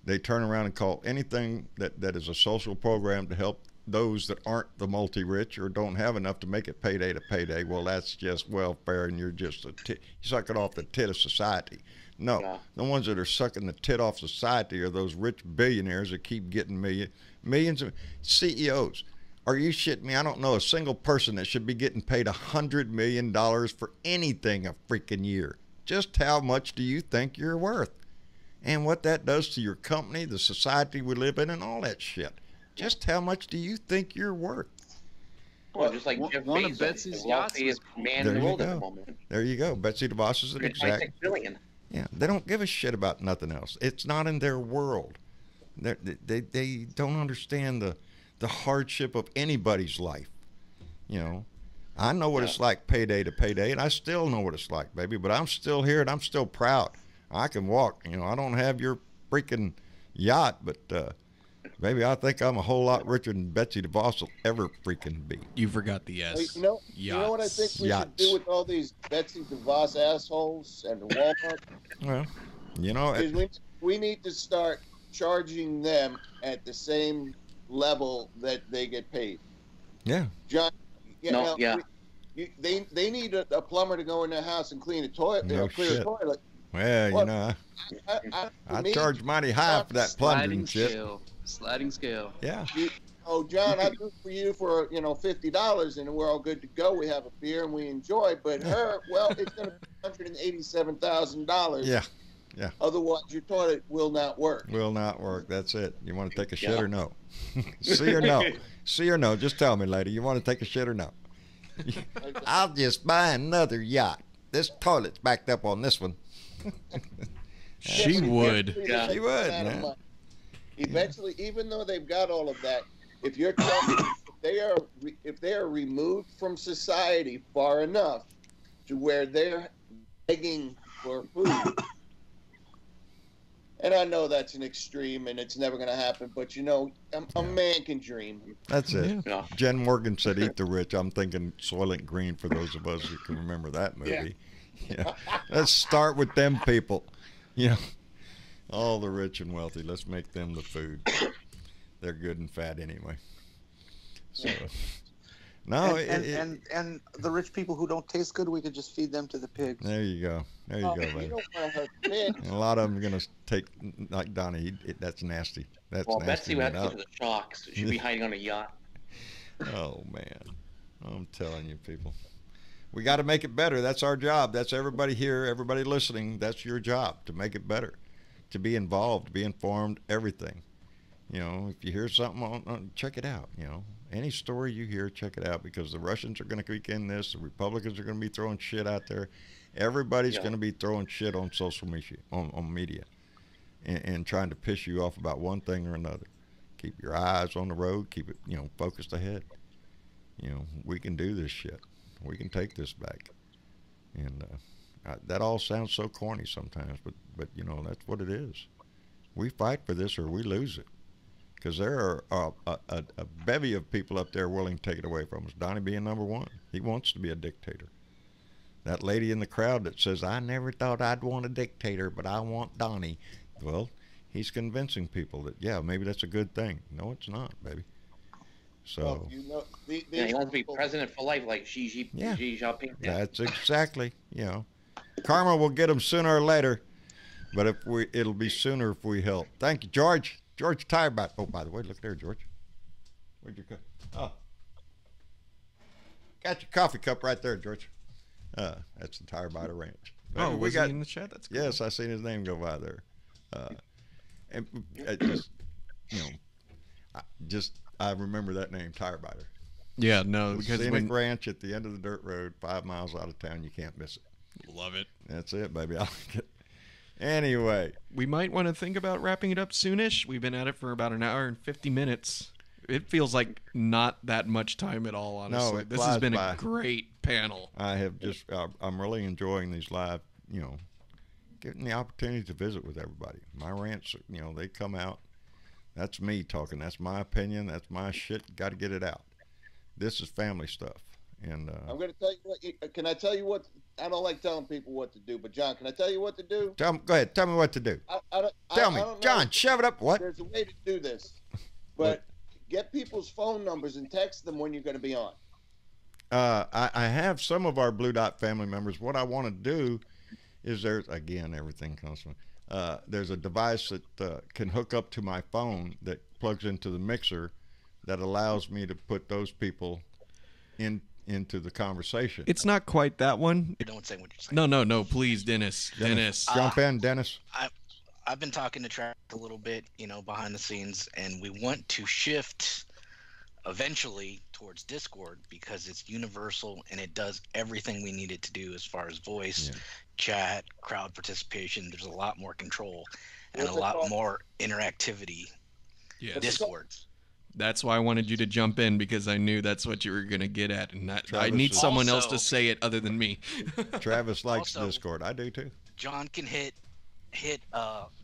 C: they turn around and call anything that is a social program to help those that aren't the multi-rich or don't have enough to make it payday to payday. Well, that's just welfare, and you're just you suck it off the tit of society. No, the ones that are sucking the tit off society are those rich billionaires that keep getting millions of CEOs. Are you shitting me? I don't know a single person that should be getting paid $100 million for anything a freaking year. Just how much do you think you're worth? And what that does to your company, the society we live in, and all that shit. Just how much do you think you're worth?
D: Well, just like Jeff
J: one
D: Bezos,
J: of Betsy's
D: the
J: yachts
D: wealthiest man in the world at the moment.
C: There you go. Betsy DeVos is an exact.
D: $26 billion.
C: Yeah, they don't give a shit about nothing else. It's not in their world. They don't understand the hardship of anybody's life. You know, I know what it's like payday to payday, and I still know what it's like, baby. But I'm still here, and I'm still proud. I can walk. You know, I don't have your freaking yacht, but baby, I think I'm a whole lot richer than Betsy DeVos will ever freaking be.
B: You forgot the S.
K: You know what I think we should do with all these Betsy DeVos assholes and Walmart?
C: Well, you know,
K: we need to start charging them at the same level that they get paid.
C: Yeah.
K: John,
D: they
K: need a plumber to go in their house and clean a toilet.
C: No
K: clear
C: shit.
K: a toilet.
C: Well, you know, I charge mighty high for that plumbing shit.
J: Sliding scale.
C: Yeah.
K: John, I do for you for $50, and we're all good to go. We have a beer and we enjoy. But her, well, it's going to be $187,000.
C: Yeah. Yeah.
K: Otherwise, your toilet will not work.
C: Will not work. That's it. You want to take a shit or no? See or no? See or no? Just tell me, lady. You want to take a shit or no? I'll just buy another yacht. This toilet's backed up on this one.
B: She would.
C: Yeah. She would, man.
K: Eventually, even though they've got all of that, if they are removed from society far enough to where they're begging for food, and I know that's an extreme and it's never going to happen, but a man can dream.
C: That's it.
D: Yeah.
C: Jen Morgan said, "Eat the rich." I'm thinking Soylent Green for those of us who can remember that movie. Yeah. Let's start with them people. All the rich and wealthy. Let's make them the food. They're good and fat anyway. So, no,
L: and the rich people who don't taste good, we could just feed them to the pigs.
C: There you go. There you go, baby. And a lot of them are gonna take like Donnie. That's nasty. That's nasty.
D: Betsy would have to go to the sharks. She'd be hiding on a yacht.
C: Oh man, I'm telling you, people. We got to make it better. That's our job. That's everybody here, everybody listening. That's your job, to make it better, to be involved, to be informed, everything. If you hear something, check it out. Any story you hear, check it out, because the Russians are going to kick in this. The Republicans are going to be throwing shit out there. Everybody's going to be throwing shit on social media, on media, and trying to piss you off about one thing or another. Keep your eyes on the road. Keep it, focused ahead. We can do this shit. We can take this back. And that all sounds so corny sometimes, but that's what it is. We fight for this or we lose it, because there are a bevy of people up there willing to take it away from us. Donnie being number one. He wants to be a dictator. That lady in the crowd that says, "I never thought I'd want a dictator, but I want Donnie." Well, he's convincing people that, yeah, maybe that's a good thing. No, it's not, baby. So
D: he wants to be president for life, like Xi Jinping.
C: That's exactly. Karma will get him sooner or later, but it'll be sooner if we help. Thank you, George. George Tirebot. Oh, by the way, look there, George. Where'd your cup? Oh, got your coffee cup right there, George. That's the Tirebot Ranch.
B: Oh, was he in the chat? That's cool.
C: Yes, I seen his name go by there. And I remember that name, Tirebiter.
B: Yeah, no, because
C: scenic ranch at the end of the dirt road, 5 miles out of town. You can't miss it.
B: Love it.
C: That's it, baby. I like it. Anyway,
B: we might want to think about wrapping it up soonish. We've been at it for about an hour and 50 minutes. It feels like not that much time at all, honestly.
C: No,
B: this has been a great panel.
C: I have just, I'm really enjoying these live, getting the opportunity to visit with everybody. My rants, they come out. That's me talking. That's my opinion. That's my shit. Got to get it out. This is family stuff. And
K: I'm going to tell you what. Can I tell you what? I don't like telling people what to do, but John, can I tell you what to do?
C: Go ahead. Tell me what to do. Tell me, John. Shove it up. What?
K: There's a way to do this, but get people's phone numbers and text them when you're going to be on.
C: I have some of our Blue Dot family members. What I want to do is everything comes from. There's a device that can hook up to my phone that plugs into the mixer that allows me to put those people into the conversation.
B: It's not quite that one.
I: Don't say what you're saying.
B: No, please, Dennis.
C: Jump in, Dennis.
I: I've been talking to Travis a little bit, behind the scenes, and we want to shift eventually towards Discord because it's universal and it does everything we need it to do as far as voice, chat, crowd participation. There's a lot more control and a lot more interactivity.
B: Yes.
I: Discord.
B: That's why I wanted you to jump in, because I knew that's what you were going to get at, and I need someone else to say it other than me.
C: Travis likes Discord. I do too.
I: John can hit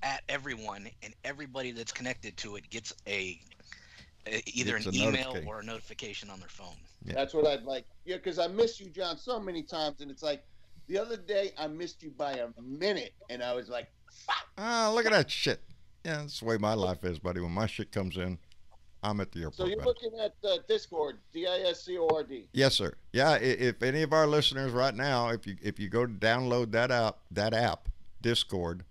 I: at everyone, and everybody that's connected to it gets either an email or a notification on their phone.
K: Yeah. That's what I'd like. Yeah, because I miss you, John, so many times, and it's like the other day I missed you by a minute, and I was like, "Fuck!"
C: Look at that shit. Yeah, that's the way my life is, buddy. When my shit comes in, I'm at the airport.
K: So you're looking at Discord, DISCORD.
C: Yes, sir. Yeah, if any of our listeners right now, if you go to download that app, Discord,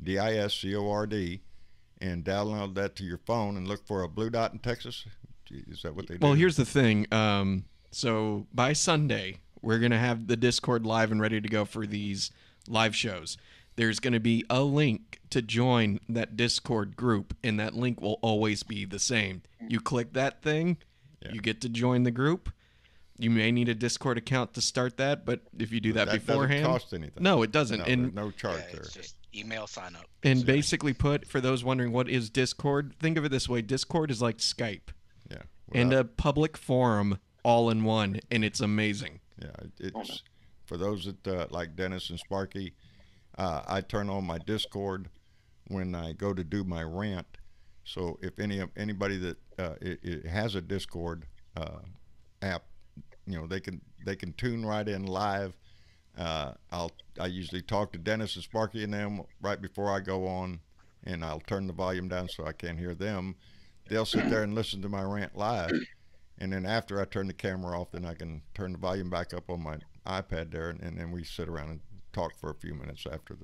C: DISCORD, and download that to your phone and look for a Blue Dot in Texas. Is that what they do?
B: Well, here's the thing. So by Sunday, we're going to have the Discord live and ready to go for these live shows. There's going to be a link to join that Discord group, and that link will always be the same. You click that thing, you get to join the group. You may need a Discord account to start that, but if you do that beforehand,
C: doesn't cost anything.
B: No, it doesn't.
C: No,
B: and
C: no charge there.
I: It's just email sign up.
B: And basically, for those wondering what is Discord, think of it this way: Discord is like Skype, and a public forum all in one, and it's amazing.
C: Yeah, it's for those that like Dennis and Sparky. I turn on my Discord when I go to do my rant. So if anybody that it has a Discord app, they can tune right in live. I usually talk to Dennis and Sparky and them right before I go on, and I'll turn the volume down so I can't hear them. They'll sit there and listen to my rant live, and then after I turn the camera off, then I can turn the volume back up on my iPad there, and then we sit around and talk for a few minutes after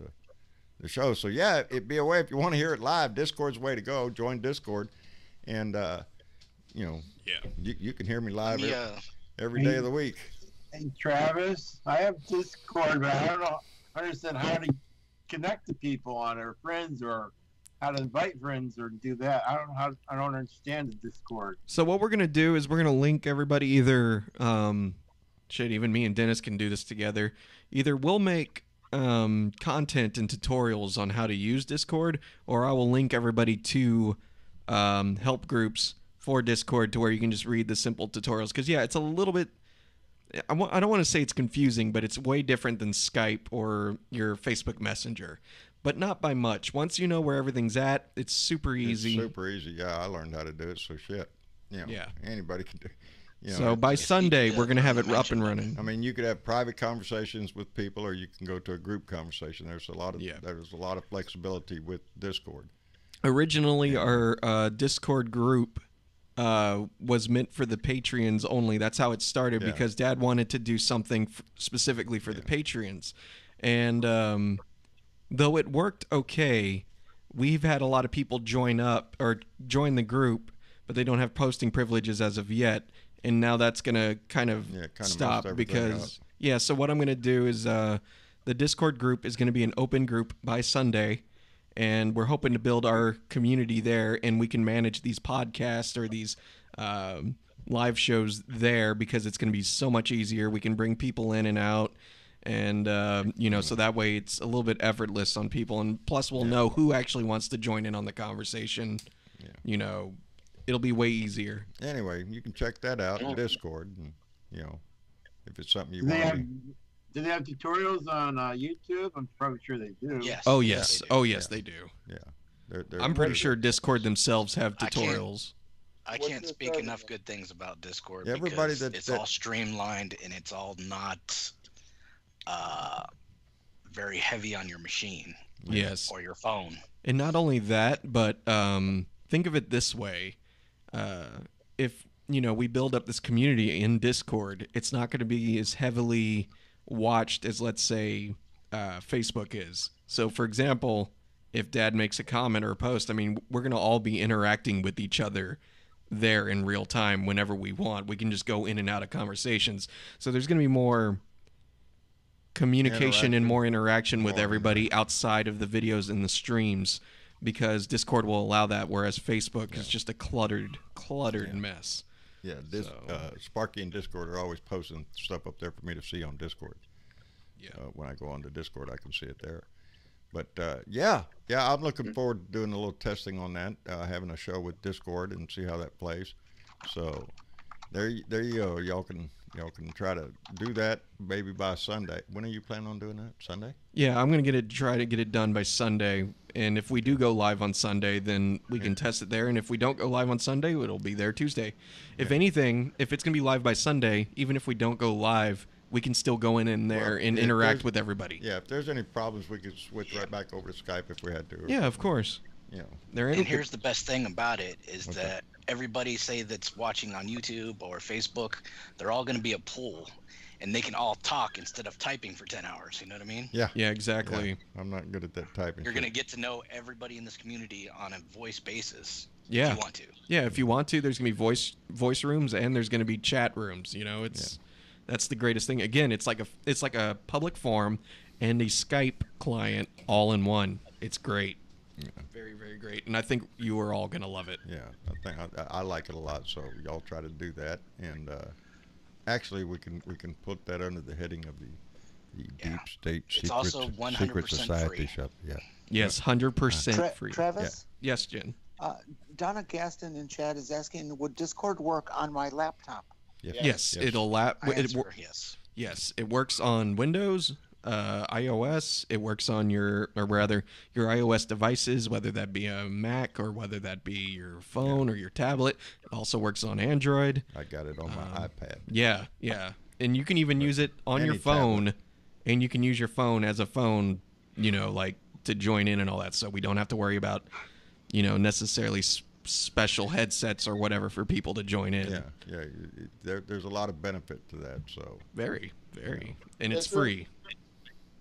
C: the show. So yeah, it'd be a way if you want to hear it live. Discord's the way to go. Join Discord, and you can hear me live every day of the week.
E: Hey Travis, I have Discord, but I don't understand how to connect to people on it, or friends, or how to invite friends, or do that. I don't understand the Discord.
B: So what we're gonna do is we're gonna link everybody. Either even me and Dennis can do this together. Either we'll make content and tutorials on how to use Discord, or I will link everybody to help groups for Discord to where you can just read the simple tutorials. Because, it's a little bit... I don't want to say it's confusing, but it's way different than Skype or your Facebook Messenger. But not by much. Once you know where everything's at, it's super easy.
C: It's super easy. Yeah, I learned how to do it, so shit. Anybody can do it.
B: So by Sunday, we're going to have it up and running.
C: I mean, you could have private conversations with people, or you can go to a group conversation. There's a lot of flexibility with Discord.
B: Originally, our Discord group was meant for the Patreons only. That's how it started because Dad wanted to do something specifically for the Patreons. And though it worked okay, we've had a lot of people join the group, but they don't have posting privileges as of yet. And now that's going to kind of stop because, so what I'm going to do is the Discord group is going to be an open group by Sunday, and we're hoping to build our community there, and we can manage these podcasts or these live shows there because it's going to be so much easier. We can bring people in and out, and, so that way it's a little bit effortless on people, and plus we'll know who actually wants to join in on the conversation, it'll be way easier.
C: Anyway, you can check that out in Discord, and if it's something you
E: Do
C: want.
E: They have tutorials on YouTube? I'm probably sure they do.
I: Yes.
B: Oh yes. Oh yes, they do.
C: Yeah.
B: I'm pretty sure Discord themselves have tutorials.
I: I can't speak enough good things about Discord
C: everybody
I: because it's all streamlined and it's all not very heavy on your machine.
B: Yes.
I: Or your phone.
B: And not only that, but think of it this way. If, we build up this community in Discord, it's not going to be as heavily watched as, let's say, Facebook is. So, for example, if Dad makes a comment or a post, we're going to all be interacting with each other there in real time whenever we want. We can just go in and out of conversations. So there's going to be more communication and more interaction with everybody outside of the videos and the streams, because Discord will allow that, whereas Facebook is just a cluttered mess.
C: Yeah, Sparky and Discord are always posting stuff up there for me to see on Discord. Yeah. When I go on to Discord, I can see it there. But I'm looking forward to doing a little testing on that, having a show with Discord and see how that plays. So there you go. Y'all can try to do that maybe by Sunday. When are you planning on doing that? Sunday?
B: Yeah, I'm gonna try to get it done by Sunday. And if we do go live on Sunday, then we can test it there. And if we don't go live on Sunday, it'll be there Tuesday. If anything, if it's gonna be live by Sunday, even if we don't go live, we can still go in there and interact with everybody.
C: Yeah, if there's any problems, we could switch right back over to Skype if we had to.
B: Yeah, of course.
I: And here's the best thing about it is that everybody that's watching on YouTube or Facebook, they're all going to be a pool, and they can all talk instead of typing for 10 hours. You know what I mean?
B: Yeah, exactly.
C: Yeah. I'm not good at that typing.
I: You're going to get to know everybody in this community on a voice basis.
B: Yeah.
I: If you want to.
B: Yeah, if you want to, there's going to be voice rooms, and there's going to be chat rooms. That's the greatest thing. Again, it's like a public forum and a Skype client all in one. It's great. Yeah. Very, very great. And I think you are all going to love it.
C: Yeah, I like it a lot. So y'all try to do that. And actually, we can put that under the heading of the Deep State
I: It's also 100%
C: Secret Society
I: free.
C: shop. Yeah.
B: Yes, 100% free.
L: Travis?
B: Yeah. Yes, Jen.
L: Donna Gaston in chat is asking, would Discord work on my laptop?
B: Yes. It'll Yes, it works on Windows, iOS. It works on your iOS devices, whether that be a Mac or whether that be your phone or your tablet. It also works on Android.
C: I got it on my iPad.
B: Yeah, and you can even use it on your phone, tablet. And you can use your phone as a phone, like to join in and all that. So we don't have to worry about, necessarily special headsets or whatever for people to join in.
C: Yeah. There's a lot of benefit to that. So
B: very, and it's free.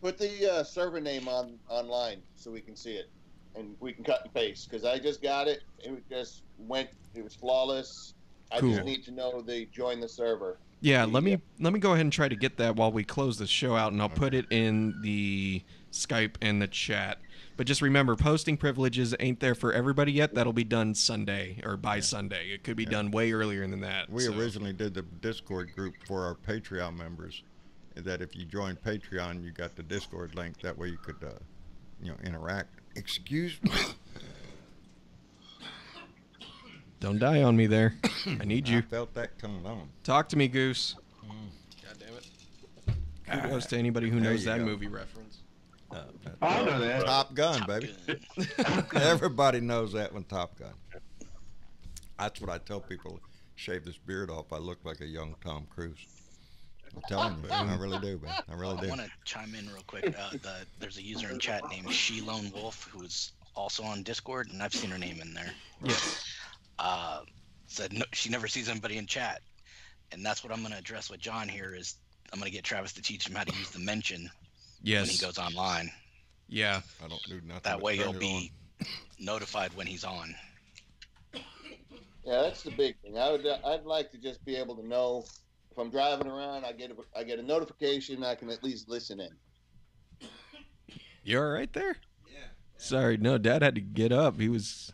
K: Put the server name online so we can see it, and we can cut and paste. Because I just got it. It just went. It was flawless. I just need to know they join the server.
B: Yeah, let me go ahead and try to get that while we close this show out, and I'll put it in the Skype and the chat. But just remember, posting privileges ain't there for everybody yet. That'll be done Sunday or by Sunday. It could be done way earlier than that.
C: We originally did the Discord group for our Patreon members, that if you join Patreon, you got the Discord link. That way you could, interact. Excuse me.
B: Don't die on me there. I need you.
C: I felt that coming on.
B: Talk to me, Goose. God damn it. Kudos to anybody who knows that movie reference.
E: I know that.
C: Top Gun, baby. Everybody knows that one, Top Gun. That's what I tell people. Shave this beard off, I look like a young Tom Cruise. I'm telling you, I really do, man. I really do.
I: I want to chime in real quick. There's a user in chat named She Lone Wolf who is also on Discord, and I've seen her name in there.
B: Yes.
I: Said no, she never sees anybody in chat, and that's what I'm going to address with John here. Is I'm going to get Travis to teach him how to use the mention.
B: Yes.
I: When he goes online.
B: Yeah.
C: I don't do nothing.
I: That way he'll be notified when he's on.
K: Yeah, that's the big thing. I'd like to just be able to know if I'm driving around, I get a notification, I can at least listen in.
B: You all right there? Yeah. Sorry, no, Dad had to get up. He was.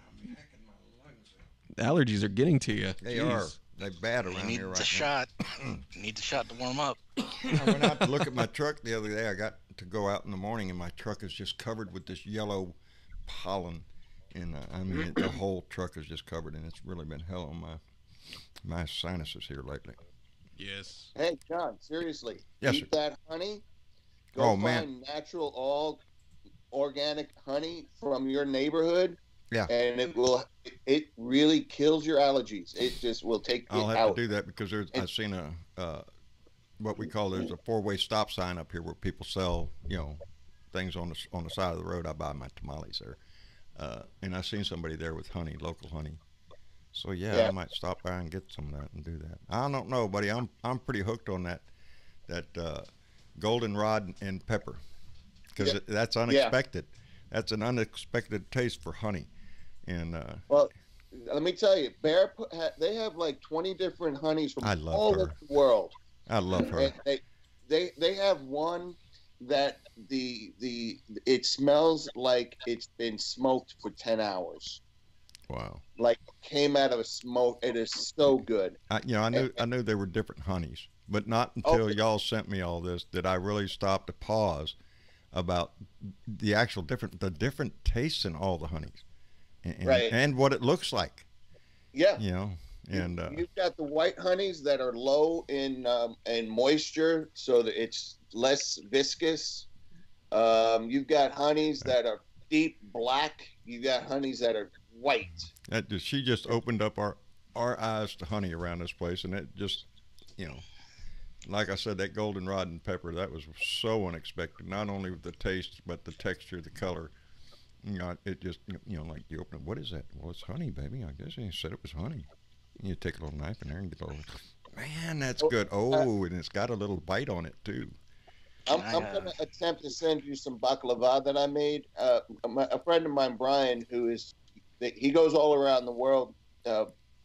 B: Allergies are getting to you.
C: They are. They bad around here right now.
I: You need the shot to warm up.
C: I went out to look at my truck the other day. I got to go out in the morning, and my truck is just covered with this yellow pollen. And I mean, the whole truck is just covered, and it's really been hell on my sinuses here lately.
B: Yes.
K: Hey, John, seriously.
C: Yes,
K: Eat
C: sir.
K: that honey. Go find natural, all organic honey from your neighborhood.
C: Yeah.
K: And it really kills your allergies. It just will take it out.
C: I'll have to do that because I've seen what we call, there's a 4-way stop sign up here where people sell, things on the side of the road. I buy my tamales there. And I've seen somebody there with honey, local honey. So yeah, I might stop by and get some of that and do that. I don't know, buddy. I'm pretty hooked on that goldenrod and pepper because that's unexpected. That's an unexpected taste for honey. And
K: well, let me tell you, they have like 20 different honeys from all over the world.
C: I love her.
K: And they have one that it smells like it's been smoked for 10 hours.
C: Wow.
K: Like came out of a smoke. It is so good.
C: I knew there were different honeys, but not until y'all sent me all this did I really stop to pause about the actual different tastes in all the honeys. And what it looks like.
K: Yeah.
C: And
K: you've got the white honeys that are low in moisture, so that it's less viscous. You've got honeys that are deep black. You've got honeys that are white.
C: She just opened up our eyes to honey around this place, and it just, like I said, that goldenrod and pepper, that was so unexpected. Not only with the taste, but the texture, the color. It just, like you open it, what is that? Well, it's honey, baby. I guess you said it was honey. And you take a little knife in there and get a little, man, that's good. And it's got a little bite on it, too.
K: I'm going to attempt to send you some baklava that I made. A friend of mine, Brian, he goes all around the world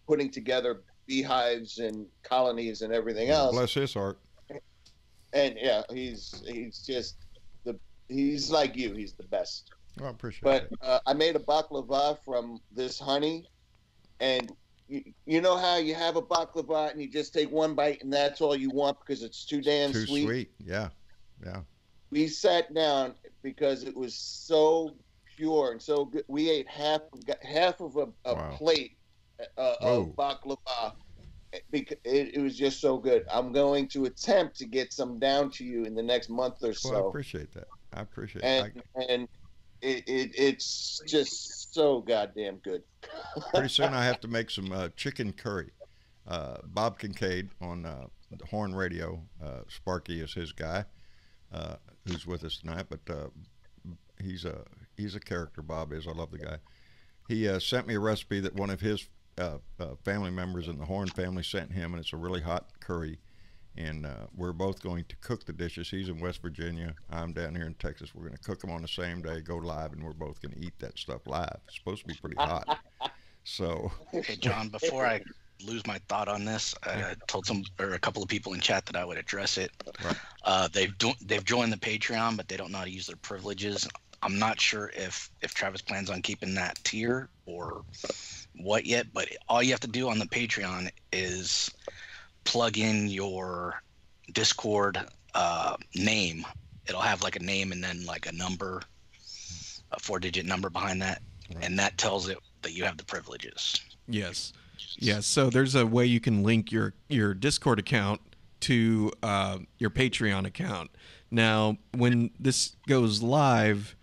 K: putting together beehives and colonies and everything else.
C: Bless his heart.
K: And, yeah, he's like you. He's the best.
C: Oh, I appreciate
K: it. I made a baklava from this honey, and you know how you have a baklava and you just take one bite and that's all you want because it's too damn
C: sweet. Too sweet, yeah.
K: We sat down because it was so pure and so good. We ate half of a plate of baklava. Because it was just so good. I'm going to attempt to get some down to you in the next month or so.
C: Well, I appreciate that.
K: And it's just so goddamn good.
C: Pretty soon I have to make some chicken curry. Bob Kincaid on Horn Radio, Sparky is his guy, who's with us tonight. But he's a character. Bob is. I love the guy. He sent me a recipe that one of his family members in the Horn family sent him, and it's a really hot curry. And we're both going to cook the dishes. He's in West Virginia. I'm down here in Texas. We're going to cook them on the same day, go live, and we're both going to eat that stuff live. It's supposed to be pretty hot. So,
I: hey, John, before I lose my thought on this, I told a couple of people in chat that I would address it. Right. They've joined the Patreon, but they don't know how to use their privileges. I'm not sure if Travis plans on keeping that tier or what yet, but all you have to do on the Patreon is plug in your Discord name. It'll have like a name and then like a number, a 4-digit number behind that, and that tells it that you have the privileges.
B: Yes. So there's a way you can link your Discord account to your Patreon account. Now, when this goes live,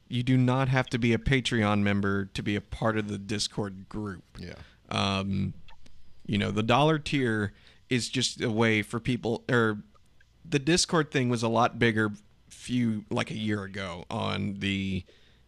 B: you do not have to be a Patreon member to be a part of the Discord group.
C: Yeah.
B: The dollar tier is just a way for people, or the Discord thing was a lot bigger like a year ago on the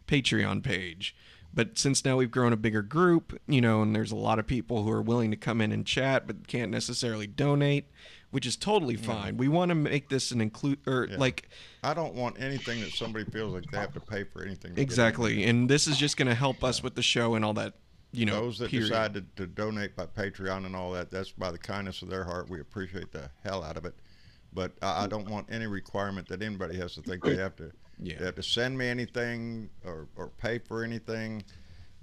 B: Patreon page. But since now we've grown a bigger group, and there's a lot of people who are willing to come in and chat but can't necessarily donate, which is totally fine. We want to make this an
C: I don't want anything that somebody feels like they have to pay for anything.
B: Exactly. And this is just going to help us with the show and all that.
C: Those that decide to donate by Patreon and all that, that's by the kindness of their heart. We appreciate the hell out of it. But I don't want any requirement that anybody has to think they have to they have to send me anything or pay for anything.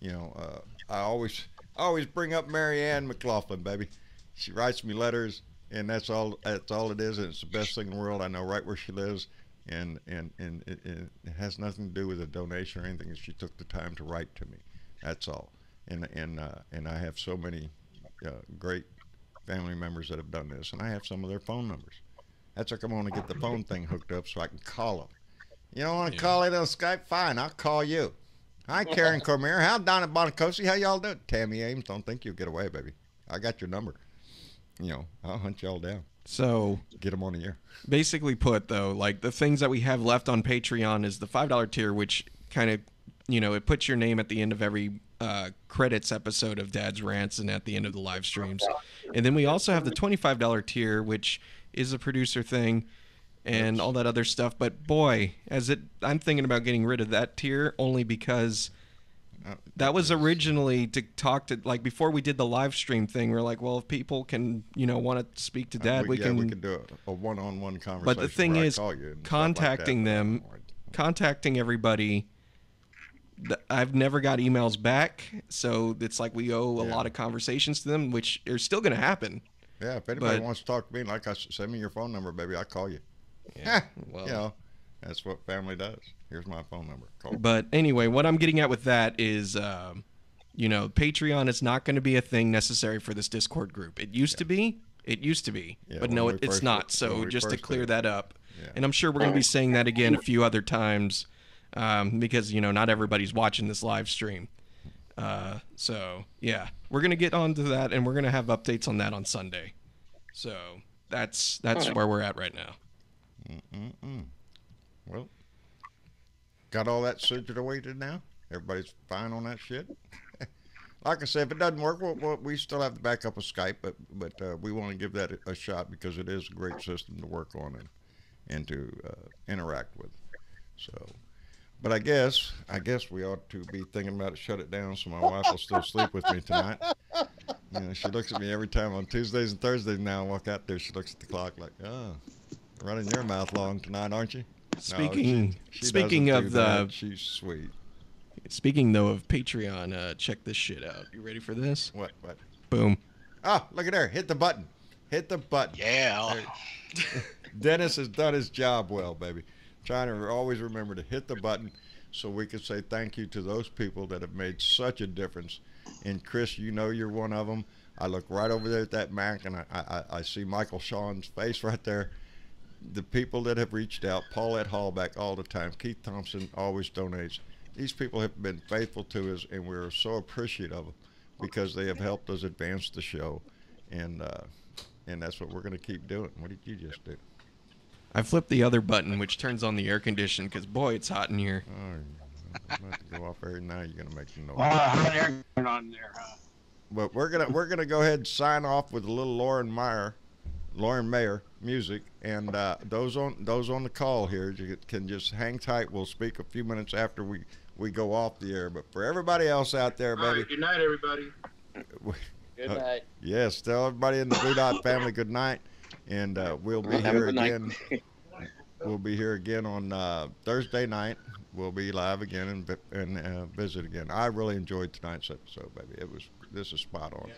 C: I always bring up Mary Ann McLaughlin, baby. She writes me letters, and that's all it is, and it's the best thing in the world. I know right where she lives, and it has nothing to do with a donation or anything. She took the time to write to me. That's all. And I have so many great family members that have done this, and I have some of their phone numbers. That's like I'm going to get the phone thing hooked up so I can call them. You don't want to call it on Skype? Fine, I'll call you. Hi, Karen Cormier. How Don at Bonacosi? How y'all doing? Tammy Ames, don't think you'll get away, baby. I got your number. I'll hunt y'all down.
B: So
C: get them on the air.
B: Basically put, though, like the things that we have left on Patreon is the $5 tier, which kind of, it puts your name at the end of every credits episode of Dad's Rants and at the end of the live streams. And then we also have the $25 tier, which is a producer thing and all that other stuff. But boy, I'm thinking about getting rid of that tier only because that was originally to talk to, like, before we did the live stream thing, we're like, well, if people can, want to speak to Dad, we can
C: do a one-on-one conversation.
B: But the thing is, contacting them, contacting everybody, I've never got emails back, so it's like we owe a lot of conversations to them, which are still going to happen.
C: Yeah, if anybody wants to talk to me, like I said, send me your phone number, baby. I'll call you.
B: Yeah, well,
C: that's what family does. Here's my phone number. Call
B: but anyway, what I'm getting at with that is, Patreon is not going to be a thing necessary for this Discord group. It used to be. But no, it's not. So just to clear that up. Yeah. And I'm sure we're going to be saying that again a few other times because, not everybody's watching this live stream. So, yeah, we're going to get onto that, and we're going to have updates on that on Sunday. So that's where we're at right now.
C: Well, got all that situated now? Everybody's fine on that shit? Like I said, if it doesn't work, we still have the backup of Skype, but we want to give that a shot because it is a great system to work on and to interact with. So, but I guess we ought to be thinking about it, shut it down so my wife will still sleep with me tonight. She looks at me every time on Tuesdays and Thursdays now. I walk out there, she looks at the clock like, oh, running your mouth long tonight, aren't you?
B: Speaking of the,
C: she's sweet.
B: Speaking though of Patreon, check this shit out. You ready for this?
C: What?
B: Boom.
C: Oh, look at there. Hit the button.
I: Yeah.
C: Dennis has done his job well, baby. Trying to always remember to hit the button so we can say thank you to those people that have made such a difference. And Chris, you're one of them. I look right over there at that Mac, and I see Michael Sean's face right there. The people that have reached out, Paulette Hallback all the time, Keith Thompson always donates. These people have been faithful to us, and we're so appreciative of them because they have helped us advance the show, and that's what we're going to keep doing. What did you just do?
B: I flipped the other button, which turns on the air condition, because, boy, it's hot in here.
C: Oh, I'm about to go off every night. You're going to make some noise.
E: Hot air going on there, huh?
C: But we're gonna go ahead and sign off with a little Lauren Mayer music, and those on the call here, you can just hang tight. We'll speak a few minutes after we go off the air. But for everybody else out there, baby.
G: All right, good night, everybody.
K: Good night.
C: Yes, tell everybody in the Blue Dot family good night, and we'll be here again. We'll be here again on Thursday night. We'll be live again and visit again. I really enjoyed tonight's episode, baby. This is spot on.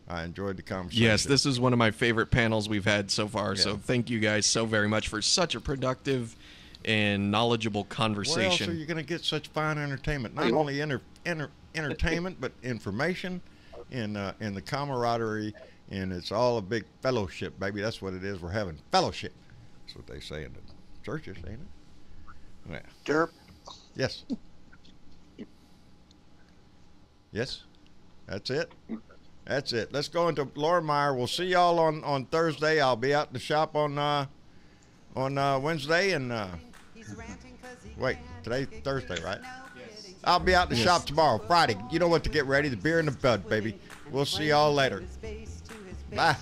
C: I enjoyed the conversation.
B: Yes, this is one of my favorite panels we've had so far. Yeah. So thank you guys so very much for such a productive and knowledgeable conversation.
C: Where else are you going to get such fine entertainment? Not only entertainment, but information and the camaraderie. And it's all a big fellowship, baby. That's what it is. We're having fellowship. That's what they say in the churches, ain't it? Yeah.
L: Derp.
C: Yes. Yes. That's it. Let's go into Lauren Meyer. We'll see y'all on Thursday. I'll be out in the shop on Wednesday and wait, today's Thursday, right? Yes. I'll be out in the shop tomorrow, Friday. You know what to get ready. The beer in the bud, baby. We'll see y'all later. Bye.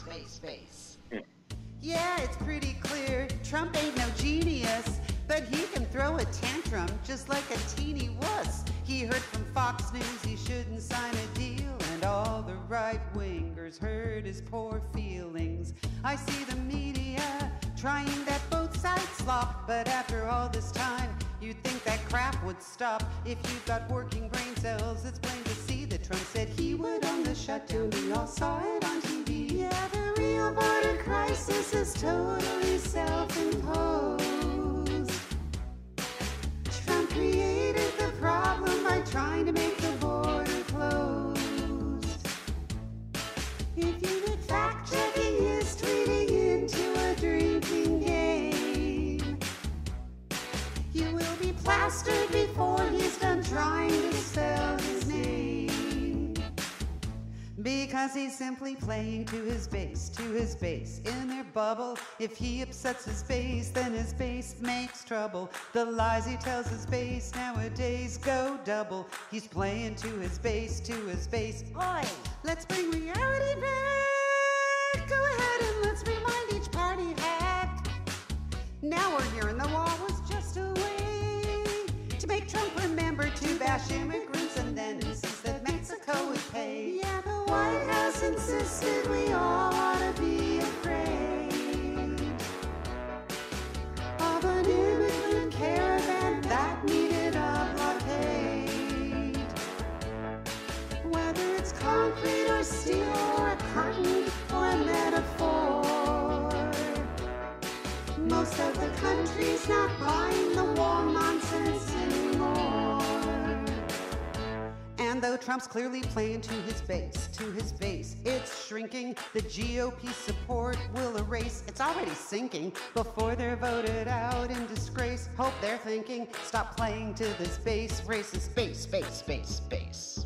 A: Yeah, it's pretty clear. Trump ain't no genius, but he can throw a tantrum just like a teeny wuss. He heard from Fox News he shouldn't sign a deal, and all the right-wingers hurt his poor feelings. I see the media trying that both sides slop, but after all this time, you'd think that crap would stop. If you've got working brain cells, it's plain to see that Trump said he would own the shutdown. We all saw it on TV. Yeah, the real border crisis is totally self-imposed. Trump created the problem by trying to make the border Because he's simply playing to his base in their bubble. If he upsets his base, then his base makes trouble. The lies he tells his base nowadays go double. He's playing to his base. Oi, let's bring reality back. Go ahead and let's rewind each party hack. Now we're hearing the wall was just a way to make Trump remember to bash immigrants and then insist that Mexico would pay. Yeah, the White House insisted we all ought to be afraid of an immigrant caravan that needed a blockade. Whether it's concrete or steel or a curtain or a metaphor, most of the country's not buying the wall nonsense anymore. And though Trump's clearly playing to his base, it's shrinking. The GOP support will erase. It's already sinking before they're voted out in disgrace. Hope they're thinking, stop playing to this base, racist base.